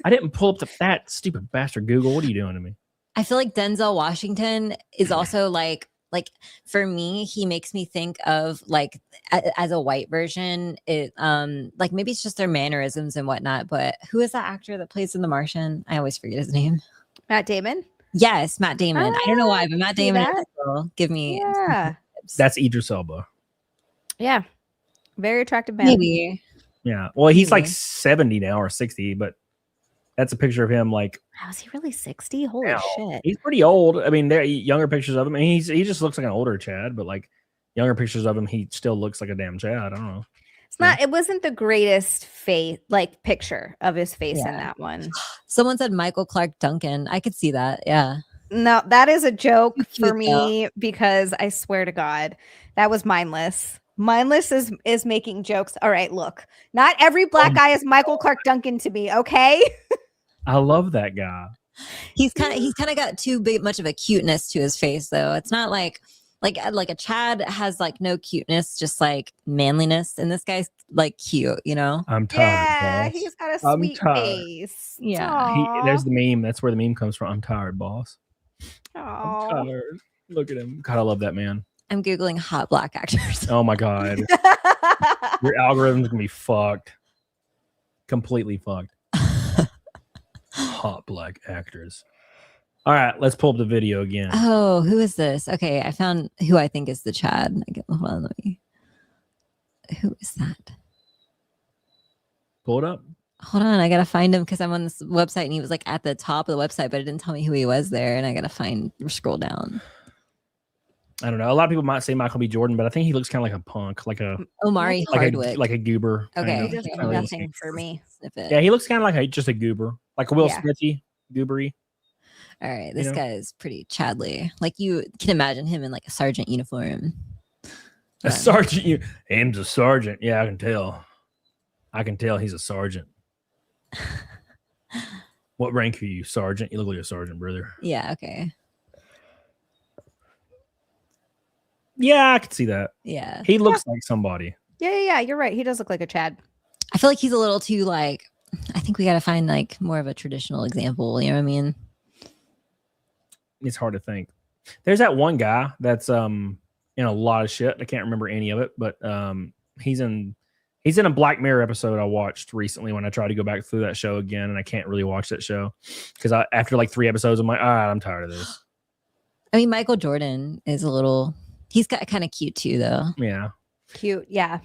I didn't pull up that stupid bastard Google. What are you doing to me? I feel like Denzel Washington is also like for me, he makes me think of like as a white version, it like maybe it's just their mannerisms and whatnot. But who is that actor that plays in The Martian? I always forget his name. Matt Damon. Yes, Matt Damon. I don't know why, but Matt Damon will give me. Yeah, that's Idris Elba. Yeah, very attractive man. Maybe. Yeah. Well, he's like 70 now or 60, but that's a picture of him like. Wow, is he really 60? Holy shit. He's pretty old. I mean, there are younger pictures of him. And he just looks like an older Chad, but like younger pictures of him, he still looks like a damn Chad. I don't know. It wasn't the greatest picture of his face in that one. Someone said Michael Clark Duncan. I could see that. Yeah. No, that is a joke for me because I swear to God, that was mindless. Mindless is making jokes. All right, look, not every black guy is Michael Clark Duncan to me. Okay. I love that guy. He's kind of got too much of a cuteness to his face, though. It's not like Like a Chad has like no cuteness, just like manliness, and this guy's like cute, you know. I'm tired. Yeah, boss. he's got a I'm sweet tired. face. Yeah. There's the meme. That's where the meme comes from. I'm tired, boss. I'm Aw. tired. Look at him. God, I love that man. I'm googling hot black actors. Oh my God. Your algorithm's gonna be fucked. Completely fucked. Hot black actors. All right, let's pull up the video again. Oh, who is this? Okay, I found who I think is the Chad. Hold on, who is that? Pull it up. Hold on, I gotta find him because I'm on this website and he was like at the top of the website, but it didn't tell me who he was there, and I gotta scroll down. I don't know. A lot of people might say Michael B. Jordan, but I think he looks kind of like a punk, like a Omari Hardwick, like a goober. Okay, He doesn't do nothing for me. Yeah, he looks kind of like just a goober, like a Will Smithy goobery. All right, this guy is pretty Chadly. Like you can imagine him in like a sergeant uniform. A sergeant. Him's a sergeant. Yeah, I can tell. I can tell he's a sergeant. What rank are you, sergeant? You look like a sergeant, brother. Yeah. Okay. Yeah, I could see that. Yeah. He looks like somebody. Yeah. You're right. He does look like a Chad. I feel like he's a little too like. I think we got to find like more of a traditional example. You know what I mean? It's hard to think. There's that one guy that's in a lot of shit. I can't remember any of it, but he's in a Black Mirror episode I watched recently when I tried to go back through that show again, and I can't really watch that show because after like 3 episodes, I'm like, all right, I'm tired of this. I mean, Michael Jordan is a little. He's got kind of cute too, though. Yeah. Cute. Yeah.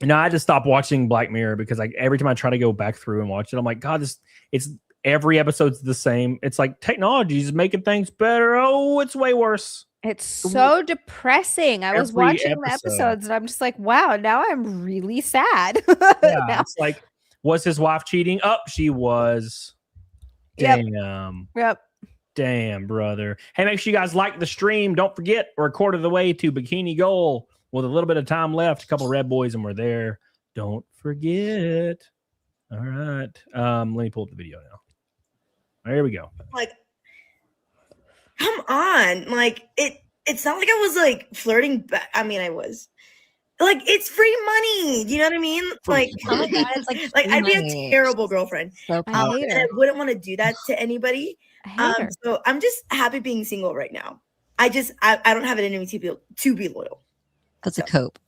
No, I just stopped watching Black Mirror because like every time I try to go back through and watch it, I'm like, God, it's every episode's the same. It's like technology is making things better. Oh, it's way worse. It's so depressing. I was watching the episodes and I'm just like, wow, now I'm really sad. Yeah, it's like, was his wife cheating? Oh, she was. Damn. Yep. Damn, brother. Hey, make sure you guys like the stream. Don't forget, we're a quarter of the way to Bikini Goal with a little bit of time left. A couple Red Boys and we're there. Don't forget. All right. Let me pull up the video now. There we go. Like, come on. Like, it's not like I was like flirting back. I mean, I was. Like, it's free money. You know what I mean? Like, oh my God, it's like I'd be a terrible girlfriend. So and I wouldn't want to do that to anybody. So I'm just happy being single right now. I don't have it in me to be loyal. That's a cope.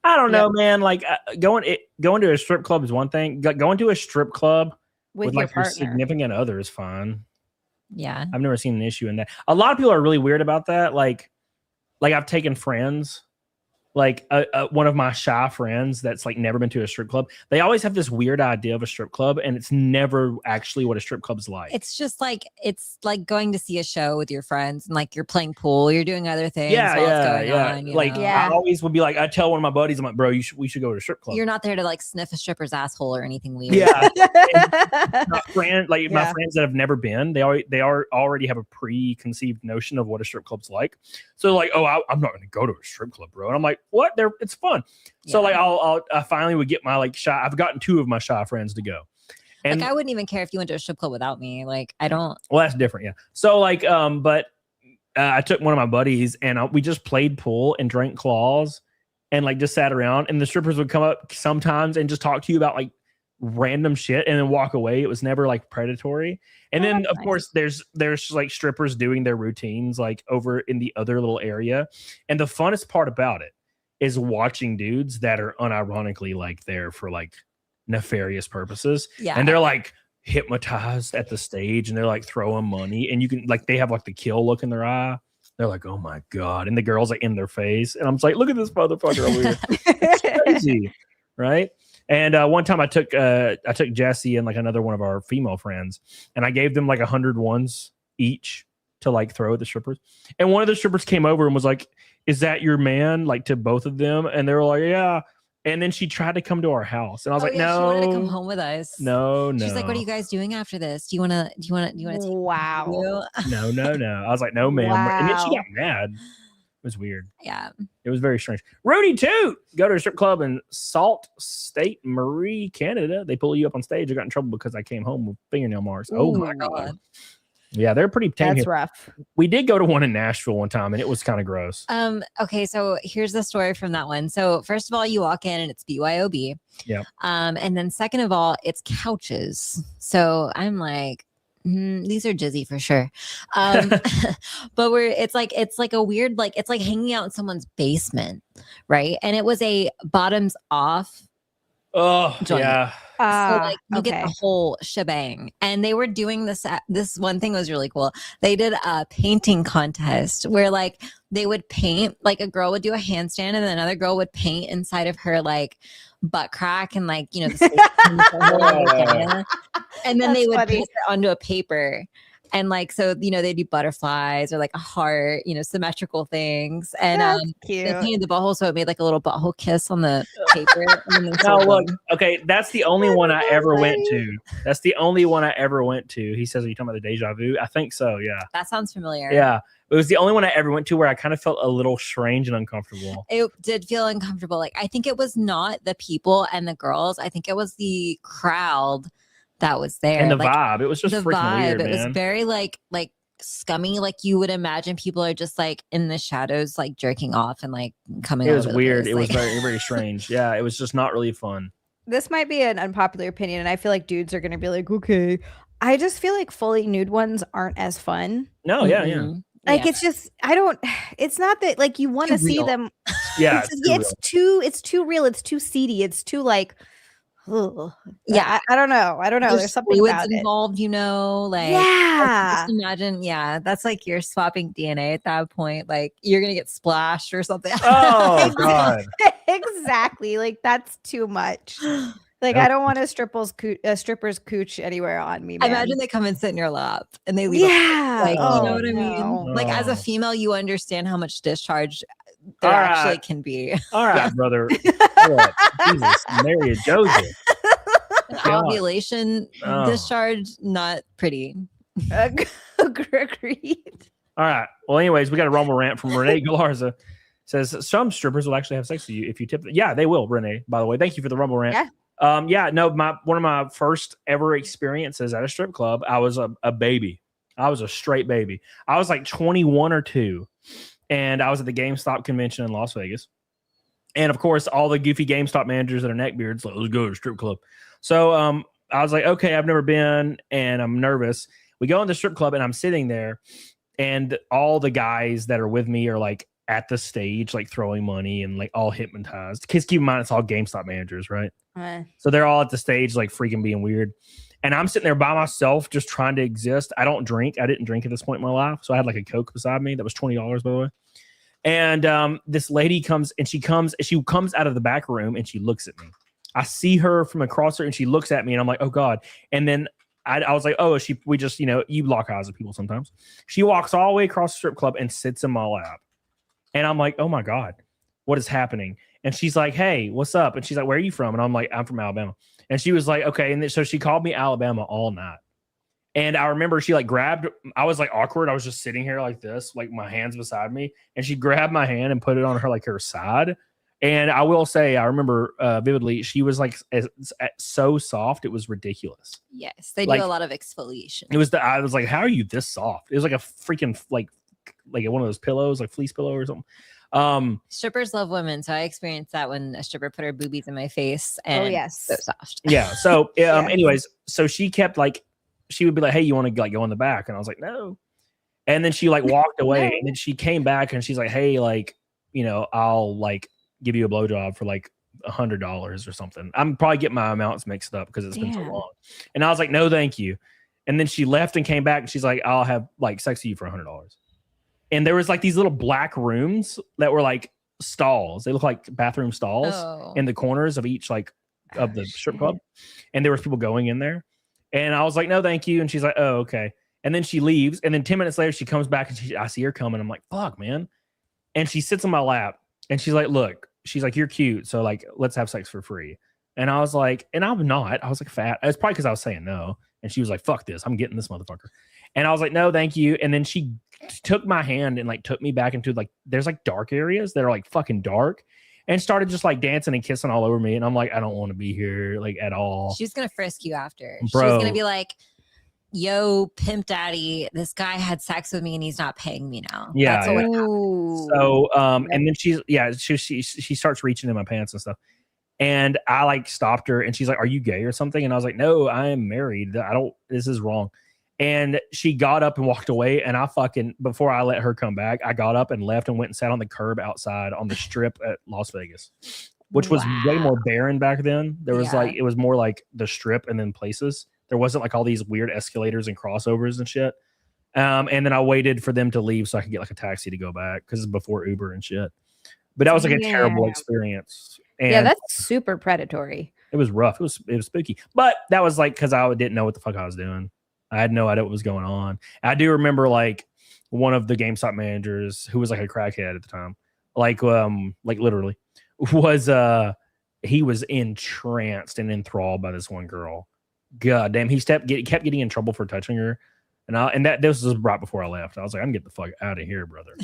I don't know, man. Like going to a strip club is one thing. Going to a strip club with like your significant other is fine. Yeah, I've never seen an issue in that. A lot of people are really weird about that. Like I've taken friends. Like one of my shy friends that's like never been to a strip club. They always have this weird idea of a strip club, and it's never actually what a strip club's like. It's just like going to see a show with your friends, and like you're playing pool, you're doing other things. Yeah. On, I always would be like, I tell one of my buddies, I'm like, bro, we should go to a strip club. You're not there to like sniff a stripper's asshole or anything weird. Yeah. My friends that have never been, they already have a preconceived notion of what a strip club's like. So like, oh, I'm not going to go to a strip club, bro. And I'm like, what? It's fun. Yeah. So like, I finally would get my like shy. I've gotten 2 of my shy friends to go. And like, I wouldn't even care if you went to a strip club without me. Like, I don't. Well, that's different. Yeah. So like, but I took one of my buddies and we just played pool and drank claws and like just sat around, and the strippers would come up sometimes and just talk to you about like random shit and then walk away. It was never like predatory. And then of course there's like strippers doing their routines like over in the other little area. And the funnest part about it is watching dudes that are unironically like there for like nefarious purposes. Yeah. And they're like hypnotized at the stage and they're like throwing money, and you can like, they have like the kill look in their eye. They're like, oh my God. And the girls like in their face. And I'm just like, look at this motherfucker over here. It's crazy. Right. And one time I took Jesse and like another one of our female friends, and I gave them like 100 ones each to like throw at the strippers. And one of the strippers came over and was like, is that your man? Like to both of them. And they were like, yeah. And then she tried to come to our house, and I was like, no. She wanted to come home with us. No. She's like, what are you guys doing after this? Do you want to take Wow. No. I was like, no, ma'am. Wow. And then she got mad. It was weird. Yeah. It was very strange. Rudy Toot, go to a strip club in Sault Ste. Marie, Canada. They pull you up on stage. I got in trouble because I came home with fingernail marks. Oh my God. Yeah, they're pretty tame. That's here. rough. We did go to one in Nashville one time, and it was kind of gross. Okay, so here's the story from that one. So first of all, you walk in and it's BYOB. Yeah. And then second of all, it's couches. So I'm like, these are jizzy for sure. But it's like a weird, like it's like hanging out in someone's basement, right? And it was a bottoms off. Oh, joint. yeah. So like you get the whole shebang. And they were doing this. This one thing was really cool. They did a painting contest where like they would paint, like a girl would do a handstand and then another girl would paint inside of her like butt crack and like, you know, and then they would paste it onto a paper. And like, so, you know, they do butterflies or like a heart, you know, symmetrical things. And they painted the butthole. So it made like a little butthole kiss on the paper. No, look, okay, that's the only one I ever went to. That's the only one I ever went to. He says, are you talking about the Deja Vu? I think so, yeah. That sounds familiar. Yeah. It was the only one I ever went to where I kind of felt a little strange and uncomfortable. It did feel uncomfortable. Like, I think it was not the people and the girls. I think it was the crowd that was there. And the like, vibe. It was just freaking weird, It man. was very like scummy. Like you would imagine people are just like in the shadows, like jerking off and like coming. It was over the weird. place. It was Like- very, very strange. Yeah, it was just not really fun. This might be an unpopular opinion, and I feel like dudes are going to be like, okay. I just feel like fully nude ones aren't as fun. No, yeah, yeah. Like it's just it's not that like you want to see real. them. Yeah, it's too real. It's too seedy. It's too like ugh. Yeah, I don't know. There's something fluids about involved, you know, like Yeah. just imagine, that's like you're swapping DNA at that point. Like you're gonna get splashed or something. Oh God. Exactly. Like that's too much. Like I don't want a stripper's cooch anywhere on me. Man. Imagine they come and sit in your lap and they leave. Yeah. Like, you know what I no. mean? Like as a Oh. female, you understand how much discharge there All actually right. can be. All right, brother. What? Jesus, Mary and Joseph. God. Ovulation Oh. discharge, not pretty. Agreed. All right. Well, anyways, we got a rumble rant from Renee Galarza. Says some strippers will actually have sex with you if you tip them. Yeah, they will, Renee, by the way. Thank you for the rumble rant. One of my first ever experiences at a strip club, I was a baby. I was a straight baby. I was like 21 or 2. And I was at the GameStop convention in Las Vegas. And of course, all the goofy GameStop managers that are neckbeards, like, let's go to a strip club. So I was like, okay, I've never been and I'm nervous. We go in the strip club and I'm sitting there and all the guys that are with me are like at the stage, like throwing money and like all hypnotized. Kids, keep in mind, it's all GameStop managers, right? So they're all at the stage, like freaking being weird. And I'm sitting there by myself, just trying to exist. I don't drink. I didn't drink at this point in my life. So I had like a Coke beside me. That was $20, by the way. And this lady comes out of the back room and she looks at me. I see her from across her and she looks at me and I'm like, oh God. And then I was like, oh, we just, you lock eyes with people sometimes. She walks all the way across the strip club and sits in my lap. And I'm like, oh my God, what is happening? And she's like, hey, what's up? And she's like, where are you from? And I'm like, I'm from Alabama. And she was like, okay. And so she called me Alabama all night. And I remember she like grabbed, I was like awkward. I was just sitting here like this, like my hands beside me. And she grabbed my hand and put it on her side. And I will say, I remember vividly, she was like so soft. It was ridiculous. Yes, they do Like, a lot of exfoliation. I was like, how are you this soft? It was like a freaking like one of those pillows, like fleece pillow or something. Strippers love women, so I experienced that when a stripper put her boobies in my face. And yes, so soft. Yeah. So anyways, so she kept like, she would be like, hey, you want to like go in the back? And I was like, no. And then she like walked away and then she came back and she's like, hey, like, I'll like give you a blowjob for like $100 or something. I'm probably getting my amounts mixed up because it's been so long. And I was like, no, thank you. And then she left and came back and she's like, I'll have like sex with you for $100. And there was like these little black rooms that were like stalls. They look like bathroom stalls in the corners of each like of the strip club. And there was people going in there. And I was like, no, thank you. And she's like, oh, okay. And then she leaves. And then 10 minutes later, she comes back and I see her coming. I'm like, fuck, man. And she sits on my lap and she's like, look, she's like, you're cute. So like, let's have sex for free. And I was like, and I'm not. I was like fat. It's probably because I was saying no. And she was like, fuck this. I'm getting this motherfucker. And I was like, no, thank you. And then she took my hand and like took me back into like, there's like dark areas that are like fucking dark. And started just like dancing and kissing all over me. And I'm like, I don't want to be here like at all. She's going to frisk you after. Bro. She's going to be like, yo, pimp daddy, this guy had sex with me and he's not paying me now. Yeah, That's yeah. what happened. So, and then she starts reaching in my pants and stuff. And I like stopped her and she's like, "Are you gay or something?" And I was like, "No, I am married. This is wrong." And she got up and walked away. And before I let her come back, I got up and left and went and sat on the curb outside on the strip at Las Vegas, which was way more barren back then. There was it was more like the strip and then places. There wasn't like all these weird escalators and crossovers and shit. And then I waited for them to leave so I could get like a taxi to go back because it's before Uber and shit. But that was like a terrible experience. And yeah, that's super predatory. It was rough. It was spooky. But that was like because I didn't know what the fuck I was doing. I had no idea what was going on. I do remember like one of the GameStop managers who was like a crackhead at the time, like literally was he was entranced and enthralled by this one girl. God damn, he kept getting in trouble for touching her. And this was right before I left. I was like, I'm getting the fuck out of here, brother.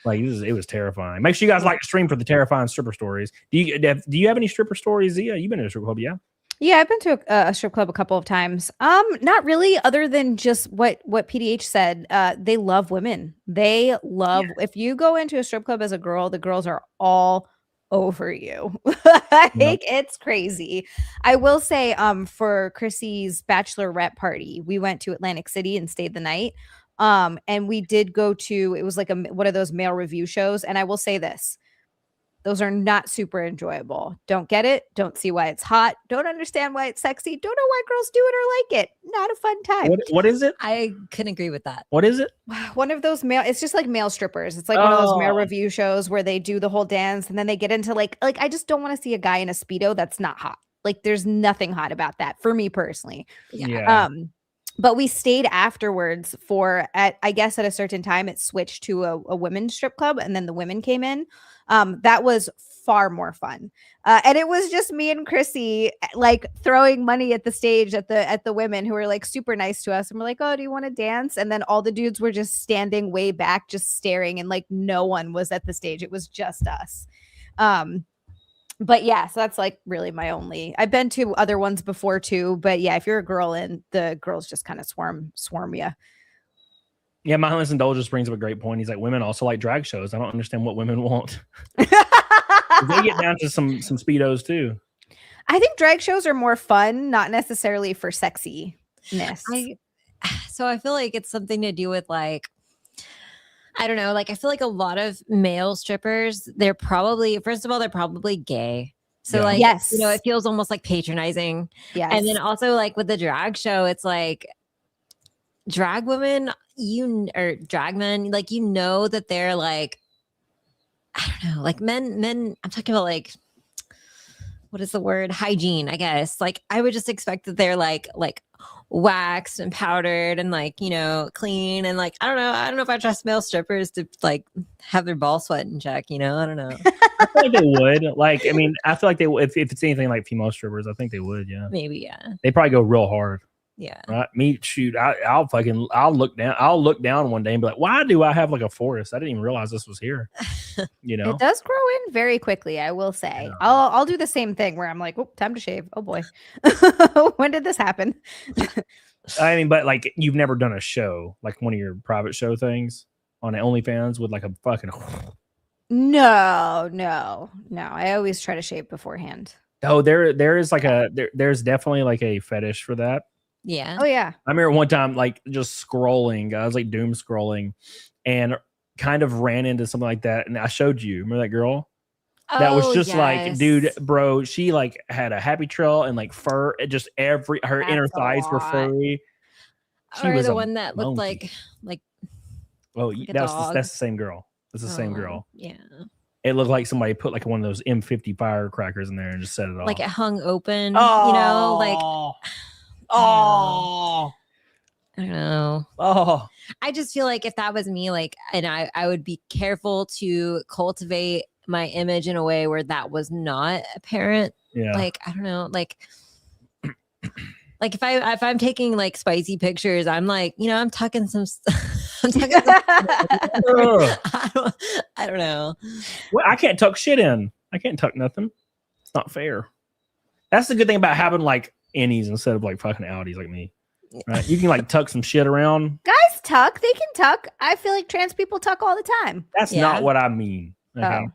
Like it was terrifying. Make sure you guys like to stream for the terrifying stripper stories. Do you have any stripper stories, Zia? You've been to a strip club, yeah? Yeah, I've been to a strip club a couple of times. Not really, other than just what PDH said. They love women. They love if you go into a strip club as a girl, the girls are all over you. It's crazy. I will say, for Chrissy's bachelorette party, we went to Atlantic City and stayed the night. And we did go to, it was like one of those male review shows. And I will say this. Those are not super enjoyable. Don't get it. Don't see why it's hot. Don't understand why it's sexy. Don't know why girls do it or like it. Not a fun time. What is it? I couldn't agree with that. What is it? One of those it's just like male strippers. It's like one of those male review shows where they do the whole dance and then they get into like I just don't want to see a guy in a Speedo that's not hot. Like there's nothing hot about that for me personally. Yeah. But we stayed afterwards I guess at a certain time it switched to a women's strip club and then the women came in. That was far more fun. And it was just me and Chrissy like throwing money at the stage at the women who were like super nice to us. And we're like, "Oh, do you want to dance?" And then all the dudes were just standing way back, just staring. And like no one was at the stage. It was just us. But yeah, so that's like really my only. I've been to other ones before too, but yeah, if you're a girl and the girls just kind of swarm you. Yeah, Mindless Indulgence brings up a great point. He's like, women also like drag shows. I don't understand what women want. They get down to some Speedos too. I think drag shows are more fun, not necessarily for sexiness. So I feel like it's something to do with like, I don't know. Like, I feel like a lot of male strippers, they're probably gay. So like, yes, it feels almost like patronizing. Yes. And then also like with the drag show, it's like drag women, or drag men, like, that they're like, I don't know, like men, I'm talking about like, what is the word? Hygiene, I guess. Like, I would just expect that they're like waxed and powdered and like, clean. And like, I don't know if I trust male strippers to like have their ball sweat in check, I don't know. I feel like they would. Like, I mean, I feel like they if it's anything like female strippers, I think they would, yeah. Maybe, yeah. They probably go real hard. Yeah. Right. I'll look down one day and be like, why do I have like a forest? I didn't even realize this was here. It does grow in very quickly, I will say. Yeah. I'll do the same thing where I'm like, oh, time to shave. Oh boy. When did this happen? I mean, but like you've never done a show, like one of your private show things on OnlyFans with like a fucking No. I always try to shave beforehand. Oh, there is like there's definitely like a fetish for that. Yeah. Oh yeah. I remember one time like just scrolling. I was like doom scrolling and kind of ran into something like that. And I showed you. Remember that girl? That was just like, dude, bro, she like had a happy trail and like fur. Just her inner thighs were furry. She was the one that looked like oh, that's the same girl. That's the same girl. Yeah. It looked like somebody put like one of those M50 firecrackers in there and just set it off. Like it hung open, like. Oh, I don't know. Oh, I just feel like if that was me, like, and I would be careful to cultivate my image in a way where that was not apparent. Yeah. Like, I don't know, like if I'm taking like spicy pictures, I'm like, I'm tucking some. I don't know. Well, I can't tuck shit in. I can't tuck nothing. It's not fair. That's the good thing about having like innies instead of like fucking outies like me. Right? You can like tuck some shit around. Guys tuck. They can tuck. I feel like trans people tuck all the time. That's not what I mean. Okay.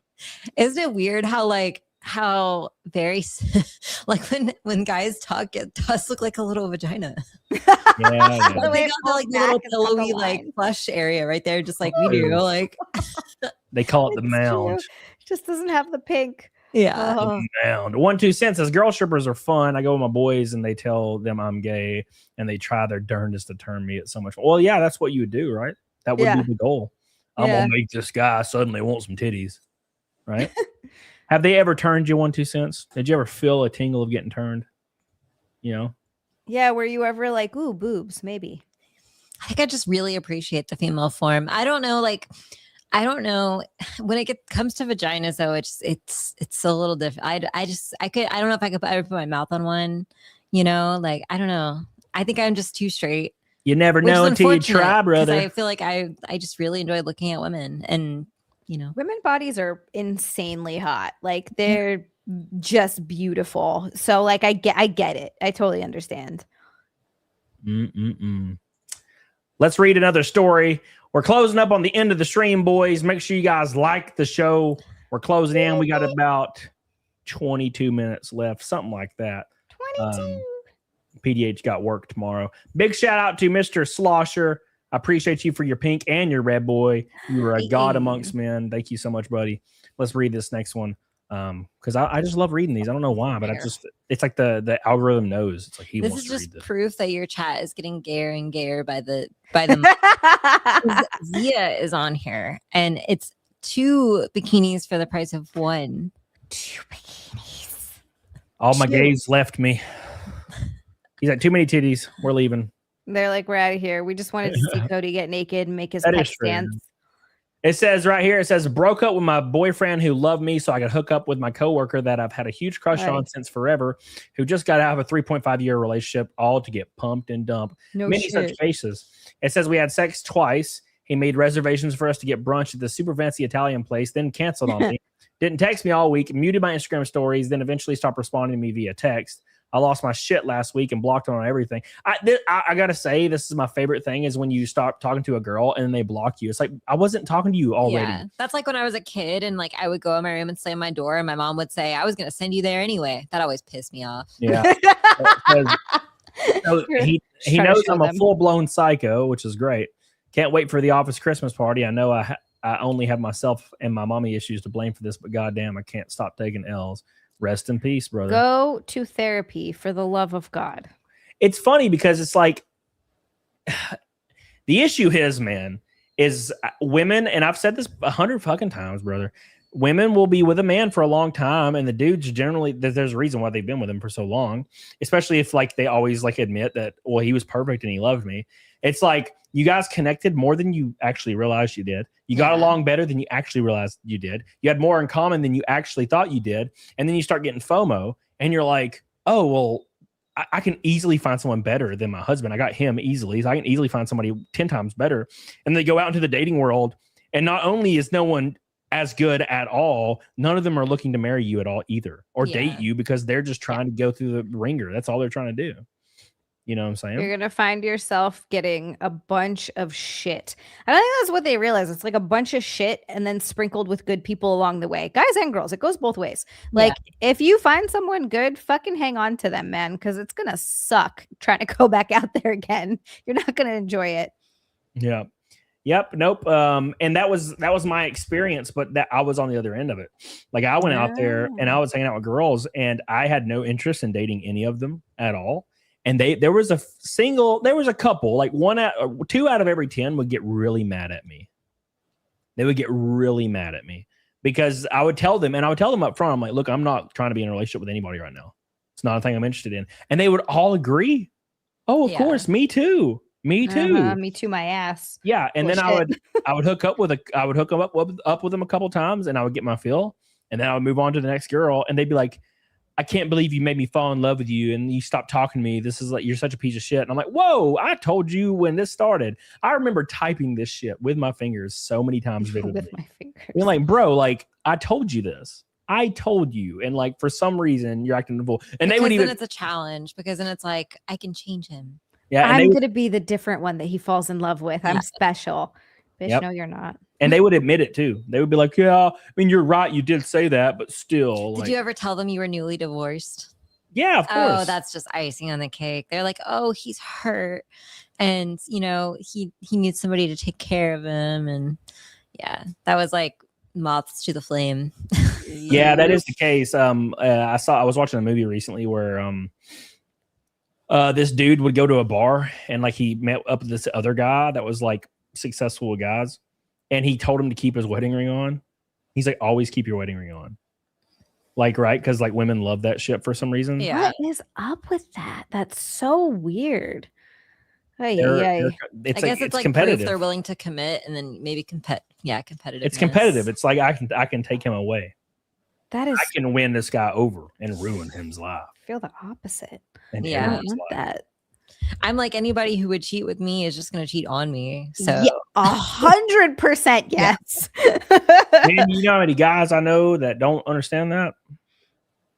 Isn't it weird how very like when guys talk, it does look like a little vagina. Yeah. Like, they got the like little pillowy like flush area right there, just like we do. Like they call it the mound. Just doesn't have the pink. Yeah. The mound. 1 2 cents says girl strippers are fun. I go with my boys and they tell them I'm gay and they try their darndest to turn me. It's so much fun. Well, yeah, that's what you would do, right? That would be the goal. I'm gonna make this guy suddenly want some titties. Right? Have they ever turned you 1 2 cents? Did you ever feel a tingle of getting turned? You know? Yeah, were you ever like, ooh, boobs, maybe? I think I just really appreciate the female form. I don't know when it comes to vaginas though. It's a little different. I don't know if I could ever put my mouth on one. You know, like I don't know. I think I'm just too straight. You never know until you try, brother. I feel like I just really enjoy looking at women, and you know, women bodies are insanely hot. Like they're just beautiful. So like I get it. I totally understand. Let's read another story. We're closing up on the end of the stream, boys. Make sure you guys like the show. We're closing in. We got about 22 minutes left, something like that. 22. PDH got work tomorrow. Big shout out to Mr. Slosher. I appreciate you for your pink and your red, boy. You are a god amongst men. Thank you so much, buddy. Let's read this next one. Because I just love reading these. I don't know why, but it's like the algorithm knows. It's like this is just proof that your chat is getting gayer and gayer by the Zia is on here, and it's 2 bikinis for the price of 1. 2 bikinis. All my gays left me. He's like, too many titties. We're leaving. They're like, we're out of here. We just wanted to see Cody get naked and make his pep stance. It says right here, it says, broke up with my boyfriend who loved me so I could hook up with my coworker that I've had a huge crush on since forever, who just got out of a 3.5-year relationship, all to get pumped and dumped. Many such cases. It says we had sex twice. He made reservations for us to get brunch at the super fancy Italian place, then canceled on me. Didn't text me all week, muted my Instagram stories, then eventually stopped responding to me via text. I lost my shit last week and blocked on everything. I gotta say, this is my favorite thing is when you stop talking to a girl and they block you. It's like, I wasn't talking to you already. Yeah, that's like when I was a kid and like I would go in my room and slam my door and my mom would say, I was going to send you there anyway. That always pissed me off. Yeah. he knows I'm a full-blown psycho, which is great. Can't wait for the office Christmas party. I know I only have myself and my mommy issues to blame for this, but goddamn, I can't stop taking L's. Rest in peace, brother. Go to therapy for the love of God. It's funny because it's like the issue is, man, is women, and I've said this 100 fucking times, brother. Women will be with a man for a long time, and the dudes generally, there's a reason why they've been with him for so long, especially if like they always like admit that, well, he was perfect and he loved me. It's like you guys connected more than you actually realized you did. You got along better than you actually realized you did. You had more in common than you actually thought you did. And then you start getting FOMO and you're like, oh, well, I can easily find someone better than my husband. I got him easily. So I can easily find somebody 10 times better. And they go out into the dating world. And not only is no one as good at all, none of them are looking to marry you at all either or date you because they're just trying to go through the ringer. That's all they're trying to do. You know what I'm saying? You're going to find yourself getting a bunch of shit. I don't think that's what they realize. It's like a bunch of shit and then sprinkled with good people along the way. Guys and girls, it goes both ways. Like if you find someone good, fucking hang on to them, man, because it's going to suck trying to go back out there again. You're not going to enjoy it. Yeah. Yep. Nope. And that was my experience, but that I was on the other end of it. Like I went out there and I was hanging out with girls and I had no interest in dating any of them at all. And there was a couple, like 2 out of every 10 would get really mad at me. They would get really mad at me because I would tell them up front, I'm like, look, I'm not trying to be in a relationship with anybody right now. It's not a thing I'm interested in. And they would all agree. Oh, of course. Me too. Me too. Me too. My ass. Yeah. And then I would hook up with them a couple times and I would get my fill. And then I would move on to the next girl and they'd be like, I can't believe you made me fall in love with you and you stopped talking to me. This is like, you're such a piece of shit. And I'm like, whoa, I told you when this started. I remember typing this shit with my fingers so many times vividly. With my fingers. You're like, bro, like I told you this. I told you. And like, for some reason you're acting a fool. And they would even, then it's a challenge because then it's like, I can change him. Yeah, and I'm they gonna be the different one that he falls in love with. I'm special. Bitch, Yep. no, you're not. and they would admit it too. They would be like, "Yeah, I mean, you're right. You did say that, but still." Did Like, you ever tell them you were newly divorced? yeah, of course. Oh, that's just icing on the cake. They're like, "Oh, he's hurt, and he needs somebody to take care of him." And yeah, that was like moths to the flame. Yeah, that is the case. I was watching a movie recently where this dude would go to a bar and like he met up with this other guy that was like successful with guys, and he told him to keep his wedding ring on. He's like, always keep your wedding ring on. Like, right? Because like women love that shit for some reason. What is up with that? That's so weird. Ay, They're- ay, they're- ay. it's I like guess it's like competitive. proof they're willing to commit, and then maybe competitive. It's competitive. It's like I can take him away. That is. I can win this guy over and ruin his life. I feel the opposite. And I Yeah. don't everyone's want life. that. I'm like, anybody who would cheat with me is just going to cheat on me. So Yeah, 100% yes. Man, you know how many guys I know that don't understand that?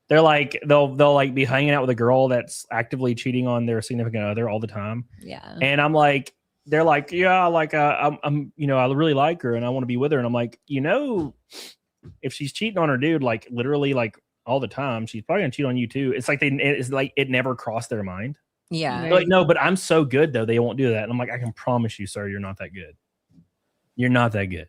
They're like they'll like be hanging out with a girl that's actively cheating on their significant other all the time. Yeah. And I'm like, they're like, yeah, like I'm I really like her and I want to be with her. And I'm like, if she's cheating on her dude, like literally like all the time, she's probably gonna cheat on you too. It's like it's like it never crossed their mind. Yeah. They're like, no, but I'm so good though, they won't do that. And I'm like, I can promise you, sir, you're not that good. You're not that good.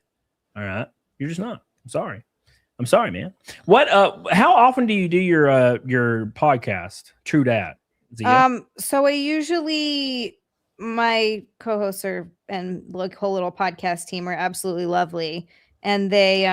All right. You're just not. I'm sorry, man. What how often do you do your podcast? True Dat. Zia? So I usually my co-hosts and like whole little podcast team are absolutely lovely. And they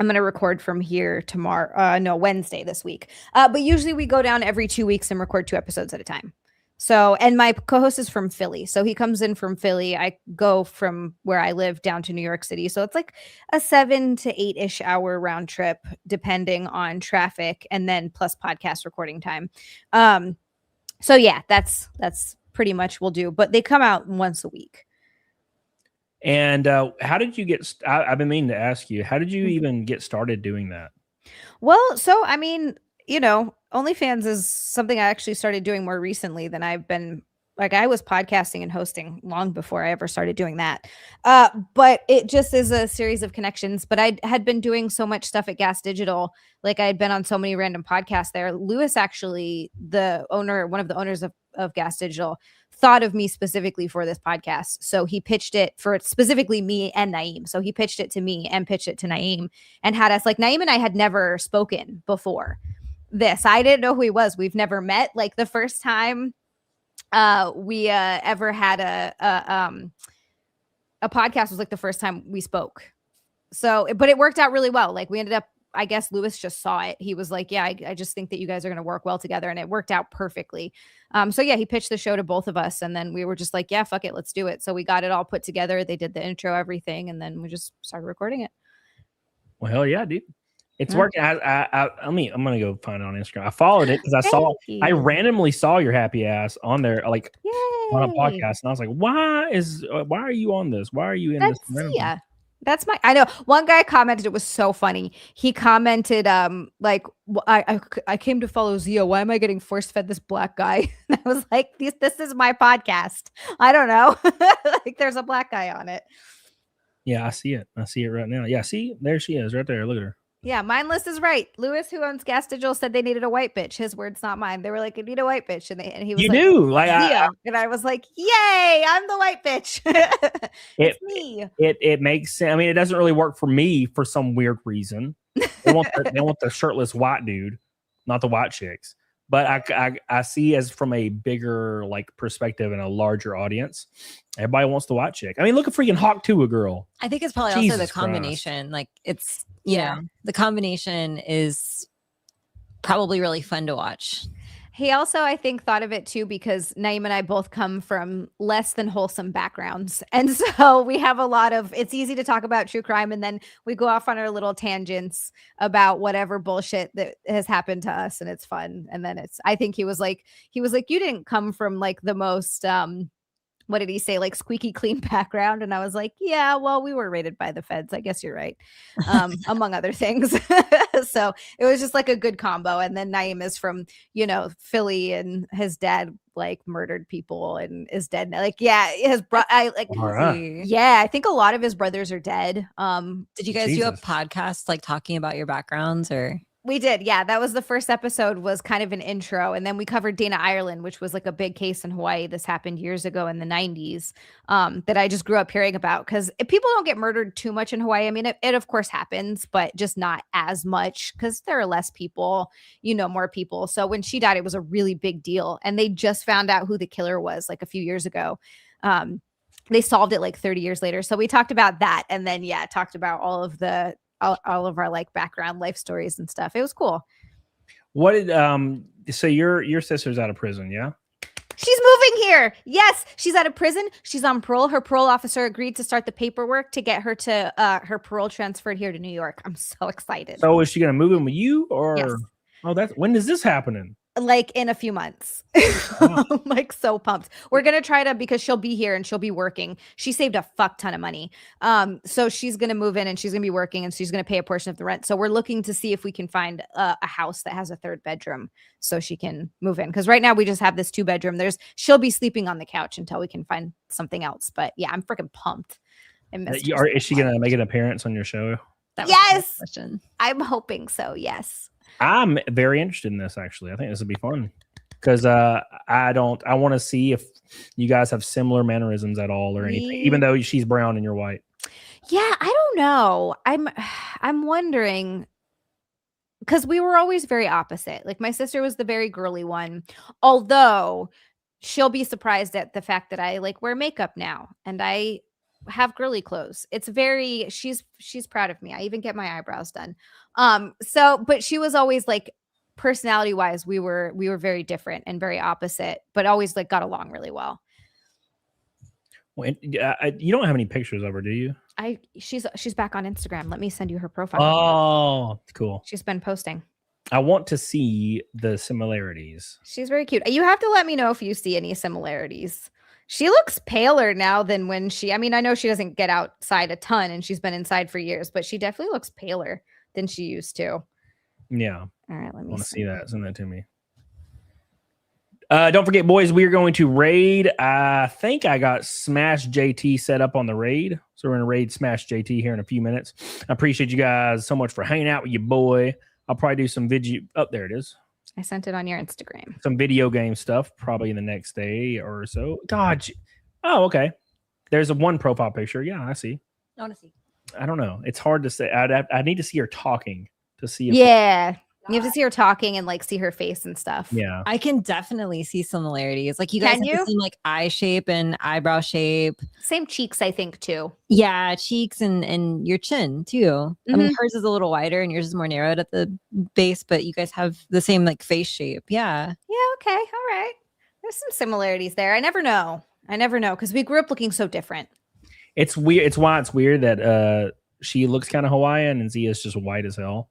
I'm gonna record from here tomorrow. Wednesday this week. But usually we go down every 2 weeks and record 2 episodes at a time. So, and my co-host is from Philly. So he comes in from Philly. I go from where I live down to New York City. So it's like a 7 to 8-ish hour round trip, depending on traffic, and then plus podcast recording time. So yeah, that's pretty much we'll do, but they come out once a week. And how did you get I've been meaning to ask you, how did you even get started doing that? Well, so I mean, OnlyFans is something I actually started doing more recently than I've been. Like, I was podcasting and hosting long before I ever started doing that. But it just is a series of connections. But I had been doing so much stuff at Gas Digital. Like, I had been on so many random podcasts there. Lewis, actually, one of the owners of Gas Digital, thought of me specifically for this podcast. So he pitched it for specifically me and Naeem. So he pitched it to me and pitched it to Naeem and had us, like, Naeem and I had never spoken before this. I didn't know who he was. We've never met. Like, the first time we ever had a podcast was like the first time we spoke. So, but it worked out really well. Like, we ended up, I guess Lewis just saw it. He was like, yeah, I just think that you guys are going to work well together. And it worked out perfectly. So yeah, he pitched the show to both of us. And then we were just like, yeah, fuck it. Let's do it. So we got it all put together. They did the intro, everything. And then we just started recording it. Well, hell yeah, dude. It's working. I'm gonna go find it on Instagram. I followed it because I randomly saw your happy ass on there, like on a podcast, and I was like, why are you on this? Why are you in this? Yeah. That's I know. One guy commented, it was so funny. He commented, like, I came to follow Zia. Why am I getting force fed this black guy? And I was like, this is my podcast. I don't know. Like, there's a black guy on it. Yeah, I see it. I see it right now. Yeah, see, there she is, right there. Look at her. Yeah, mindless is right. Lewis, who owns Gas Digital, said they needed a white bitch. His words, not mine. They were like, "You need a white bitch," and he was you like, do like and I was like, "Yay, I'm the white bitch." It's me. It makes sense. I mean, it doesn't really work for me for some weird reason. They want the shirtless white dude, not the white chicks. But I see as from a bigger like perspective and a larger audience, everybody wants the white chick. I mean, look at freaking Hawk to a girl. I think it's probably Jesus also the combination. Like, it's the combination is probably really fun to watch. He also, I think, thought of it too because Naeem and I both come from less than wholesome backgrounds. And so we have a lot of, it's easy to talk about true crime. And then we go off on our little tangents about whatever bullshit that has happened to us. And it's fun. And then I think he was like, you didn't come from like the most what did he say? Like squeaky clean background. And I was like, yeah, well, we were raided by the feds. I guess you're right. Among other things. So it was just like a good combo. And then Naeem is from, Philly, and his dad like murdered people and is dead. Like, yeah, I think a lot of his brothers are dead. Did you guys do a podcast like talking about your backgrounds or? We did. Yeah. That was the first episode, was kind of an intro. And then we covered Dana Ireland, which was like a big case in Hawaii. This happened years ago in the 90s that I just grew up hearing about, because people don't get murdered too much in Hawaii. I mean, it of course happens, but just not as much because there are less people, more people. So when she died, it was a really big deal. And they just found out who the killer was like a few years ago. They solved it like 30 years later. So we talked about that. And then, talked about all of our like background life stories and stuff. It was cool. What did so your sister's out of prison, yeah? She's moving here. Yes, she's out of prison. She's on parole. Her parole officer agreed to start the paperwork to get her to her parole transferred here to New York. I'm so excited. So is she gonna move in with you, or Yes. when is this happening? Like in a few months. Wow. I'm like so pumped. We're gonna try to, because she'll be here and she'll be working. She saved a fuck ton of money. So she's gonna move in and she's gonna be working and she's gonna pay a portion of the rent. So we're looking to see if we can find a house that has a 3rd bedroom so she can move in. Because right now we just have this 2-bedroom. She'll be sleeping on the couch until we can find something else. But yeah, I'm freaking pumped. I missed her Is she gonna make an appearance on your show? Yes, I'm hoping so. Yes. I'm very interested in this, actually. I think this would be fun because I want to see if you guys have similar mannerisms at all or anything, even though she's brown and you're white. Yeah, I don't know. I'm wondering, because we were always very opposite. Like my sister was the very girly one, although she'll be surprised at the fact that I like wear makeup now and I have girly clothes. It's very, she's proud of me. I even get my eyebrows done. But she was always like, personality wise, we were very different and very opposite, but always like got along really well. Well, you don't have any pictures of her, do you? She's back on Instagram. Let me send you her profile. Oh, cool. She's been posting. I want to see the similarities. She's very cute. You have to let me know if you see any similarities. She looks paler now than when I know she doesn't get outside a ton and she's been inside for years, but she definitely looks paler than she used to. Yeah. All right, let me see that. Send that to me. Don't forget, boys, we are going to raid. I think I got Smash JT set up on the raid. So we're going to raid Smash JT here in a few minutes. I appreciate you guys so much for hanging out with your boy. I'll probably do some video. Oh, there it is. I sent it on your Instagram. Some video game stuff probably in the next day or so. God. Oh, okay. There's one profile picture. Yeah, I see. I want to see. I don't know. It's hard to say. I need to see her talking to see. Yeah. You have to see her talking and like see her face and stuff. Yeah. I can definitely see similarities. Like you guys have the same like eye shape and eyebrow shape. Same cheeks, I think, too. Yeah, cheeks and your chin too. Mm-hmm. I mean, hers is a little wider and yours is more narrowed at the base, but you guys have the same like face shape. Yeah. Yeah, okay. All right. There's some similarities there. I never know because we grew up looking so different. It's weird. It's why it's weird that she looks kind of Hawaiian and Zia's just white as hell.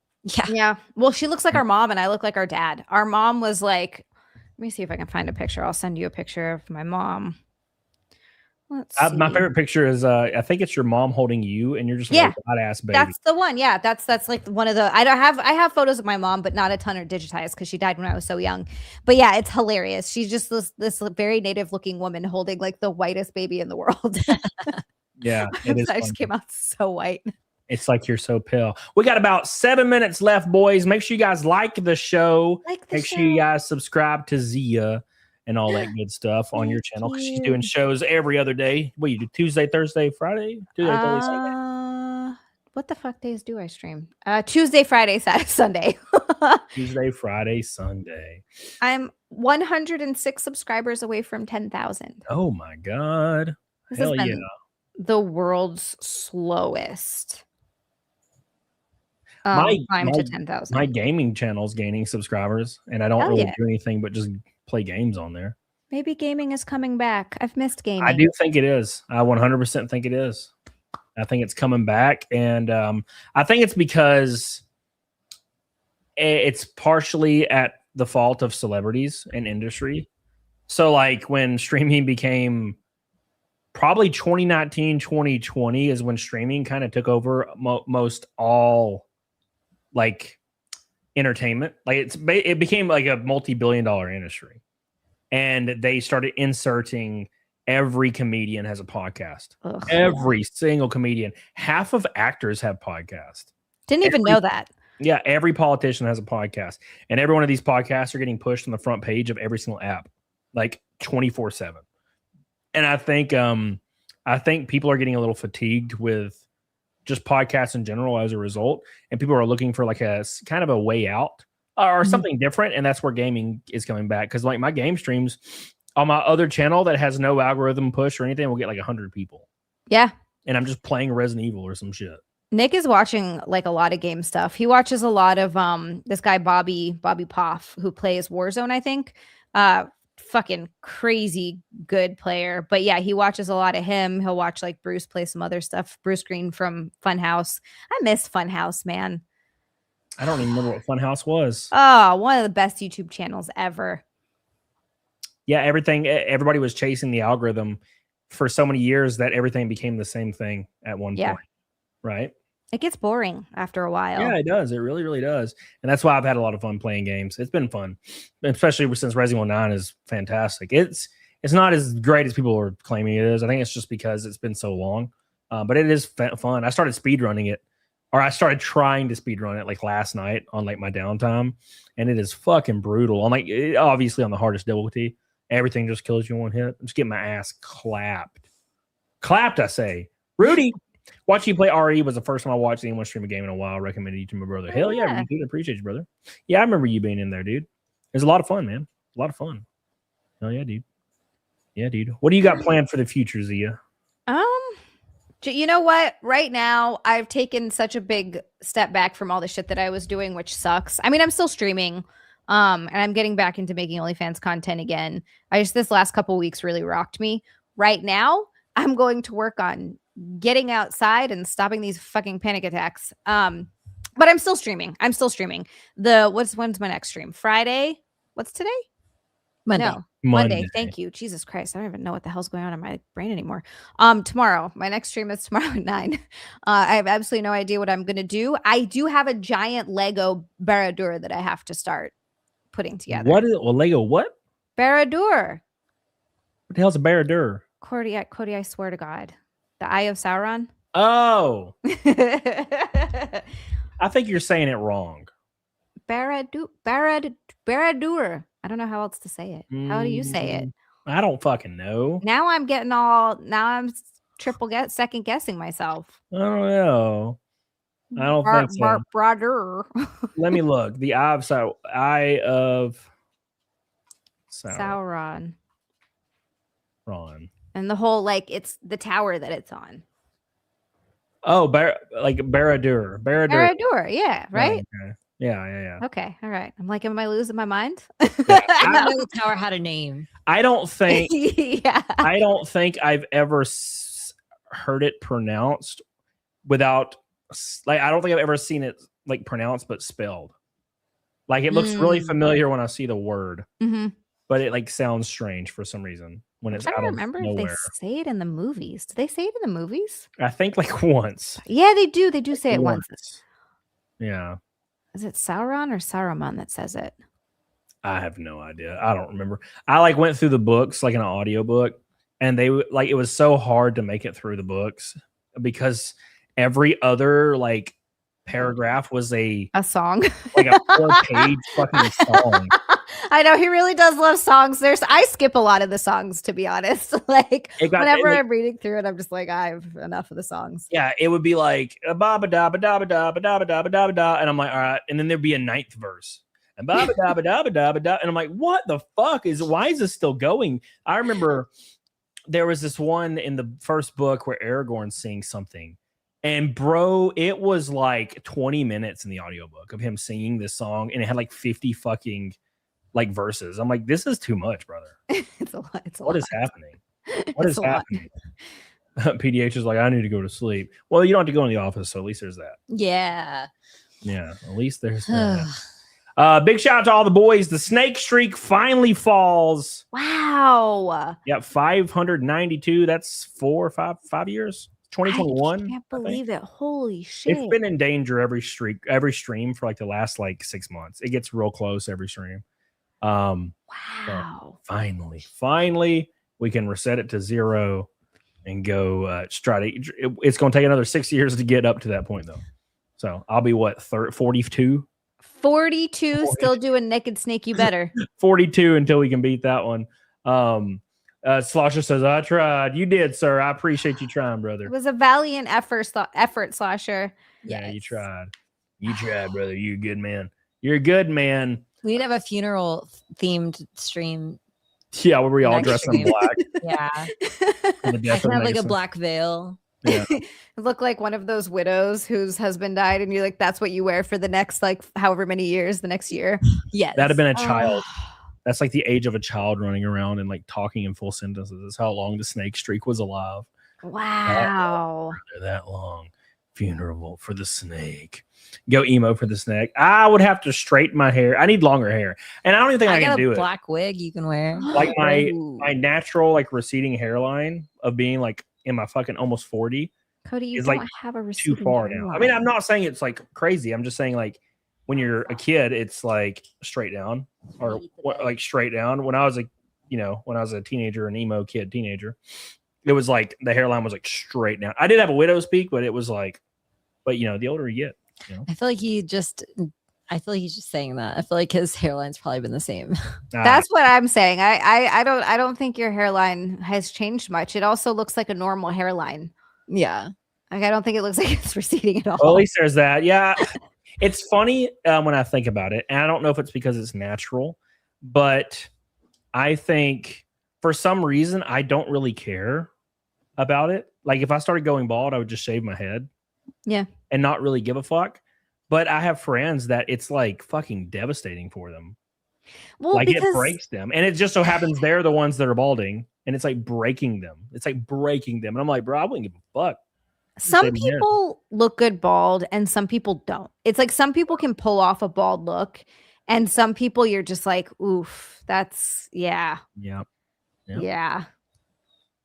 Yeah. Well, she looks like our mom and I look like our dad. Our mom was like, let me see if I can find a picture. I'll send you a picture of my mom. Let's see. My favorite picture is I think it's your mom holding you and you're just like a badass baby. That's the one. Yeah, that's like one of the I have photos of my mom, but not a ton are digitized because she died when I was so young. But yeah, it's hilarious. She's just this very native looking woman holding like the whitest baby in the world. Yeah, it is. I just came out so white. It's like you're so pale. We got about 7 minutes left, boys. Make sure you guys like the show. Make sure you guys subscribe to Zia and all that good stuff on your channel. She's doing shows every other day. What you do? Tuesday, Thursday, Friday? Tuesday, Thursday, Sunday. What the fuck days do I stream? Tuesday, Friday, Saturday, Sunday. Tuesday, Friday, Sunday. I'm 106 subscribers away from 10,000. Oh my God. This Hell has been the world's slowest. Climb to 10,000. My gaming channel's gaining subscribers, and I don't really do anything but just play games on there. Maybe gaming is coming back. I've missed gaming. I do think it is. I 100% think it is. I think it's coming back, and I think it's because it's partially at the fault of celebrities and industry. So, like when streaming became probably 2019, 2020 is when streaming kind of took over most all like entertainment. Like it became like a multi-billion-dollar industry, and they started inserting every comedian has a podcast. Ugh. Every single comedian. Half of actors have podcasts. Didn't even know that. Yeah, every politician has a podcast, and every one of these podcasts are getting pushed on the front page of every single app, like 24/7. And I think people are getting a little fatigued with just podcasts in general as a result, and people are looking for like a kind of a way out or something different, and that's where gaming is coming back. Because like my game streams on my other channel that has no algorithm push or anything will get like 100 people. Yeah. And I'm just playing Resident Evil or some shit. Nick is watching like a lot of game stuff. He watches a lot of this guy Bobby Poff, who plays Warzone, I think. Fucking crazy good player. But yeah, he watches a lot of him. He'll watch like Bruce play some other stuff. Bruce Green from Funhouse. I miss Funhouse, man. I don't even remember what Funhouse was. Oh, one of the best YouTube channels ever. Yeah, everybody was chasing the algorithm for so many years that everything became the same thing at one point. Right? It gets boring after a while. Yeah, it does. It really, really does. And that's why I've had a lot of fun playing games. It's been fun, especially since Resident Evil 9 is fantastic. It's not as great as people are claiming it is. I think it's just because it's been so long. But it is fun. I started speedrunning it, or I started trying to speedrun it like last night on like my downtime, and it is fucking brutal. On like obviously on the hardest difficulty, everything just kills you in one hit. I'm just getting my ass clapped. Clapped, I say. Rudy. Watching you play RE was the first time I watched anyone stream a game in a while. I recommended you to my brother. Hell yeah, dude. Appreciate you, brother. Yeah, I remember you being in there, dude. It was a lot of fun, man. A lot of fun. Hell yeah, dude. Yeah, dude. What do you got planned for the future, Zia? You know what? Right now, I've taken such a big step back from all the shit that I was doing, which sucks. I mean, I'm still streaming, and I'm getting back into making OnlyFans content again. This last couple weeks really rocked me. Right now, I'm going to work on getting outside and stopping these fucking panic attacks. But I'm still streaming. When's my next stream? Friday? What's today? Monday. No, Monday. Thank you. Jesus Christ. I don't even know what the hell's going on in my brain anymore. Tomorrow. My next stream is tomorrow at 9. I have absolutely no idea what I'm going to do. I do have a giant Lego Baradur that I have to start putting together. What is it? Well, Lego what? Baradur. What the hell's a Baradur? Cody, I swear to God. The Eye of Sauron? Oh. I think you're saying it wrong. Baradur. I don't know how else to say it. How do you say it? I don't fucking know. Now I'm second guessing myself. I don't know. I don't think so. Baradur. Let me look. The Eye of Sauron. Ron. And the whole, like, it's the tower that it's on. Oh, Baradur. Baradur, yeah, right? Oh, okay. Yeah. Okay, all right. I'm like, am I losing my mind? I didn't know the tower had a name. I don't think. Yeah. I don't think I've ever heard it pronounced without. Like, I don't think I've ever seen it like pronounced but spelled. Like, it looks really familiar when I see the word, but it like sounds strange for some reason when it's. I don't remember nowhere. if they say it in the movies. Do they say it in the movies? I think like once. Yeah, they do. They do say it once. Yeah. Is it Sauron or Saruman that says it? I have no idea. I don't remember. I like went through the books like an audiobook, and they like it was so hard to make it through the books because every other like paragraph was a song, like a 4-page fucking song. I know he really does love songs. I skip a lot of the songs, to be honest. Like whenever I'm reading through it, I'm just like, I have enough of the songs. Yeah, it would be like ba ba da ba da ba da ba da ba da ba da ba da, and I'm like, all right, and then there'd be a 9th verse. And ba ba da ba da ba da ba da, and I'm like, what the fuck why is this still going? I remember there was this one in the first book where Aragorn sings something. And bro, it was like 20 minutes in the audiobook of him singing this song, and it had like 50 fucking like verses. I'm like, this is too much, brother. It's a lot. What is happening? What is happening? PDH is like, I need to go to sleep. Well, you don't have to go in the office, so at least there's that. Yeah. Yeah, at least there's that. Big shout out to all the boys. The snake streak finally falls. Wow. Yep, 592. That's 5 years. 2021. I can't believe it. Holy shit. It's been in danger every stream for like the last like 6 months. It gets real close every stream. Wow. Finally, we can reset it to 0 and go try to. It's going to take another 6 years to get up to that point, though. So I'll be what 42. 42, still doing Naked Snake. You better. 42 until we can beat that one. Slosher says, "I tried. You did, sir. I appreciate you trying, brother. It was a valiant effort, Slosher. Yeah, you tried. You tried, brother. You're a good man. You're a good man." We need to have a funeral themed stream. Yeah, where we all dress in black. Yeah. For the death of Have like a Mason. black veil. Yeah. Look like one of those widows whose husband died, and you're like, that's what you wear for the next like however many years, the next year. Yes. That'd have been a child. That's like the age of a child running around and like talking in full sentences. That's how long the snake streak was alive. Wow. That long. Funeral for the snake. Go emo for the snake. I would have to straighten my hair. I need longer hair. And I don't even think I got can do a it. black wig you can wear. Like my natural like receding hairline of being like in my fucking almost 40 Cody, you is don't like have a receding too far now. hairline. I mean, I'm not saying it's like crazy. I'm just saying like when you're a kid, it's like straight down or like straight down. When I was when I was a teenager, an emo kid teenager, it was like the hairline was like straight down. I did have a widow's peak, but it was like, but the older you get, I feel like he's just saying that. I feel like his hairline's probably been the same. That's what I'm saying. I don't think your hairline has changed much. It also looks like a normal hairline. Yeah. Like I don't think it looks like it's receding at all. Well, at least there's that. Yeah. It's funny when I think about it. And I don't know if it's because it's natural, but I think for some reason, I don't really care about it. Like if I started going bald, I would just shave my head. Yeah. And not really give a fuck. But I have friends that it's like fucking devastating for them. Well, like because it breaks them. And it just so happens they're the ones that are balding. And it's like breaking them. It's like breaking them. And I'm like, bro, I wouldn't give a fuck. some people look good bald and some people don't. It's like some people can pull off a bald look and some people you're just like, oof, that's Yep. Yeah.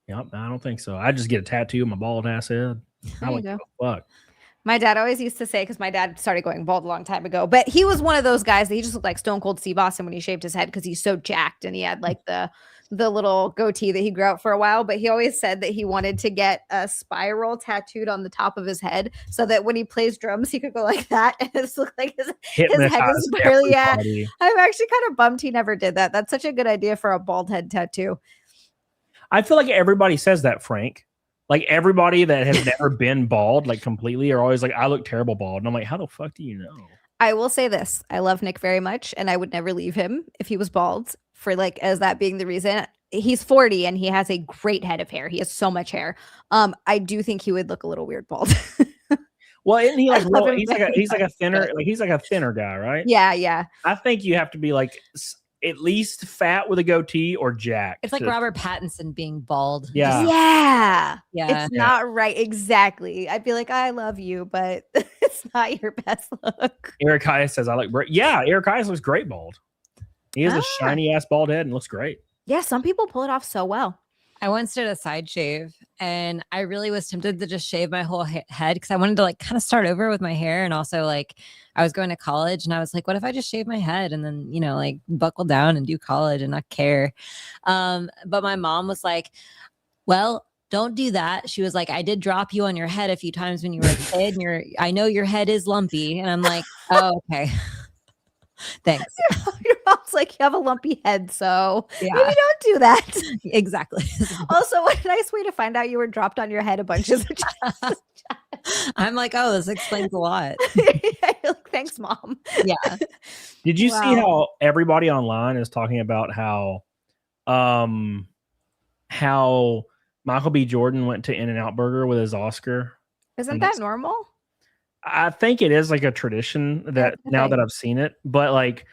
Yep. I don't think so. I just get a tattoo of my bald ass head. I There you don't give go. a fuck. My dad always used to say, because my dad started going bald a long time ago, but he was one of those guys that he just looked like Stone Cold Steve Austin when he shaved his head because he's so jacked and he had like the little goatee that he grew out for a while. But he always said that he wanted to get a spiral tattooed on the top of his head so that when he plays drums, he could go like that and it looked like his head was barely. Yeah, I'm actually kind of bummed he never did that. That's such a good idea for a bald head tattoo. I feel like everybody says that, Frank. Like everybody that has never been bald, like completely, are always like, I look terrible bald. And I'm like, how the fuck do you know? I will say this. I love Nick very much, and I would never leave him if he was bald for like as that being the reason. He's 40 and he has a great head of hair. He has so much hair. I do think he would look a little weird bald. Well, isn't he like love him he's like a thinner guy, right? Yeah, yeah. I think you have to be like at least fat with a goatee or jacked. It's like Robert Pattinson being bald. Yeah. Yeah. Yeah. It's not right. Exactly. I'd be like, I love you, but it's not your best look. Eric Hayes says, I like yeah, Eric Hayes looks great bald. He has a shiny ass bald head and looks great. Yeah, some people pull it off so well. I once did a side shave and I really was tempted to just shave my whole head because I wanted to like kind of start over with my hair. And also like I was going to college and I was like, what if I just shave my head and then, like buckle down and do college and not care. But my mom was like, well, don't do that. She was like, I did drop you on your head a few times when you were a kid and I know your head is lumpy. And I'm like, oh, okay. Thanks. Your mom's like, you have a lumpy head, so Yeah. maybe don't do that. Exactly. Also, what a nice way to find out you were dropped on your head a bunch of times. I'm like, oh, this explains a lot. Like, thanks, Mom. Yeah. Did you see how everybody online is talking about how Michael B. Jordan went to In-N-Out Burger with his Oscar? Isn't that normal? I think it is like a tradition that now that I've seen it, but like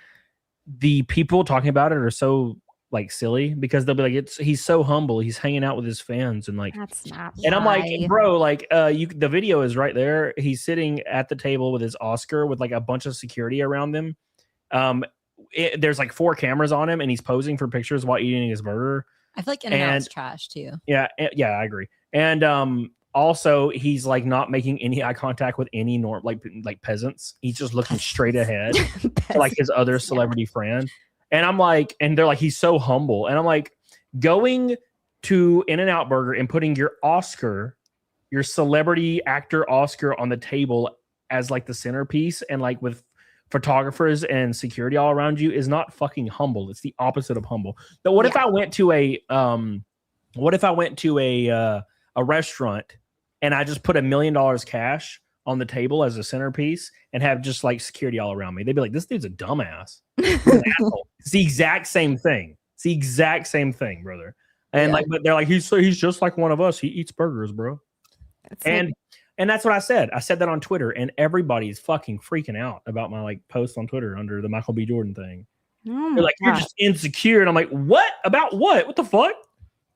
the people talking about it are so like silly because they'll be like, he's so humble. He's hanging out with his fans and like, that's not. And I'm like, bro, like the video is right there. He's sitting at the table with his Oscar with like a bunch of security around him. There's like 4 cameras on him, and he's posing for pictures while eating his burger. I feel like In-N-Out's trash too. Yeah, I agree. And also he's like not making any eye contact with any like peasants. He's just looking straight ahead to like his other celebrity friend. And I'm like, and they're like, he's so humble. And I'm like, going to In-N-Out Burger and putting your Oscar, your celebrity actor Oscar on the table as like the centerpiece and like with photographers and security all around you is not fucking humble. It's the opposite of humble. But what if I went to a restaurant and I just put $1 million cash on the table as a centerpiece and have just like security all around me? They'd be like, this dude's a dumbass. He's an asshole. It's the exact same thing. It's the exact same thing, brother. And like, but they're like, he's just like one of us. He eats burgers, bro. And that's what I said. I said that on Twitter, and everybody's fucking freaking out about my like post on Twitter under the Michael B. Jordan thing. They're like, you're just insecure. And I'm like, what? About what? What the fuck?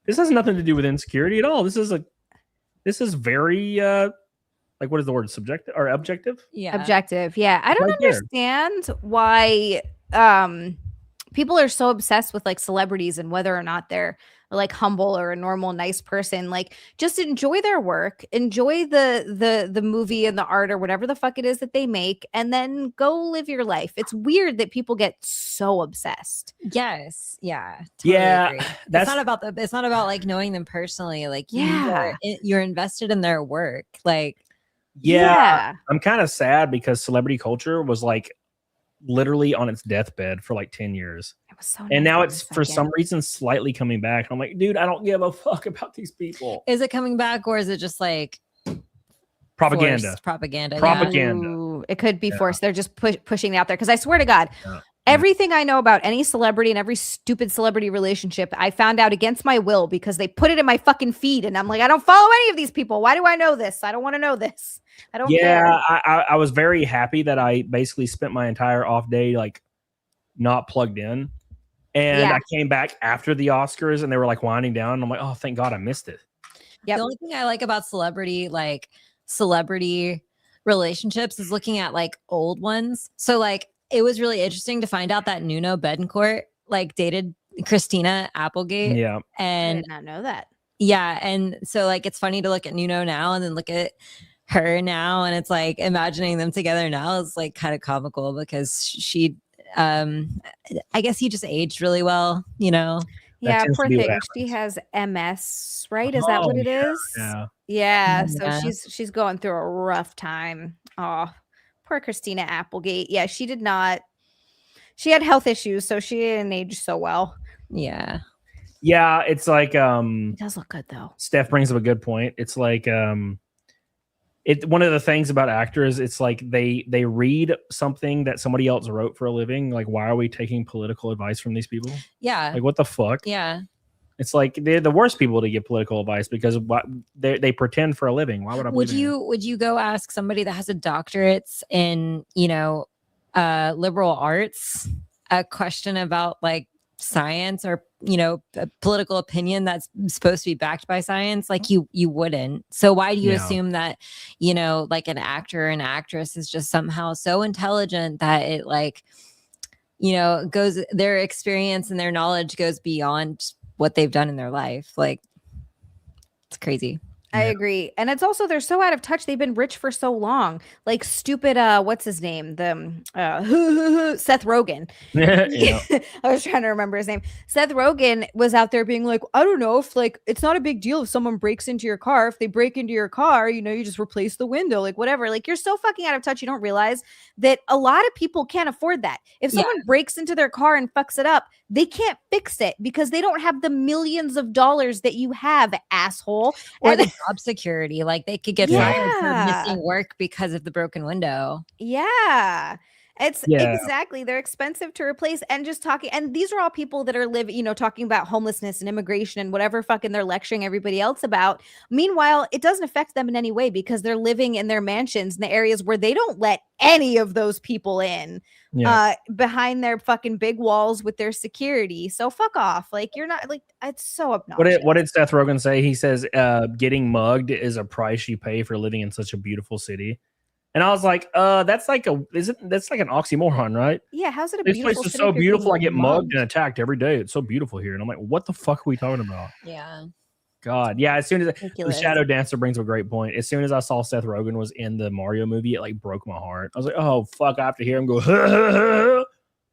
This has nothing to do with insecurity at all. This is very like, what is the word? Subjective or objective? Yeah. Objective. Yeah. I don't understand why people are so obsessed with like celebrities and whether or not they're like humble or a normal nice person. Like, just enjoy their work, enjoy the movie and the art or whatever the fuck it is that they make, and then go live your life. It's weird that people get so obsessed. Yes. Yeah. Totally agree. It's not about like knowing them personally. Like, you're invested in their work. Like, I'm kind of sad because celebrity culture was like literally on its deathbed for like 10 years. It was so and now it's for some reason slightly coming back. I'm like, dude, I don't give a fuck about these people. Is it coming back, or is it just like propaganda? Propaganda. Ooh, it could be forced. They're just pushing it out there. Because I swear to God, everything I know about any celebrity and every stupid celebrity relationship, I found out against my will because they put it in my fucking feed. And I'm like, I don't follow any of these people. Why do I know this? I don't want to know this. I don't care. I was very happy that I basically spent my entire off day like not plugged in. And I came back after the Oscars and they were like winding down. And I'm like, oh, thank God I missed it. The only thing I like about celebrity relationships is looking at like old ones. So like, it was really interesting to find out that Nuno Betancourt like dated Christina Applegate. I And did not know that. Yeah. And so like, it's funny to look at Nuno now and then look at her now. And it's like imagining them together now is like kind of comical because she, I guess he just aged really well, you know? Yeah, poor thing. She has MS, right? Is that what it is? Yeah. So she's going through a rough time. Oh, poor Christina Applegate. Yeah, she did not. She had health issues, so she didn't age so well. Yeah. Yeah, it's like it does look good though. Steph brings up a good point. It's like one of the things about actors, it's like they read something that somebody else wrote for a living. Like, why are we taking political advice from these people? Yeah. Like, what the fuck? Yeah. It's like they're the worst people to give political advice because they pretend for a living. Why would I? Would you go ask somebody that has a doctorate in liberal arts a question about like science or a political opinion that's supposed to be backed by science? Like you wouldn't. So why do you assume that like an actor or an actress is just somehow so intelligent that it like goes, their experience and their knowledge goes beyond what they've done in their life? Like, it's crazy. I agree. And it's also, they're so out of touch. They've been rich for so long. Like stupid, what's his name? Seth Rogen. I was trying to remember his name. Seth Rogen was out there being like, I don't know if like, it's not a big deal if someone breaks into your car. If they break into your car, you just replace the window, like whatever. Like, you're so fucking out of touch. You don't realize that a lot of people can't afford that. If someone breaks into their car and fucks it up, they can't fix it because they don't have the millions of dollars that you have, asshole. Or the job security, like they could get fired for missing work because of the broken window. It's exactly, they're expensive to replace. And just talking, and these are all people that are living, talking about homelessness and immigration and whatever fucking they're lecturing everybody else about. Meanwhile, it doesn't affect them in any way because they're living in their mansions in the areas where they don't let any of those people in behind their fucking big walls with their security. So fuck off. Like, you're not, like, it's so obnoxious. What did Seth Rogen say? He says getting mugged is a price you pay for living in such a beautiful city. And I was like, that's like an oxymoron, right? Yeah, how's it a This place beautiful is city so if you're beautiful. I being get mugged and attacked every day. It's so beautiful here. And I'm like, what the fuck are we talking about? Yeah. God. Yeah. As soon as the Ridiculous. Shadow Dancer brings a great point. As soon as I saw Seth Rogen was in the Mario movie, it like broke my heart. I was like, oh fuck, I have to hear him go,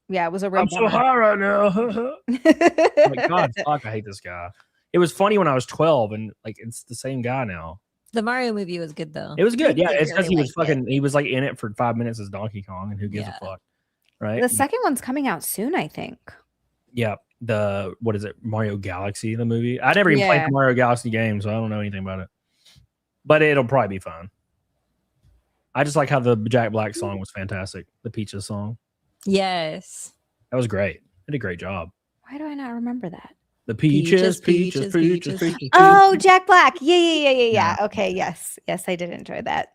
Yeah, it was a real I'm so bummer. high right now. I'm like, God, fuck, I hate this guy. It was funny when I was 12, and like it's the same guy now. The Mario movie was good though. It was good. Yeah, I it's because really he was liked it. fucking. He was like in it for 5 minutes as Donkey Kong, and who gives a fuck, right? The second one's coming out soon, I think. Yeah, the what is it? Mario Galaxy, the movie. I never even played the Mario Galaxy game, so I don't know anything about it. But it'll probably be fun. I just like how the Jack Black song was fantastic. The Peaches song. Yes. That was great. They did a great job. Why do I not remember that? The peaches. Oh, Jack Black. Yeah. Okay, yes. Yes, I did enjoy that.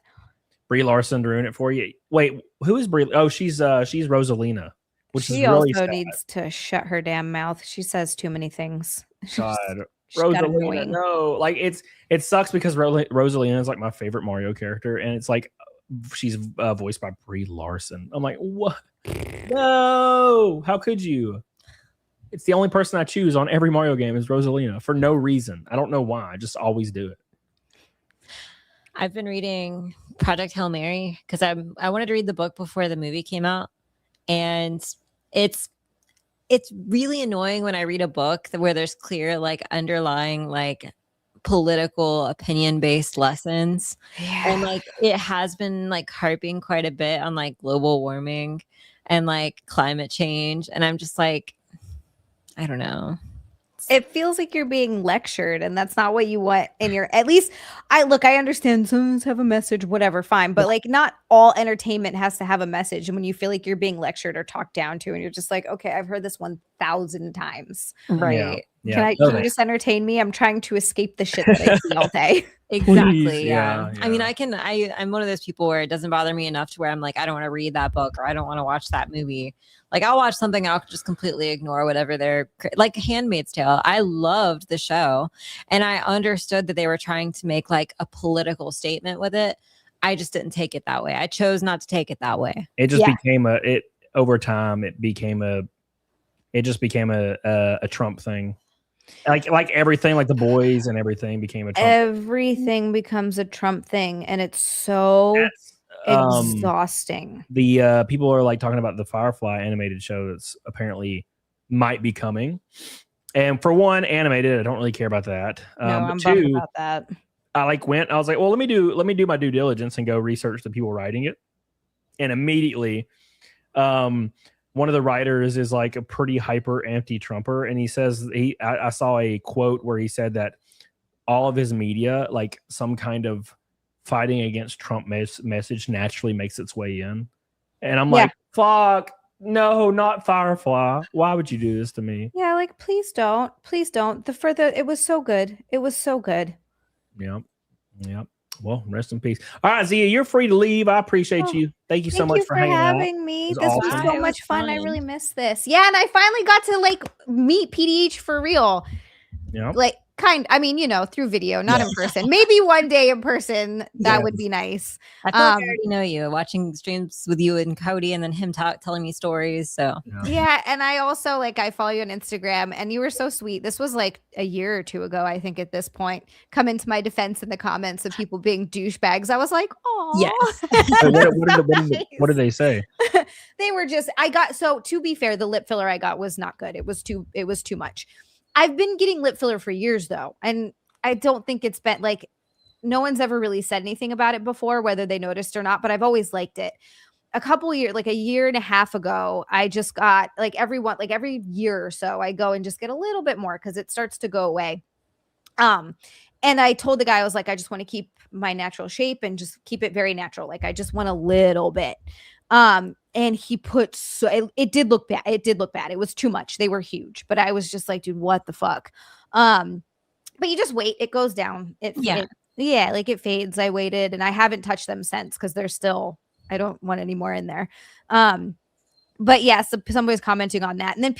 Brie Larson to ruin it for you. Wait, who is Brie? Oh, she's Rosalina, which She is really also sad. needs to shut her damn mouth. She says too many things. God, She got Rosalina, annoying. no, like it sucks because Rosalina is like my favorite Mario character, and it's like she's voiced by Brie Larson. I'm like, what? No, how could you? It's the only person I choose on every Mario game is Rosalina for no reason. I don't know why. I just always do it. I've been reading Project Hail Mary because I wanted to read the book before the movie came out, and it's really annoying when I read a book where there's clear like underlying like political opinion based lessons, and like it has been like harping quite a bit on like global warming and like climate change, and I'm just like, I don't know. It feels like you're being lectured, and that's not what you want in your. At least, I understand some have a message, whatever, fine, but like not all entertainment has to have a message. And when you feel like you're being lectured or talked down to, and you're just like, okay, I've heard this 1,000 times, right? Yeah. Can you just entertain me? I'm trying to escape the shit that I see all day. Exactly. Please, Yeah. yeah. I mean, I'm one of those people where it doesn't bother me enough to where I'm like, I don't want to read that book or I don't want to watch that movie. Like I'll watch something, I'll just completely ignore whatever they're like. Handmaid's Tale. I loved the show, and I understood that they were trying to make like a political statement with it. I just didn't take it that way. I chose not to take it that way. It just became over time. It just became a Trump thing. Like everything, like The Boys and everything became a Trump. Everything becomes a Trump thing, and it's so exhausting. The people are like talking about the Firefly animated show that's apparently might be coming. And for one, animated, I don't really care about that. No, I'm but bummed two, about that. I was like, well, let me do my due diligence and go research the people writing it. And immediately, one of the writers is like a pretty hyper anti-Trumper, and he says I saw a quote where he said that all of his media, like some kind of fighting against Trump message, naturally makes its way in. And I'm like, fuck, no, not Firefly. Why would you do this to me? Yeah, like please don't. It was so good. It was so good. Yep. Well, rest in peace. All right, Zia, you're free to leave. I appreciate you. Thank you so much for hanging having out. me. It This was awesome. so much fun. I really missed this. Yeah, and I finally got to like meet PDH for real. Yeah. Like through video, not in person. Maybe one day in person. That would be nice. I feel like I already know you, watching streams with you and Cody, and then him telling me stories. So yeah, and I also I follow you on Instagram, and you were so sweet. This was like a year or two ago, I think. At this point, come into my defense in the comments of people being douchebags. I was like, oh, yes. What did they say? They were just. So to be fair, the lip filler I got was not good. It was too much. I've been getting lip filler for years though, and I don't think it's been like no one's ever really said anything about it before, whether they noticed or not, but I've always liked it. A year and a half ago, I just got every year or so, I go and just get a little bit more because it starts to go away. And I told the guy, I was like, I just want to keep my natural shape and just keep it very natural. Like I just want a little bit. And he put it did look bad. It was too much. They were huge, but I was just like, dude, what the fuck? But you just wait. It goes down. It fades. I waited and I haven't touched them since because they're still, I don't want any more in there. But yeah, so somebody's commenting on that. And then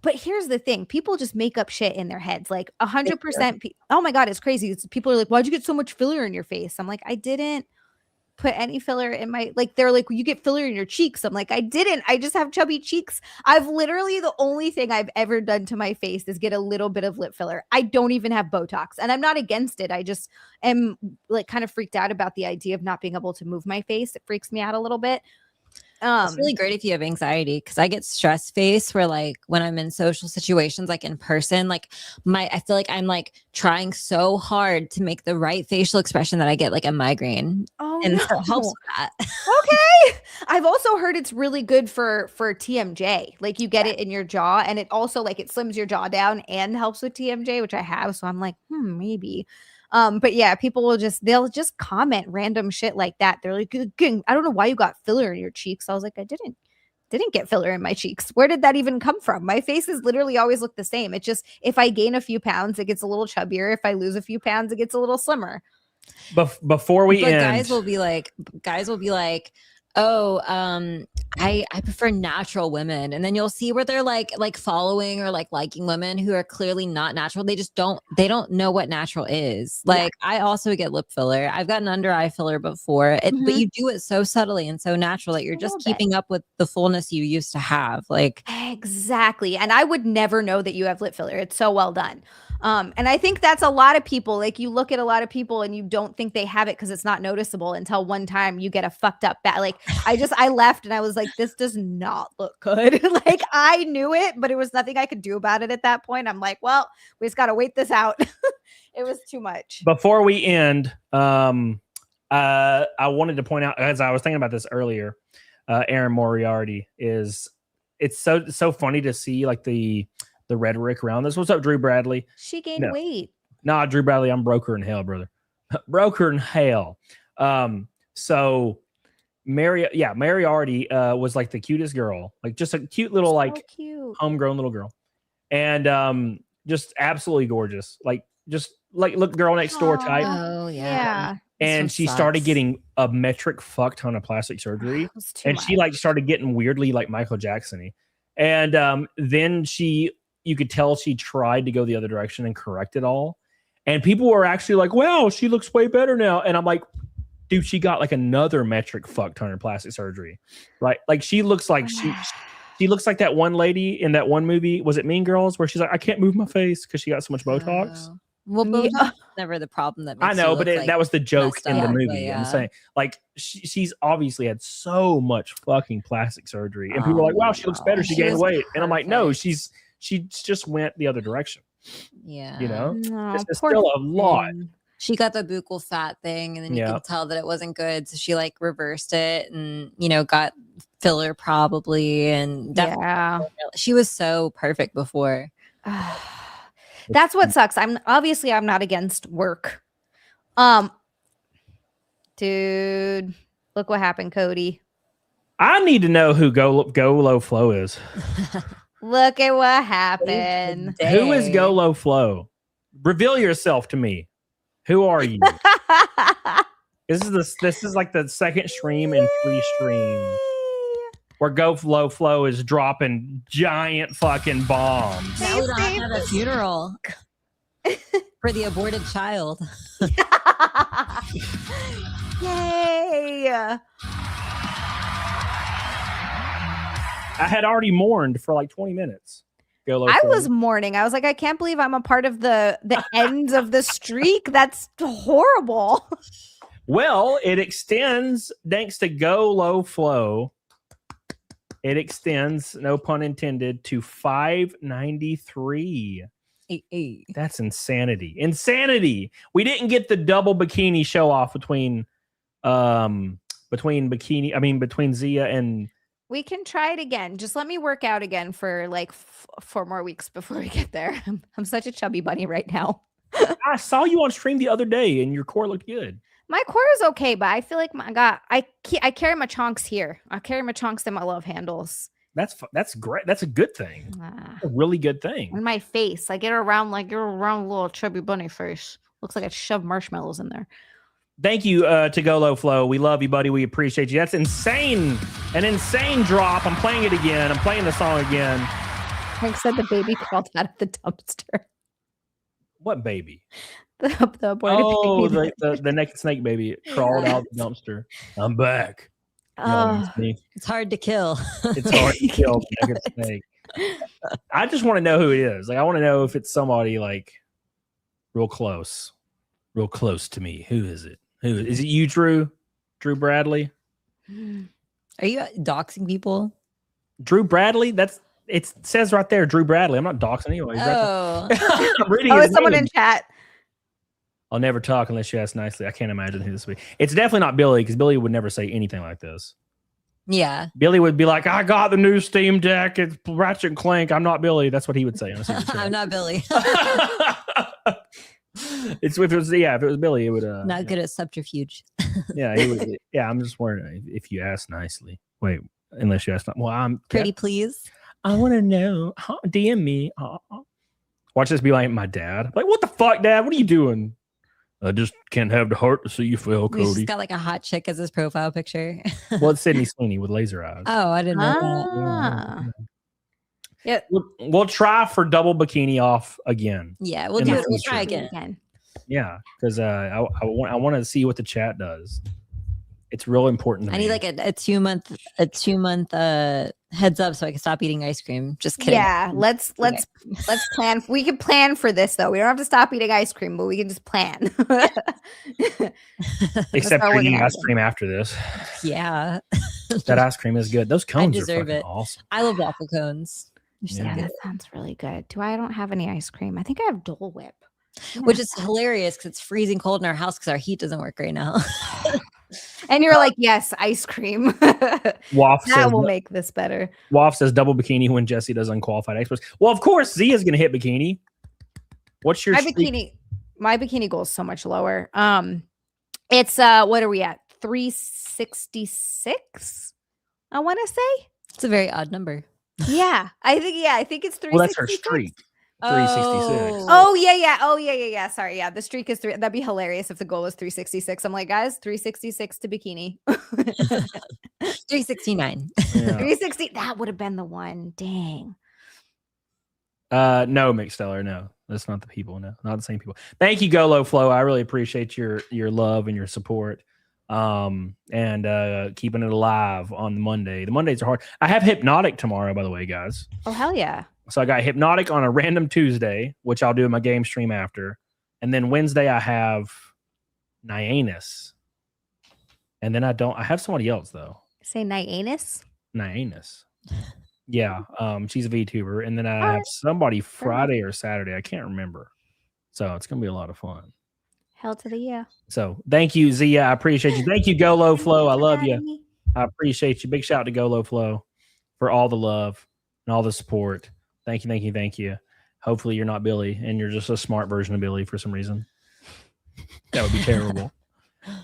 but here's the thing. People just make up shit in their heads. Like 100%. Oh my God, it's crazy. People are like, why'd you get so much filler in your face? I'm like, I didn't put any filler in my, like, they're like, you get filler in your cheeks. I'm like, I didn't. I just have chubby cheeks. I've literally, the only thing I've ever done to my face is get a little bit of lip filler. I don't even have Botox, and I'm not against it. I just am like kind of freaked out about the idea of not being able to move my face. It freaks me out a little bit. It's really great if you have anxiety, because I get stress face where, like, when I'm in social situations, like in person, like I feel like I'm like trying so hard to make the right facial expression that I get like a migraine. Oh, and no. so it helps with that. Okay. I've also heard it's really good for TMJ. Like, you get it in your jaw, and it also, like, it slims your jaw down and helps with TMJ, which I have. So I'm like, maybe. But yeah, people they'll just comment random shit like that. They're like, I don't know why you got filler in your cheeks. I was like, I didn't get filler in my cheeks. Where did that even come from? My faces literally always look the same. It just, if I gain a few pounds, it gets a little chubbier. If I lose a few pounds, it gets a little slimmer. Before we end, guys will be like, oh, I prefer natural women, and then you'll see where they're like following or like liking women who are clearly not natural. They don't know what natural is. Like, I also get lip filler. I've gotten under eye filler before, but you do it so subtly and so natural that you're just keeping up with the fullness you used to have. Like, exactly. And I would never know that you have lip filler. It's so well done. And I think that's a lot of people. Like, you look at a lot of people and you don't think they have it because it's not noticeable until one time you get a fucked up like, I left and I was like, this does not look good. Like, I knew it, but it was nothing I could do about it at that point. I'm like, well, we just got to wait this out. It was too much. Before we end, I wanted to point out, as I was thinking about this earlier, Aaron Moriarty it's so funny to see like the rhetoric around this. What's up, Drew Bradley? She gained weight. Nah, Drew Bradley, I'm broker in hell, brother. Broker in hell. So Moriarty was like the cutest girl, like just a cute little, cute homegrown little girl, and just absolutely gorgeous, like just like look girl next door type. Oh yeah. And she started getting a metric fuck ton of plastic surgery, and she like started getting weirdly like Michael Jackson-y. And then you could tell she tried to go the other direction and correct it all. And people were actually like, wow, she looks way better now. And I'm like, dude, she got like another metric fuck ton of plastic surgery. Right? Like, she looks like she looks like that one lady in that one movie. Was it Mean Girls? Where she's like, I can't move my face because she got so much Botox. Well, Botox is never the problem that makes I know, you but look, like, that was the joke in the up, movie. yeah. I'm saying, like, she's obviously had so much fucking plastic surgery, and people are like, wow, she looks better. She gained weight. And I'm like, no, she just went the other direction. Yeah. You know, No, it's still a lot. She got the buccal fat thing, and then you can tell that it wasn't good. So she like reversed it and, got filler probably. And she was so perfect before. That's what sucks. I'm not against work. Dude, look what happened, Cody. I need to know who Go Low Flow is. Look at what happened. Who is Go Low Flow? Reveal yourself to me. Who are you? This is like the second stream in 3 streams where Go Low Flow is dropping giant fucking bombs. Now we don't have to have a funeral for the aborted child. Yay! I had already mourned for like 20 minutes. I was mourning. I was like, I can't believe I'm a part of the ends of the streak. That's horrible. Well, it extends thanks to Go Low Flow. It extends, no pun intended, to 593. That's insanity. Insanity. We didn't get the double bikini show off between Zia and. We can try it again. Just let me work out again for like 4 more weeks before we get there. I'm such a chubby bunny right now. I saw you on stream the other day and your core looked good. My core is okay, but I feel like I carry my chonks here. I carry my chonks in my love handles. That's great. That's a good thing. A really good thing. In my face. I get around like you're a round little chubby bunny face. Looks like I shoved marshmallows in there. Thank you to Go Low Flow. We love you, buddy. We appreciate you. That's insane. An insane drop. I'm playing it again. I'm playing the song again. Hank said the baby crawled out of the dumpster. What baby? The aborted Oh, baby. the naked snake baby crawled out the dumpster. I'm back. Oh. It's hard to kill. It's hard to kill the naked snake. I just want to know who it is. Like, I want to know if it's somebody like real close to me. Who is it? Who is it? You, Drew? Drew Bradley? Are you doxing people? Drew Bradley? It says right there, Drew Bradley. I'm not doxing anyone. Oh, I'm reading Oh, his is someone name. in chat? I'll never talk unless you ask nicely. I can't imagine who this would be. It's definitely not Billy, because Billy would never say anything like this. yeah. Billy would be like, I got the new Steam Deck. It's Ratchet and Clank. I'm not Billy. That's what he would say. I'm not Billy. If it was Billy, it would Not good at subterfuge. yeah, he would. Yeah, I'm just wondering if you ask nicely. Wait, unless you ask not. Well, I'm Pretty please. I want to know. DM me. Watch this be like my dad. Like, what the fuck, Dad? What are you doing? I just can't have the heart to see you fail, He's Cody. just got like a hot chick as his profile picture. Well, it's Sydney Sweeney with laser eyes. Oh, I didn't know that. Yeah. We'll try for double bikini off again. Yeah, we'll in do the it. We'll future. try again. Yeah, because I want to see what the chat does. It's real important to I me. need like a 2 month heads up so I can stop eating ice cream. Just kidding. Yeah, let's plan. We can plan for this though. We don't have to stop eating ice cream, but we can just plan. Except not for what eating can ice cream after this. Yeah. That ice cream is good. Those I cones are deserve fucking it. awesome. I love waffle cones. They're so Yeah, good. that sounds really good. I don't have any ice cream. I think I have Dole Whip. Which is hilarious because it's freezing cold in our house because our heat doesn't work right now. And you're like, yes, ice cream. Waff That says, will make this better. Waff says double bikini when Jesse does unqualified experts. Well, of course, Zia's gonna hit bikini. What's your streak? My bikini goal is so much lower. It's what are we at? 366? I want to say. It's a very odd number. Yeah, I think it's 366. Well, that's her streak. 366. Oh yeah. Sorry, yeah. The streak is 3. That'd be hilarious if the goal was 366. I'm like, guys, 366 to bikini. 369. Yeah. 360. That would have been the one. Dang. No, McSteller, no. That's not the people, no. Not the same people. Thank you, Golo Flow. I really appreciate your love and your support. And keeping it alive on the Monday. The Mondays are hard. I have Hypnotic tomorrow, by the way, guys. Oh, hell yeah. So I got Hypnotic on a random Tuesday, which I'll do in my game stream after. And then Wednesday I have Nyanus. And then I have somebody else though. Say Nyanus? Nyanus. Yeah. She's a VTuber. And then I have somebody Friday or Saturday. I can't remember. So it's gonna be a lot of fun. Hell to the yeah. So thank you, Zia. I appreciate you. Thank you, Golo Flow. I love you. I appreciate you. Big shout out to Golo Flow for all the love and all the support. Thank you. Hopefully you're not Billy and you're just a smart version of Billy for some reason. That would be terrible.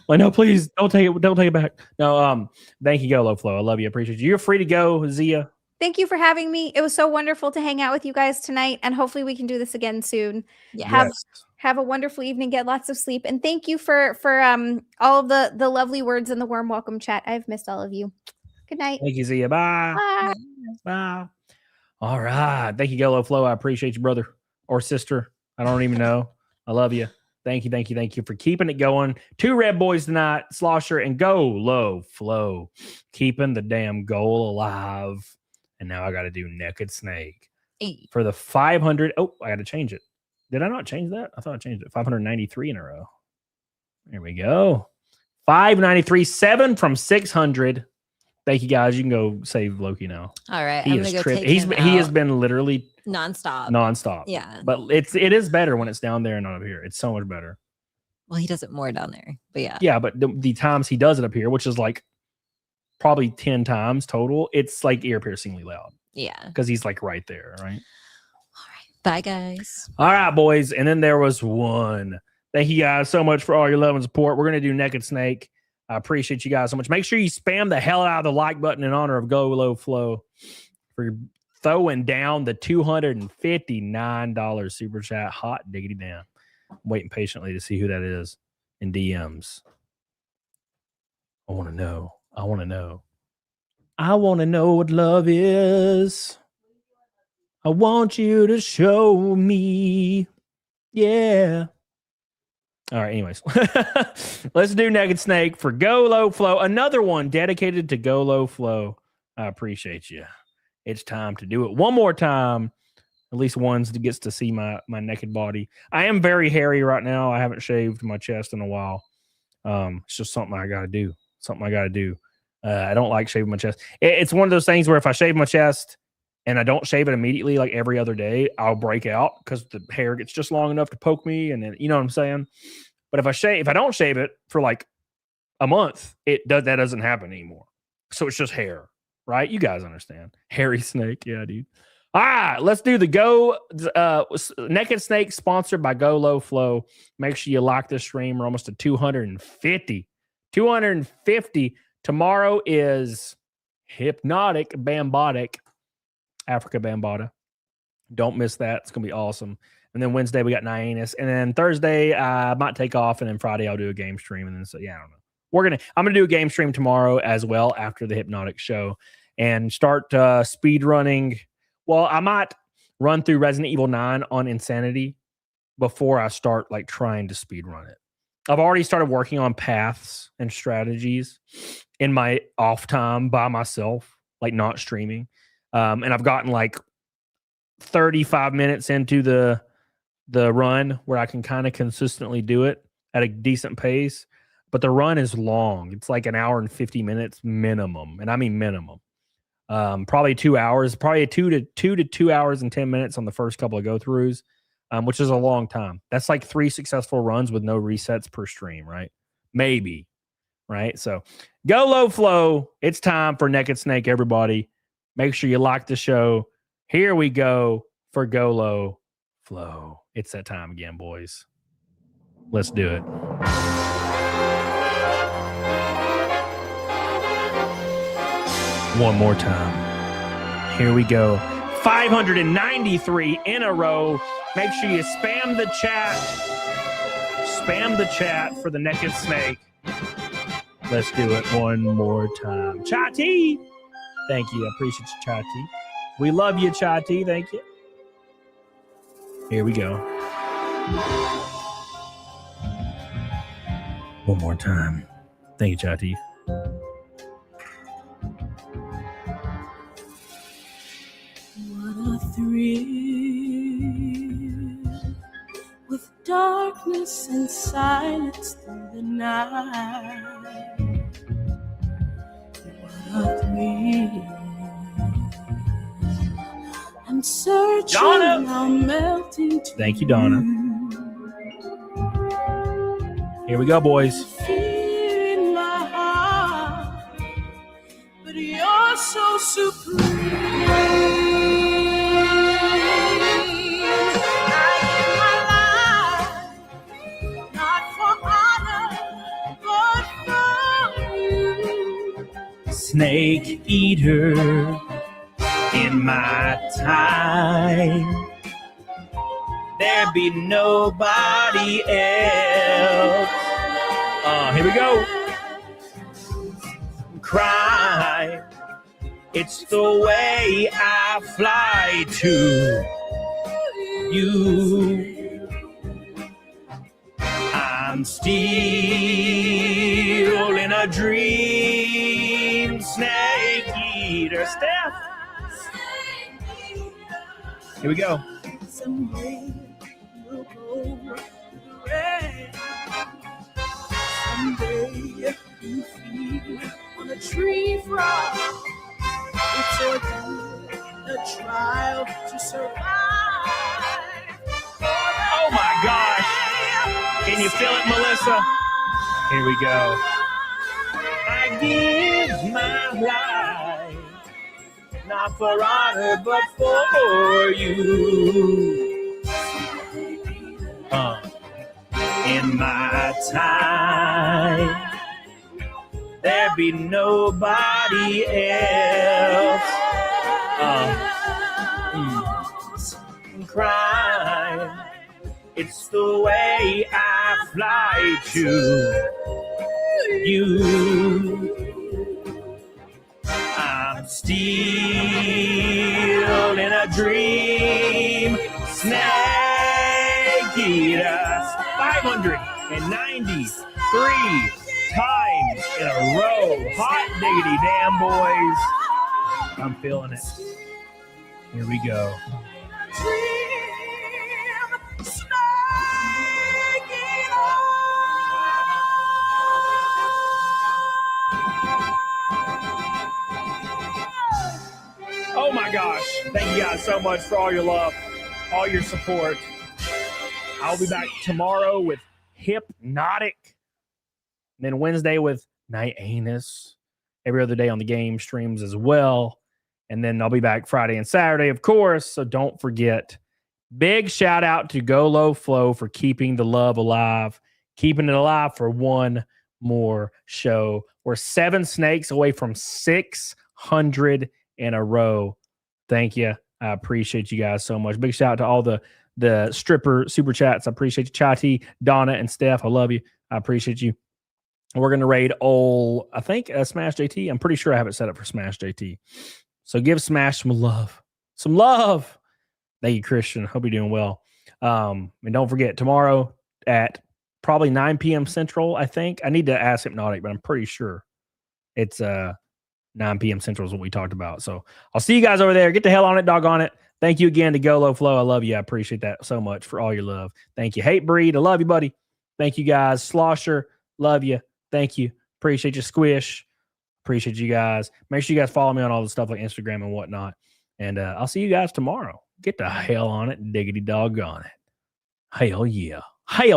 Like, no, please don't take it back. No, thank you, Golo Flow. I love you. I appreciate you. You're free to go, Zia. Thank you for having me. It was so wonderful to hang out with you guys tonight, and hopefully we can do this again soon. Yeah. Have a wonderful evening. Get lots of sleep, and thank you for all of the lovely words in the warm welcome chat. I've missed all of you. Good night. Thank you, Zia. Bye. Bye. Bye. All right. Thank you, Golo Flow. I appreciate you, brother or sister. I don't even know. I love you. Thank you for keeping it going. 2 red boys tonight, Slosher and Golo Flow, keeping the damn goal alive. And now I got to do Naked Snake for the 500. Oh, I got to change it. Did I not change that? I thought I changed it. 593 in a row. There we go. 593, 7 from 600. Thank you, guys. You can go save Loki now. All right. He I'm is gonna go take him he has out. been literally nonstop. Yeah. But it is better when it's down there and not up here. It's so much better. Well, he does it more down there. But yeah. Yeah, but the times he does it up here, which is like probably 10 times total, it's like ear-piercingly loud. Yeah. Because he's like right there, right? Bye, guys. All right, boys. And then there was one. Thank you guys so much for all your love and support. We're going to do Naked Snake. I appreciate you guys so much. Make sure you spam the hell out of the like button in honor of Golo Flow for throwing down the $259 super chat. Hot diggity damn. I'm waiting patiently to see who that is in DMs. I want to know. I want to know what love is. I want you to show me. Yeah. All right, anyways. Let's do Naked Snake for Go Low Flow. Another one dedicated to Go Low Flow. I appreciate you. It's time to do it one more time. At least once that gets to see my naked body. I am very hairy right now. I haven't shaved my chest in a while. It's just something I got to do. I don't like shaving my chest. It's one of those things where if I shave my chest and I don't shave it immediately, like every other day, I'll break out because the hair gets just long enough to poke me. And then, you know what I'm saying? But if I don't shave it for like a month, that doesn't happen anymore. So it's just hair, right? You guys understand. Hairy snake. Yeah, dude. All right, let's do the Naked Snake sponsored by Go Low Flow. Make sure you like this stream. We're almost to 250. 250. Tomorrow is Hypnotic Bambotic, Africa Bambata. Don't miss that. It's going to be awesome. And then Wednesday, we got Nyanus. And then Thursday, I might take off. And then Friday, I'll do a game stream. And then, so, yeah, I don't know. I'm going to do a game stream tomorrow as well after the Hypnotic show and start speed running. Well, I might run through Resident Evil 9 on Insanity before I start like trying to speed run it. I've already started working on paths and strategies in my off time by myself, like not streaming. And I've gotten like 35 minutes into the run where I can kind of consistently do it at a decent pace. But the run is long. It's like an hour and 50 minutes minimum. And I mean minimum. Probably 2 hours, probably 2 hours and 10 minutes on the first couple of go-throughs, which is a long time. That's like 3 successful runs with no resets per stream, right? Maybe, right? So Go Low Flow. It's time for Naked Snake, everybody. Make sure you like the show. Here we go for Go Low Flow. It's that time again, boys. Let's do it. One more time. Here we go. 593 in a row. Make sure you spam the chat. Spam the chat for the Naked Snake. Let's do it one more time. Chati. Thank you. I appreciate you, Chati. We love you, Chati. Thank you. Here we go. One more time. Thank you, Chati. What a thrill with darkness and silence through the night. What a thrill. I'm searching, Donna. I'm melting to Thank you, Donna. Here we go, boys. fear in my heart, but you're so supreme. Snake eater in my time. There be nobody else. Here we go. Cry. It's the way I fly to you. I'm still in a dream. Snake eater. Steph. Here we go. Someday we'll go red. Someday you feel on a tree frog. It's a trial to survive. Oh my gosh. Can you feel it, Melissa? Here we go. I give my life, not for honor, but for you. In my time, there be nobody else. Crime, it's the way I fly to you. I'm still in a dream. Snake eaters. 593 93 times in a row. Hot diggity damn, boys. I'm feeling it. Here we go. Oh my gosh. Thank you guys so much for all your love, all your support. I'll be back tomorrow with Hypnotic. And then Wednesday with Night Anus. Every other day on the game streams as well. And then I'll be back Friday and Saturday, of course. So don't forget. Big shout out to Go Low Flow for keeping the love alive, keeping it alive for one more show. We're 7 snakes away from 600 in a row. Thank you. I appreciate you guys so much. Big shout out to all the stripper super chats. I appreciate you, Chati, Donna, and Steph. I love you. I appreciate you. We're going to raid I think Smash JT. I'm pretty sure I have it set up for Smash JT. So give Smash some love. Some love. Thank you, Christian. Hope you're doing well. And don't forget, tomorrow at probably 9 p.m. Central, I think. I need to ask Hypnotic, but I'm pretty sure it's 9 p.m. Central is what we talked about. So I'll see you guys over there. Get the hell on it, doggone it. Thank you again to Go Low Flow. I love you. I appreciate that so much for all your love. Thank you. Hate Breed. I love you, buddy. Thank you, guys. Slosher. Love you. Thank you. Appreciate you, Squish. Appreciate you guys. Make sure you guys follow me on all the stuff like Instagram and whatnot. And I'll see you guys tomorrow. Get the hell on it. Diggity doggone it. Hell yeah. Hell